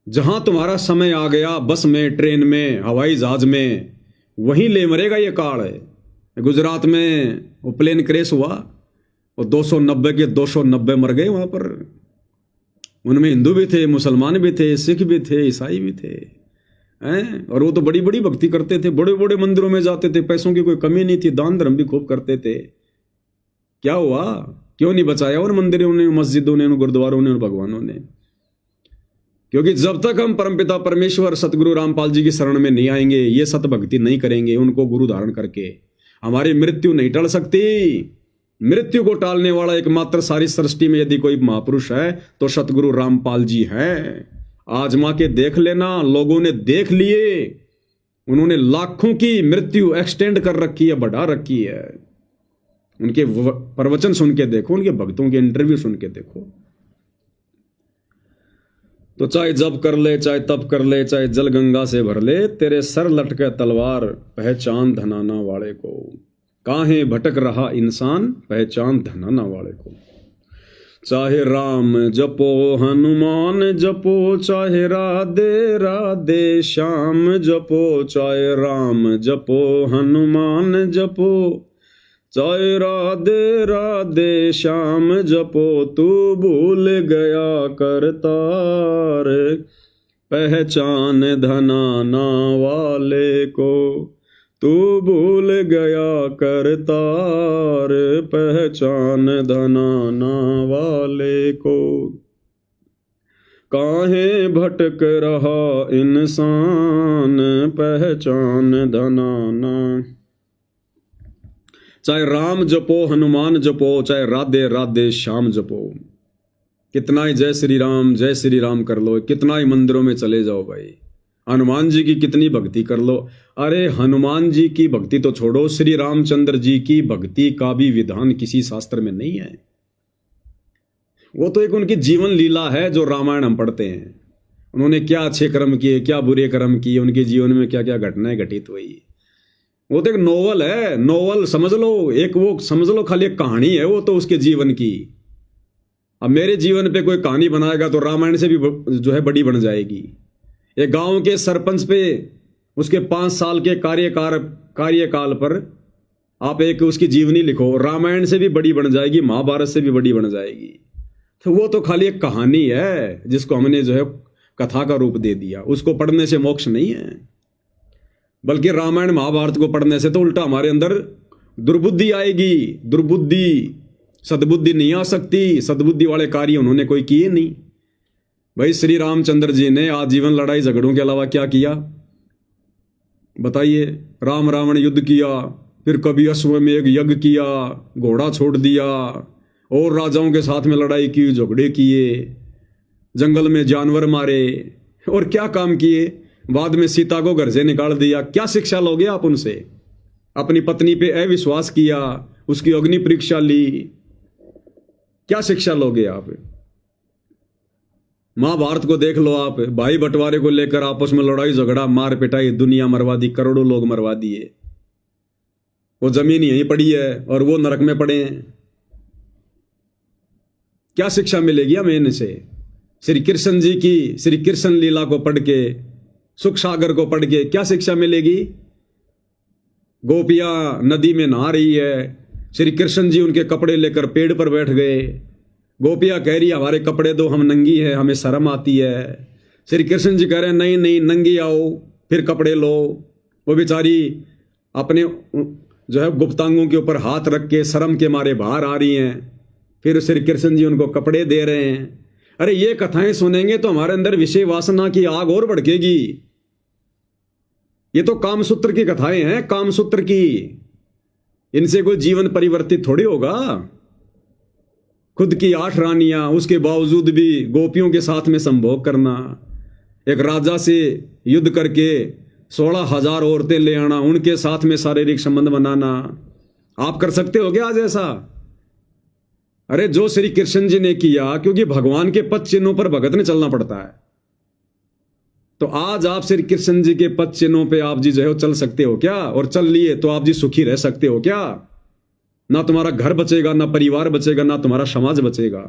जहां तुम्हारा समय आ गया, बस में, ट्रेन में, हवाई जहाज में, वहीं ले मरेगा ये काल है। गुजरात में वो प्लेन क्रैश हुआ और 290 के 290 मर गए वहां पर। उनमें हिंदू भी थे, मुसलमान भी थे, सिख भी थे, ईसाई भी थे, हैं? और वो तो बड़ी बड़ी भक्ति करते थे, बड़े बड़े मंदिरों में जाते थे, पैसों की कोई कमी नहीं थी, दान धर्म भी खूब करते थे। क्या हुआ? क्यों नहीं बचाया उन मंदिरों ने, मस्जिदों ने, उन गुरुद्वारों ने, उन भगवानों ने? क्योंकि जब तक हम परमपिता परमेश्वर सतगुरु रामपाल जी की शरण में नहीं आएंगे, ये सत भक्ति नहीं करेंगे, उनको गुरु धारण करके, हमारी मृत्यु नहीं टल सकती। मृत्यु को टालने वाला एकमात्र सारी सृष्टि में यदि कोई महापुरुष है तो सतगुरु रामपाल जी है। आजमा के देख लेना, लोगों ने देख लिए, उन्होंने लाखों की मृत्यु एक्सटेंड कर रखी है, बढ़ा रखी है। उनके प्रवचन सुन के देखो, उनके भक्तों के इंटरव्यू सुन के देखो। तो चाहे जप कर ले, चाहे तप कर ले, चाहे जल गंगा से भर ले, तेरे सर लटके तलवार, पहचान धनाना वाले को। काहे भटक रहा इंसान, पहचान धनाना वाले को। चाहे राम जपो, हनुमान जपो, चाहे राधे राधे श्याम जपो, चाहे राम जपो, हनुमान जपो, चाहे राधे राधे श्याम जपो, तू भूल गया करतार, पहचान धनाना वाले को। तू भूल गया करतार, पहचान धनाना वाले को। काहे भटक रहा इंसान, पहचान धनाना। चाहे राम जपो, हनुमान जपो, चाहे राधे राधे श्याम जपो, कितना ही जय श्री राम कर लो, कितना ही मंदिरों में चले जाओ भाई, हनुमान जी की कितनी भक्ति कर लो। अरे हनुमान जी की भक्ति तो छोड़ो, श्री रामचंद्र जी की भक्ति का भी विधान किसी शास्त्र में नहीं है। वो तो एक उनकी जीवन लीला है जो रामायण हम पढ़ते हैं। उन्होंने क्या अच्छे कर्म किए, क्या बुरे कर्म किए, उनके जीवन में क्या क्या घटनाएं घटित हुई। वो तो एक नोवेल है, नोवेल समझ लो, एक वो समझ लो खाली एक कहानी है वो तो उसके जीवन की। अब मेरे जीवन पे कोई कहानी बनाएगा तो रामायण से भी जो है बड़ी बन जाएगी। एक गांव के सरपंच पे उसके 5 साल के कार्यकाल पर आप एक उसकी जीवनी लिखो, रामायण से भी बड़ी बन जाएगी, महाभारत से भी बड़ी बन जाएगी। तो वो तो खाली एक कहानी है जिसको हमने जो है कथा का रूप दे दिया। उसको पढ़ने से मोक्ष नहीं है, बल्कि रामायण महाभारत को पढ़ने से तो उल्टा हमारे अंदर दुर्बुद्धि आएगी। दुर्बुद्धि, सद्बुद्धि नहीं आ सकती। सद्बुद्धि वाले कार्य उन्होंने कोई किए नहीं। भाई श्री रामचंद्र जी ने आजीवन लड़ाई झगड़ों के अलावा क्या किया बताइए? राम रावण युद्ध किया, फिर कभी अश्वमेध यज्ञ किया, घोड़ा छोड़ दिया, और राजाओं के साथ में लड़ाई की, झगड़े किए, जंगल में जानवर मारे, और क्या काम किए। बाद में सीता को घर से निकाल दिया। क्या शिक्षा लोगे आप उनसे? अपनी पत्नी पे अविश्वास किया, उसकी अग्नि परीक्षा ली, क्या शिक्षा लोगे आप? महाभारत को देख लो आप, भाई बंटवारे को लेकर आपस में लड़ाई झगड़ा, मार पिटाई, दुनिया मरवा दी, करोड़ों लोग मरवा दिए। वो जमीन यहीं पड़ी है और वो नरक में पड़े हैं। क्या शिक्षा मिलेगी हमें इनसे? श्री कृष्ण जी की श्री कृष्ण लीला को पढ़ के, सुख सागर को पढ़ के क्या शिक्षा मिलेगी? गोपियां नदी में नहा रही है, श्री कृष्ण जी उनके कपड़े लेकर पेड़ पर बैठ गए। गोपियां कह रही हमारे कपड़े दो, हम नंगी है, हमें शर्म आती है। श्री कृष्ण जी कह रहे हैं नहीं नहीं, नंगी आओ फिर कपड़े लो। वो बेचारी अपने जो है गुप्तांगों के ऊपर हाथ रख के शर्म के मारे बाहर आ रही हैं। फिर श्री कृष्ण जी उनको कपड़े दे रहे हैं। अरे ये कथाएं सुनेंगे तो हमारे अंदर विषय वासना की आग और भड़केगी। ये तो कामसूत्र की कथाएं हैं, कामसूत्र की। इनसे कोई जीवन परिवर्तित थोड़ी होगा। खुद की 8 रानियां, उसके बावजूद भी गोपियों के साथ में संभोग करना, एक राजा से युद्ध करके 16,000 औरतें ले आना, उनके साथ में शारीरिक संबंध बनाना, आप कर सकते हो क्या आज ऐसा? अरे जो श्री कृष्ण जी ने किया, क्योंकि भगवान के पद चिन्हों पर भगत ने चलना पड़ता है, तो आज आप श्री कृष्ण जी के पद चिन्हों पे आप जी जो है चल सकते हो क्या? और चल लिए तो आप जी सुखी रह सकते हो क्या? ना तुम्हारा घर बचेगा, ना परिवार बचेगा, ना तुम्हारा समाज बचेगा।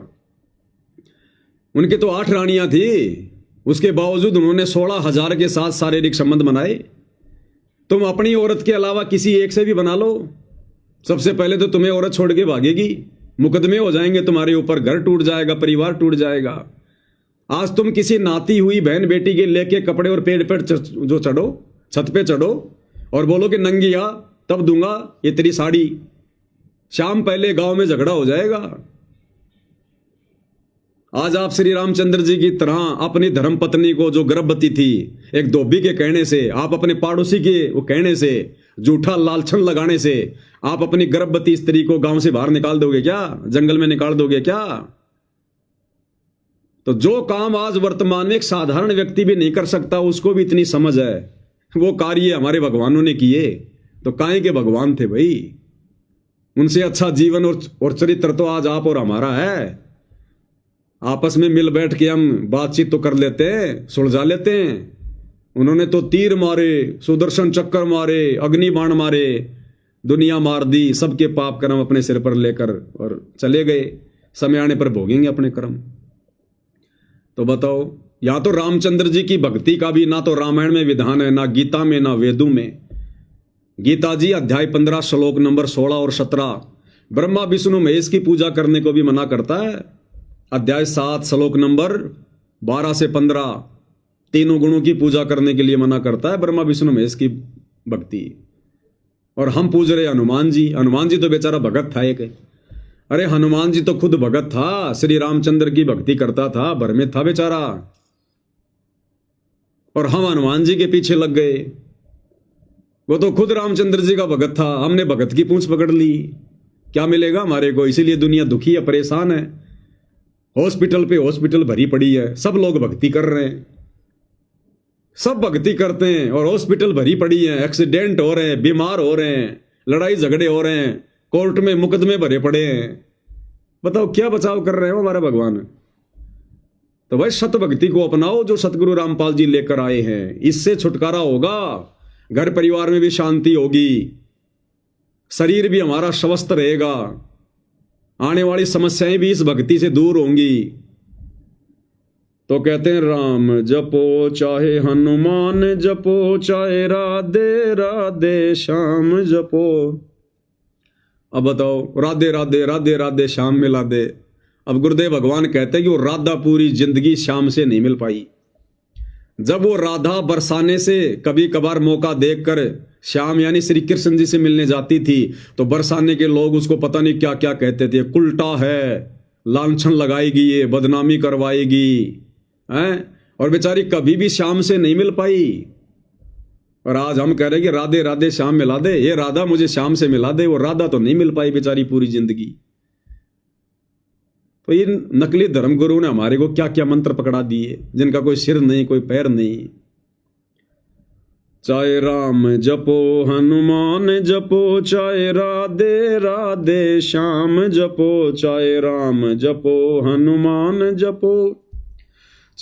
उनके तो 8 रानियां थी, उसके बावजूद उन्होंने 16,000 के साथ शारीरिक संबंध बनाए। तुम अपनी औरत के अलावा किसी एक से भी बना लो, सबसे पहले तो तुम्हें औरत छोड़ के भागेगी, मुकदमे हो जाएंगे तुम्हारे ऊपर, घर टूट जाएगा, परिवार टूट जाएगा। आज तुम किसी नाती हुई बहन बेटी के लेके कपड़े और पेड़ पर जो चढ़ो, छत पे चढ़ो और बोलो कि नंगी आ तब दूंगा ये तेरी साड़ी। शाम पहले गांव में झगड़ा हो जाएगा। आज आप श्री रामचंद्र जी की तरह अपनी धर्म पत्नी को, जो गर्भवती थी, एक धोबी के कहने से, आप अपने पड़ोसी के वो कहने से, झूठा लालछन लगाने से आप अपनी गर्भवती स्त्री को गांव से बाहर निकाल दोगे क्या? जंगल में निकाल दोगे क्या? तो जो काम आज वर्तमान में एक साधारण व्यक्ति भी नहीं कर सकता, उसको भी इतनी समझ है, वो कार्य हमारे भगवानों ने किए। तो काहे के भगवान थे भाई? उनसे अच्छा जीवन और चरित्र तो आज आप और हमारा है। आपस में मिल बैठ के हम बातचीत तो कर लेते हैं, सुलझा लेते हैं। उन्होंने तो तीर मारे, सुदर्शन चक्कर मारे, अग्नि बाण मारे, दुनिया मार दी, सबके पाप कर्म अपने सिर पर लेकर और चले गए। समय आने पर भोगेंगे अपने कर्म। तो बताओ, या तो रामचंद्र जी की भक्ति का भी ना तो रामायण में विधान है, ना गीता में, ना वेदों में। गीता जी अध्याय 15 श्लोक नंबर 16 और 17 ब्रह्मा विष्णु महेश की पूजा करने को भी मना करता है। अध्याय 7 श्लोक नंबर 12 से 15 तीनों गुणों की पूजा करने के लिए मना करता है, ब्रह्मा विष्णु महेश की भक्ति। और हम पूज रहे हनुमान जी। हनुमान जी तो बेचारा भगत था एक। अरे हनुमान जी तो खुद भगत था, श्री रामचंद्र की भक्ति करता था, भर में था बेचारा, और हम हनुमान जी के पीछे लग गए। वो तो खुद रामचंद्र जी का भगत था, हमने भगत की पूंछ पकड़ ली। क्या मिलेगा हमारे को? इसीलिए दुनिया दुखी है, परेशान है। हॉस्पिटल पे हॉस्पिटल भरी पड़ी है, सब लोग भक्ति कर रहे हैं, सब भक्ति करते हैं और हॉस्पिटल भरी पड़ी है। एक्सीडेंट हो रहे हैं, बीमार हो रहे हैं, लड़ाई झगड़े हो रहे हैं, कोर्ट में मुकदमे भरे पड़े हैं। बताओ क्या बचाव कर रहे हो हमारा भगवान? तो भाई सत भक्ति को अपनाओ जो सतगुरु रामपाल जी लेकर आए हैं। इससे छुटकारा होगा, घर परिवार में भी शांति होगी, शरीर भी हमारा स्वस्थ रहेगा, आने वाली समस्याएं भी इस भक्ति से दूर होंगी। तो कहते हैं राम जपो चाहे हनुमान जपो, चाहे राधे राधे श्याम जपो। अब बताओ, राधे राधे राधे राधे श्याम मिला दे। अब गुरुदेव भगवान कहते हैं कि वो राधा पूरी जिंदगी श्याम से नहीं मिल पाई। जब वो राधा बरसाने से कभी कभार मौका देखकर श्याम यानी श्री कृष्ण जी से मिलने जाती थी, तो बरसाने के लोग उसको पता नहीं क्या क्या कहते थे, कुलटा है, लांछन लगाएगी, ये बदनामी करवाएगी हैं, और बेचारी कभी भी श्याम से नहीं मिल पाई। और आज हम कह रहे हैं कि राधे राधे श्याम मिला दे, ये राधा मुझे श्याम से मिला दे। वो राधा तो नहीं मिल पाई बेचारी पूरी जिंदगी। तो ये नकली धर्मगुरु ने हमारे को क्या क्या मंत्र पकड़ा दिए, जिनका कोई सिर नहीं, कोई पैर नहीं। चाहे राम जपो हनुमान जपो, चाहे राधे राधे श्याम जपो, चाहे राम जपो हनुमान जपो,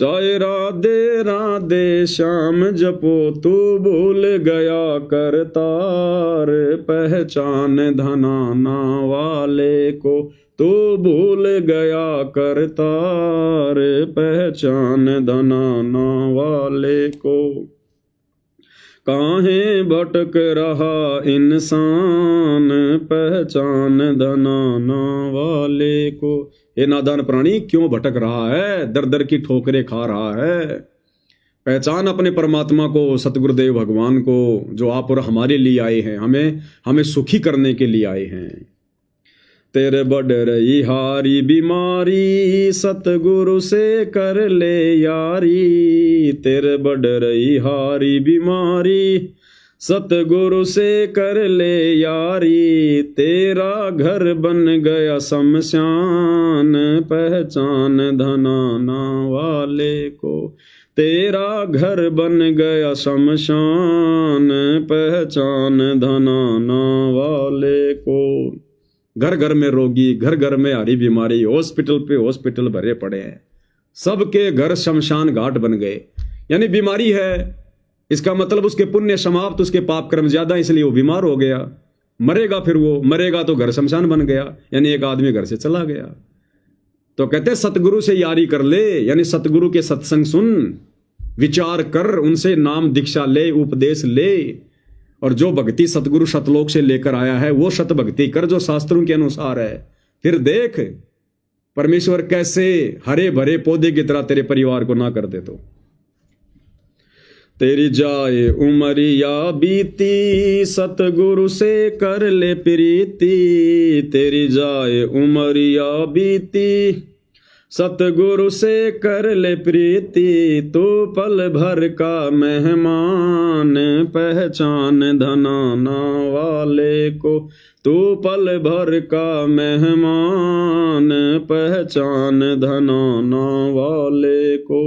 चाहे राधे राधे श्याम जपो तू भूल गया करतार, पहचान धनाना वाले को तू भूल गया करतार, पहचान धनाना वाले को। काहे भटक रहा इंसान, पहचान धनाना वाले को। हे नादान प्राणी, क्यों भटक रहा है, दर दर की ठोकरें खा रहा है। पहचान अपने परमात्मा को, सतगुरुदेव भगवान को, जो आप और हमारे लिए आए हैं, हमें सुखी करने के लिए आए हैं। तेरे बढ़ रही हारी बीमारी, सतगुरु से कर ले यारी। तेरे बढ़ रही हारी बीमारी, सतगुरु से कर ले यारी। तेरा घर बन गया शमशान, पहचान धनाना वाले को। तेरा घर बन गया शमशान, पहचान धनाना वाले को। घर घर में रोगी, घर घर में हारी बीमारी, हॉस्पिटल पे हॉस्पिटल भरे पड़े हैं, सबके घर शमशान घाट बन गए। यानी बीमारी है, इसका मतलब उसके पुण्य समाप्त, उसके पाप कर्म ज्यादा, इसलिए वो बीमार हो गया। मरेगा, फिर वो मरेगा तो घर शमशान बन गया, यानी एक आदमी घर से चला गया। तो कहते सतगुरु से यारी कर ले, यानी सतगुरु के सत्संग सुन, विचार कर, उनसे नाम दीक्षा ले, उपदेश ले, और जो भक्ति सतगुरु सतलोक से लेकर आया है वो सत भक्ति कर, जो शास्त्रों के अनुसार है। फिर देख परमेश्वर कैसे हरे भरे पौधे की तरह तेरे परिवार को ना कर दे। तो तेरी जाए उमरिया बीती, सतगुरु से कर ले प्रीति। तेरी जाए उमरिया बीती, सतगुरु से कर ले प्रीति। तो पल भर का मेहमान, पहचान धनाना वाले को। तो पल भर का मेहमान, पहचान धनाना वाले को।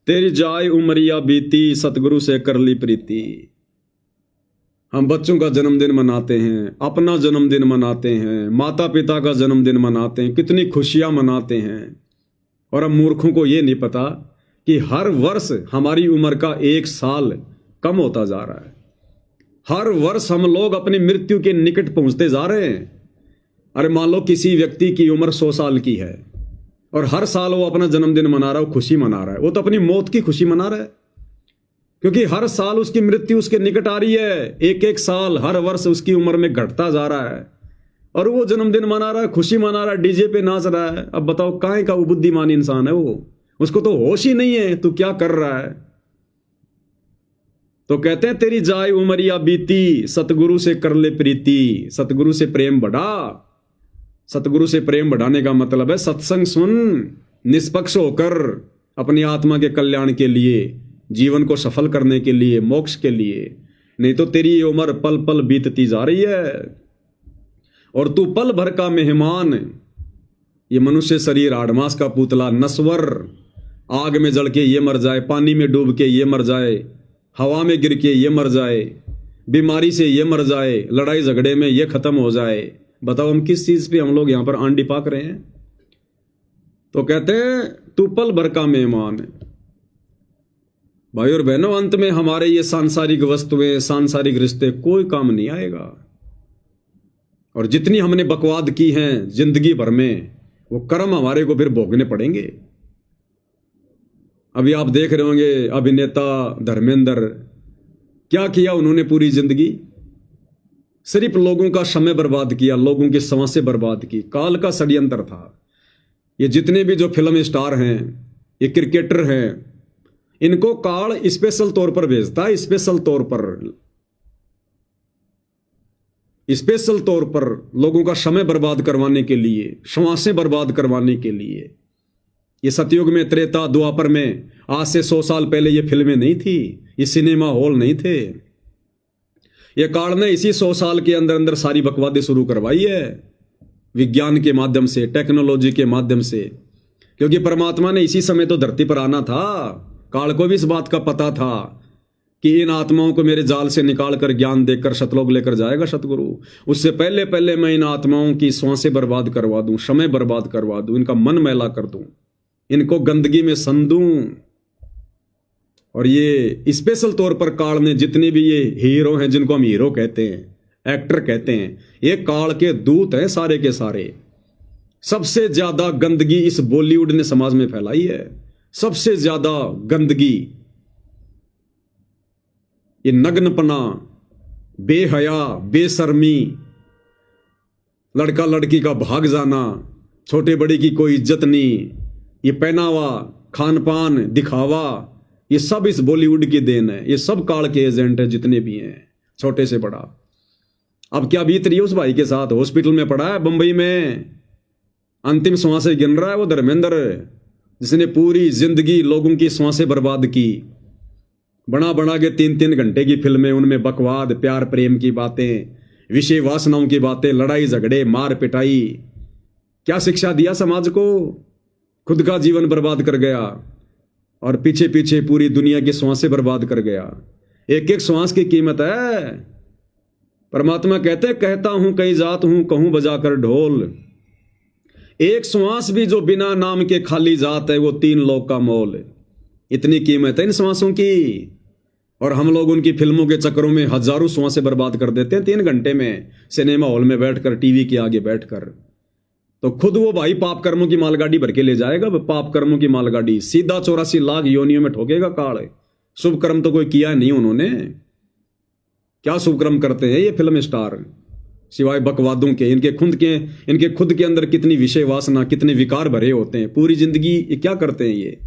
तेरी जाए उमरिया बीती, सतगुरु से कर ली प्रीति। हम बच्चों का जन्मदिन मनाते हैं, अपना जन्मदिन मनाते हैं, माता पिता का जन्मदिन मनाते हैं, कितनी खुशियां मनाते हैं। और हम मूर्खों को ये नहीं पता कि हर वर्ष हमारी उम्र का 1 साल कम होता जा रहा है। हर वर्ष हम लोग अपनी मृत्यु के निकट पहुंचते जा रहे हैं। अरे मान लो किसी व्यक्ति की उम्र 100 साल की है और हर साल वो अपना जन्मदिन मना रहा है, खुशी मना रहा है, वो तो अपनी मौत की खुशी मना रहा है, क्योंकि हर साल उसकी मृत्यु उसके निकट आ रही है। एक एक साल हर वर्ष उसकी उम्र में घटता जा रहा है और वो जन्मदिन मना रहा है, खुशी मना रहा है, डीजे पे नाच रहा है। अब बताओ काहे का वो बुद्धिमान इंसान है वो, उसको तो होश ही नहीं है तू क्या कर रहा है। तो कहते हैं तेरी जाए उमरिया बीती, सतगुरु से कर ले प्रीति। सतगुरु से प्रेम बढ़ा। सतगुरु से प्रेम बढ़ाने का मतलब है सत्संग सुन, निष्पक्ष होकर अपनी आत्मा के कल्याण के लिए, जीवन को सफल करने के लिए, मोक्ष के लिए। नहीं तो तेरी उम्र पल पल बीतती जा रही है और तू पल भर का मेहमान। ये मनुष्य शरीर आड़मास का पुतला, नस्वर, आग में जल के ये मर जाए, पानी में डूब के ये मर जाए, हवा में गिर के ये मर जाए, बीमारी से ये मर जाए, लड़ाई झगड़े में ये खत्म हो जाए। बताओ हम किस चीज पे हम लोग यहां पर आंडी पाक रहे हैं। तो कहते हैं तू पल भर का मेहमान। भाई और बहनों, अंत में हमारे ये सांसारिक वस्तुएं, सांसारिक रिश्ते कोई काम नहीं आएगा। और जितनी हमने बकवाद की हैं जिंदगी भर में, वो कर्म हमारे को फिर भोगने पड़ेंगे। अभी आप देख रहे होंगे अभिनेता धर्मेंद्र, क्या किया उन्होंने पूरी जिंदगी, सिर्फ लोगों का समय बर्बाद किया, लोगों की समस्या बर्बाद की। काल का षड्यंत्र था। ये जितने भी जो फिल्म स्टार हैं, ये क्रिकेटर हैं, इनको काल स्पेशल तौर पर भेजता है, स्पेशल तौर पर लोगों का समय बर्बाद करवाने के लिए, श्वासें बर्बाद करवाने के लिए। ये सतयुग में, त्रेता द्वापर में, आज से 100 साल पहले ये फिल्में नहीं थी, ये सिनेमा हॉल नहीं थे। ये काल ने इसी 100 साल के अंदर अंदर सारी बकवादी शुरू करवाई है, विज्ञान के माध्यम से, टेक्नोलॉजी के माध्यम से। क्योंकि परमात्मा ने इसी समय तो धरती पर आना था। काल को भी इस बात का पता था कि इन आत्माओं को मेरे जाल से निकाल कर ज्ञान देकर सतलोक लेकर जाएगा सतगुरु। उससे पहले पहले मैं इन आत्माओं की श्वासें बर्बाद करवा दूं, समय बर्बाद करवा दूं, इनका मन मैला कर दूं। इनको गंदगी में संदूं। और ये स्पेशल तौर पर काल ने जितने भी ये हीरो हैं, जिनको हम हीरो कहते हैं, एक्टर कहते हैं, ये काल के दूत हैं सारे के सारे। सबसे ज्यादा गंदगी इस बॉलीवुड ने समाज में फैलाई है, सबसे ज्यादा गंदगी। ये नग्नपना, बेहया, बेशर्मी, लड़का लड़की का भाग जाना, छोटे बड़े की कोई इज्जत नहीं, ये पहनावा, खान पान, दिखावा, ये सब इस बॉलीवुड की देन है। ये सब काल के एजेंट है जितने भी हैं, छोटे से बड़ा। अब क्या बीत रही है उस भाई के साथ, हॉस्पिटल में पड़ा है बंबई में, अंतिम सांसें गिन रहा है वो धर्मेंद्र, जिसने पूरी जिंदगी लोगों की सांसें बर्बाद की। बना बना के 3-3 घंटे की फिल्में, उनमें बकवाद, प्यार प्रेम की बातें, विषय वासनाओं की बातें, लड़ाई झगड़े, मार पिटाई। क्या शिक्षा दिया समाज को? खुद का जीवन बर्बाद कर गया और पीछे पीछे पूरी दुनिया की सांसें बर्बाद कर गया। एक एक सांस की कीमत है। परमात्मा कहते, कहता हूं कहीं जात हूं, कहूं बजाकर ढोल। एक सांस भी जो बिना नाम के खाली जात है, वो 3 लोक का मोल। इतनी कीमत है इन सांसों की। और हम लोग उनकी फिल्मों के चक्करों में हजारों सांसें बर्बाद कर देते हैं 3 घंटे में, सिनेमा हॉल में बैठकर, टीवी के आगे बैठकर। तो खुद वो भाई पाप कर्मों की मालगाड़ी भर के ले जाएगा, पाप कर्मों की मालगाड़ी सीधा 84 लाख योनियों में ठोकेगा काल। शुभ कर्म तो कोई किया नहीं उन्होंने। क्या शुभ कर्म करते हैं ये फिल्म स्टार, सिवाय बकवादों के? इनके खुद के अंदर कितनी विषय वासना, कितने विकार भरे होते हैं। पूरी जिंदगी ये क्या करते हैं ये?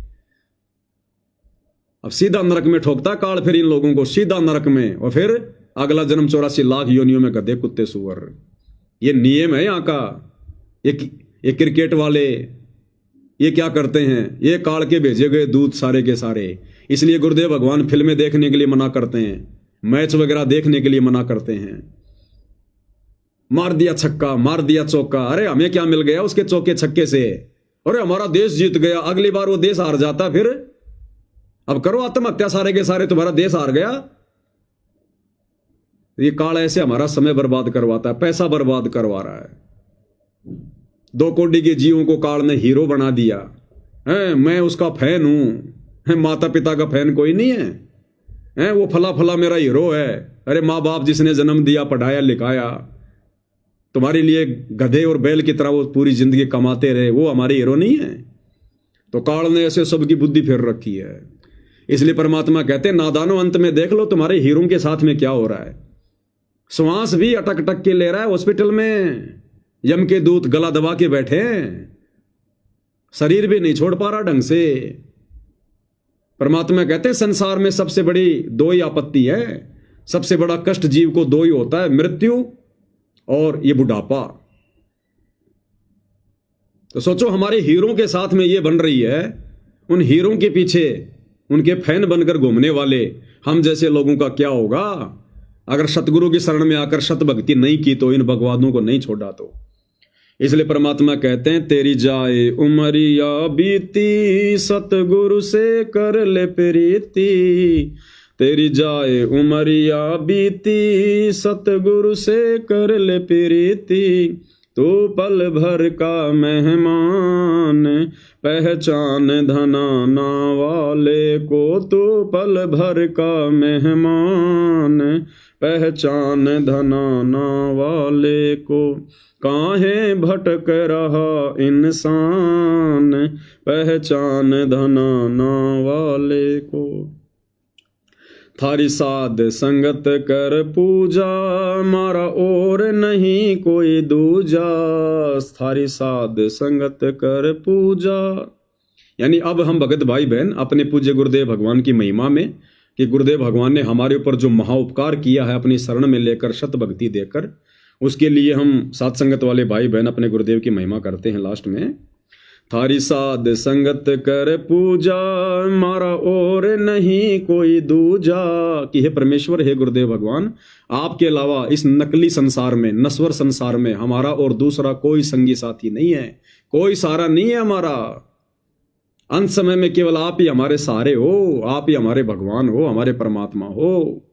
अब सीधा नरक में ठोकता काल फिर इन लोगों को, सीधा नरक में। और फिर अगला जन्म 84 लाख योनियों में गधे कुत्ते सुअर। ये नियम है यहाँ का। ये क्रिकेट वाले ये क्या करते हैं? ये काल के भेजे गए दूत सारे के सारे। इसलिए गुरुदेव भगवान फिल्में देखने के लिए मना करते हैं, मैच वगैरह देखने के लिए मना करते हैं। मार दिया छक्का, मार दिया चौका, अरे हमें क्या मिल गया उसके चौके छक्के से? अरे हमारा देश जीत गया, अगली बार वो देश हार जाता, फिर अब करो आत्महत्या सारे के सारे, तुम्हारा देश हार गया। ये काल ऐसे हमारा समय बर्बाद करवाता है, पैसा बर्बाद करवा रहा है। 2 कौड़ी के जीवों को काल ने हीरो बना दिया है। मैं उसका फैन हूं, माता पिता का फैन कोई नहीं है। वो फला फला मेरा हीरो है। अरे माँ बाप जिसने जन्म दिया, पढ़ाया लिखाया, तुम्हारे लिए गधे और बैल की तरह वो पूरी जिंदगी कमाते रहे, वो हमारे हीरो नहीं है। तो काल ने ऐसे सबकी बुद्धि फेर रखी है। इसलिए परमात्मा कहते हैं, नादानो अंत में देख लो तुम्हारे हीरो के साथ में क्या हो रहा है। श्वास भी अटक अटक के ले रहा है हॉस्पिटल में, यम के दूत गला दबा के बैठे हैं, शरीर भी नहीं छोड़ पा रहा ढंग से। परमात्मा कहते हैं, संसार में सबसे बड़ी 2 ही आपत्ति है, सबसे बड़ा कष्ट जीव को 2 ही होता है, मृत्यु और ये बुढ़ापा। तो सोचो हमारे हीरो के साथ में ये बन रही है। उन हीरो के पीछे उनके फैन बनकर घूमने वाले हम जैसे लोगों का क्या होगा अगर सतगुरु की शरण में आकर सत भक्ति नहीं की तो, इन भगवानों को नहीं छोड़ा तो। इसलिए परमात्मा कहते हैं, तेरी जाए उमरिया बीती, सतगुरु से कर ले प्रीति। तेरी जाए उमरिया बीती, सतगुरु से कर ले प्रीति। तू पल भर का मेहमान, पहचान धनाना वाले को। तू पल भर का मेहमान, पहचान धनाना वाले को। काहे भटक रहा इंसान, पहचान धनाना वाले को। थारी साध संगत कर पूजा, मारा और नहीं कोई दूजा। थारी साध संगत कर पूजा, यानी अब हम भगत भाई बहन अपने पूज्य गुरुदेव भगवान की महिमा में, कि गुरुदेव भगवान ने हमारे ऊपर जो महाउपकार किया है अपनी शरण में लेकर, शत भक्ति देकर, उसके लिए हम साध संगत वाले भाई बहन अपने गुरुदेव की महिमा करते हैं लास्ट में। थारी साध संगत कर पूजा, मारा और नहीं कोई दूजा। कि हे परमेश्वर, हे गुरुदेव भगवान, आपके अलावा इस नकली संसार में, नश्वर संसार में हमारा और दूसरा कोई संगी साथी नहीं है, कोई सहारा नहीं है हमारा। अंत समय में केवल आप ही हमारे सहारे हो, आप ही हमारे भगवान हो, हमारे परमात्मा हो।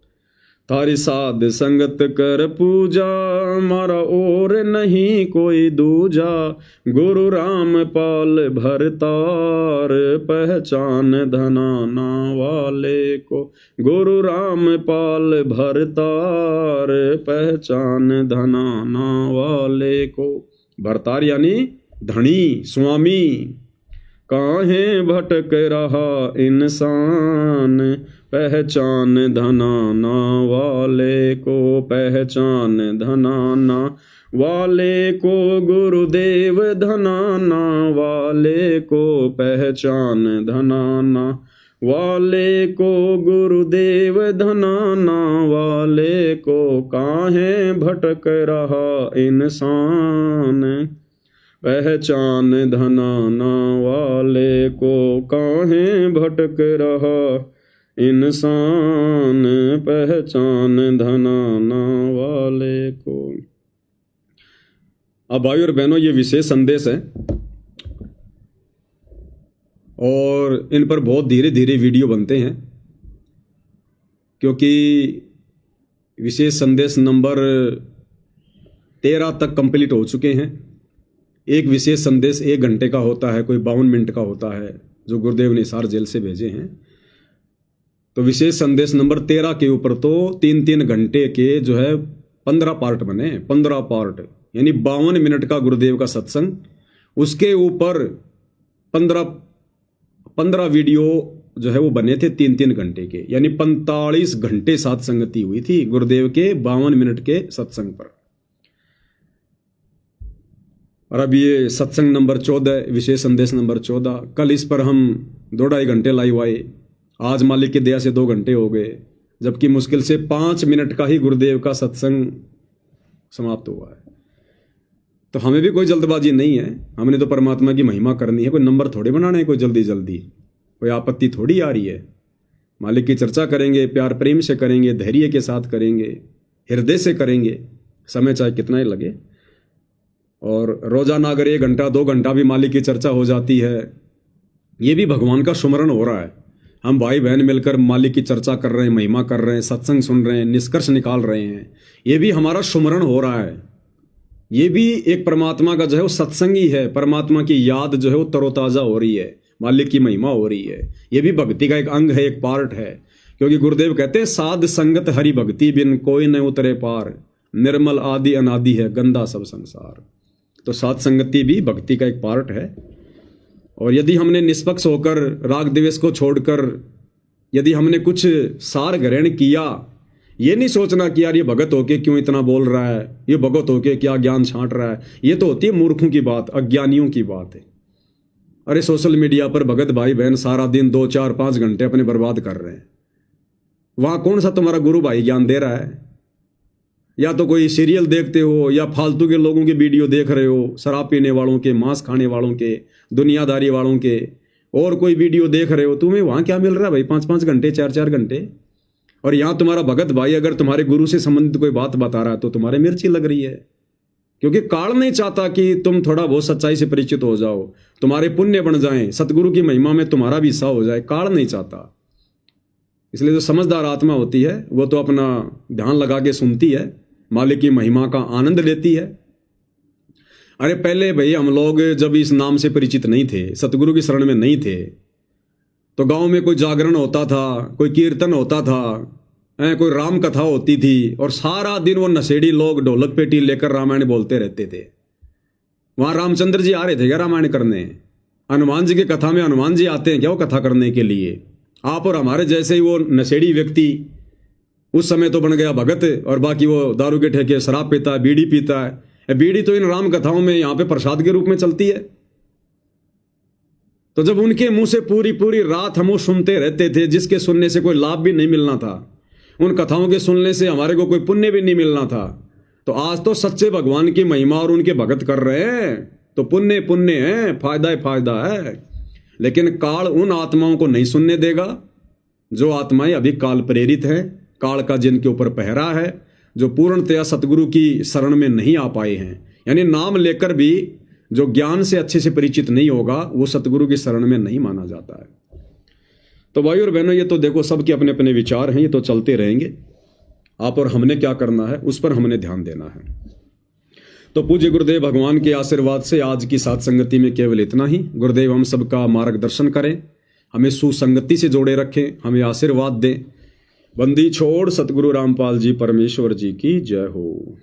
थारी साध संगत कर पूजा, मारा और नहीं कोई दूजा। गुरु राम पाल भरतार, पहचान धनाना वाले को। गुरु राम पाल भरतार, पहचान धनाना वाले को। भरतार यानी धनी, स्वामी। काहे भटक रहा इंसान, पहचान धनाना वाले को। पहचान धनाना वाले को, गुरुदेव धनाना वाले को। पहचान धनाना वाले को, गुरुदेव धनाना वाले को। काहे भटक रहा इंसान, पहचान धनाना वाले को। काहे भटक रहा इंसान, पहचान धनाना वाले को। अब भाई और बहनों, ये विशेष संदेश है और इन पर बहुत धीरे धीरे वीडियो बनते हैं, क्योंकि विशेष संदेश नंबर 13 तक कंप्लीट हो चुके हैं। एक विशेष संदेश 1 घंटे का होता है, कोई 52 मिनट का होता है, जो गुरुदेव ने हिसार जेल से भेजे हैं। तो विशेष संदेश नंबर 13 के ऊपर तो 3-3 घंटे के जो है 15 पार्ट बने, 15 पार्ट यानी 52 मिनट का गुरुदेव का सत्संग। उसके ऊपर 15 वीडियो जो है वो बने थे 3-3 घंटे के, यानी 45 घंटे साथ संगति हुई थी गुरुदेव के 52 मिनट के सत्संग पर। और अब ये सत्संग नंबर 14, विशेष संदेश नंबर 14। कल इस पर हम 2-2.5 घंटे लाइव आए, आज मालिक की दया से 2 घंटे हो गए, जबकि मुश्किल से 5 मिनट का ही गुरुदेव का सत्संग समाप्त हुआ है। तो हमें भी कोई जल्दबाजी नहीं है, हमने तो परमात्मा की महिमा करनी है, कोई नंबर थोड़े बनाना है, कोई जल्दी जल्दी कोई आपत्ति थोड़ी आ रही है। मालिक की चर्चा करेंगे, प्यार प्रेम से करेंगे, धैर्य के साथ करेंगे, हृदय से करेंगे, समय चाहे कितना ही लगे। और रोजाना अगर 1 घंटा 2 घंटा भी मालिक की चर्चा हो जाती है, ये भी भगवान का सुमरण हो रहा है। हम भाई बहन मिलकर मालिक की चर्चा कर रहे हैं, महिमा कर रहे हैं, सत्संग सुन रहे हैं, निष्कर्ष निकाल रहे हैं, ये भी हमारा सुमरण हो रहा है। ये भी एक परमात्मा का जो है वो सत्संग ही है, परमात्मा की याद जो है वो तरोताज़ा हो रही है, मालिक की महिमा हो रही है। ये भी भक्ति का एक अंग है, एक पार्ट है, क्योंकि गुरुदेव कहते हैं साध संगत हरि भक्ति बिन कोई न उतरे पार, निर्मल आदि अनादि है गंदा सब संसार। तो साध संगति भी भक्ति का एक पार्ट है। और यदि हमने निष्पक्ष होकर राग द्वेष को छोड़कर यदि हमने कुछ सार ग्रहण किया, ये नहीं सोचना कि यार ये भगत होके क्यों इतना बोल रहा है, ये भगत होके क्या ज्ञान छांट रहा है, ये तो होती है मूर्खों की बात, अज्ञानियों की बात है। अरे सोशल मीडिया पर भगत भाई बहन सारा दिन 2, 4, 5 घंटे अपने बर्बाद कर रहे हैं, वहाँ कौन सा तुम्हारा गुरु भाई ज्ञान दे रहा है? या तो कोई सीरियल देखते हो, या फालतू के लोगों के वीडियो देख रहे हो, शराब पीने वालों के, मांस खाने वालों के, दुनियादारी वालों के, और कोई वीडियो देख रहे हो। तुम्हें वहाँ क्या मिल रहा है भाई? 5-5 घंटे, 4-4 घंटे। और यहाँ तुम्हारा भगत भाई अगर तुम्हारे गुरु से संबंधित कोई बात बता रहा है तो तुम्हारे मिर्ची लग रही है, क्योंकि काल नहीं चाहता कि तुम थोड़ा बहुत सच्चाई से परिचित हो जाओ, तुम्हारे पुण्य बन जाएं, सतगुरु की महिमा में तुम्हारा भी हिस्सा हो जाए। काल नहीं चाहता। इसलिए जो समझदार आत्मा होती है वो तो अपना ध्यान लगा के सुनती है, मालिक की महिमा का आनंद लेती है। अरे पहले भाई हम लोग जब इस नाम से परिचित नहीं थे, सतगुरु की शरण में नहीं थे, तो गांव में कोई जागरण होता था, कोई कीर्तन होता था, कोई राम कथा होती थी, और सारा दिन वो नशेड़ी लोग ढोलक पेटी लेकर रामायण बोलते रहते थे। वहाँ रामचंद्र जी आ रहे थे क्या रामायण करने? हनुमान जी की कथा में हनुमान जी आते हैं क्या वो कथा करने के लिए? आप और हमारे जैसे ही वो नशेड़ी व्यक्ति उस समय तो बन गया भगत, और बाकी वो दारू के ठेके शराब पीता है, बीड़ी पीता है। बीड़ी तो इन राम कथाओं में यहाँ पे प्रसाद के रूप में चलती है। तो जब उनके मुंह से पूरी पूरी रात हम वो सुनते रहते थे, जिसके सुनने से कोई लाभ भी नहीं मिलना था, उन कथाओं के सुनने से हमारे को कोई पुण्य भी नहीं मिलना था, तो आज तो सच्चे भगवान की महिमा और उनके भगत कर रहे हैं, तो पुण्य पुण्य है, फायदा ही फायदा है। लेकिन काल उन आत्माओं को नहीं सुनने देगा जो आत्माएं अभी काल प्रेरित हैं, काल का जिनके ऊपर पहरा है, जो पूर्णतया सतगुरु की शरण में नहीं आ पाए हैं। यानी नाम लेकर भी जो ज्ञान से अच्छे से परिचित नहीं होगा वो सतगुरु की शरण में नहीं माना जाता है। तो भाई और बहनों, ये तो देखो सबके अपने अपने विचार हैं, ये तो चलते रहेंगे। आप और हमने क्या करना है उस पर हमने ध्यान देना है। तो पूज्य गुरुदेव भगवान के आशीर्वाद से आज की साथ संगति में केवल इतना ही। गुरुदेव हम सबका मार्गदर्शन करें, हमें सुसंगति से जोड़े रखें, हमें आशीर्वाद दें। बंदी छोड़ सतगुरु रामपाल जी परमेश्वर जी की जय हो।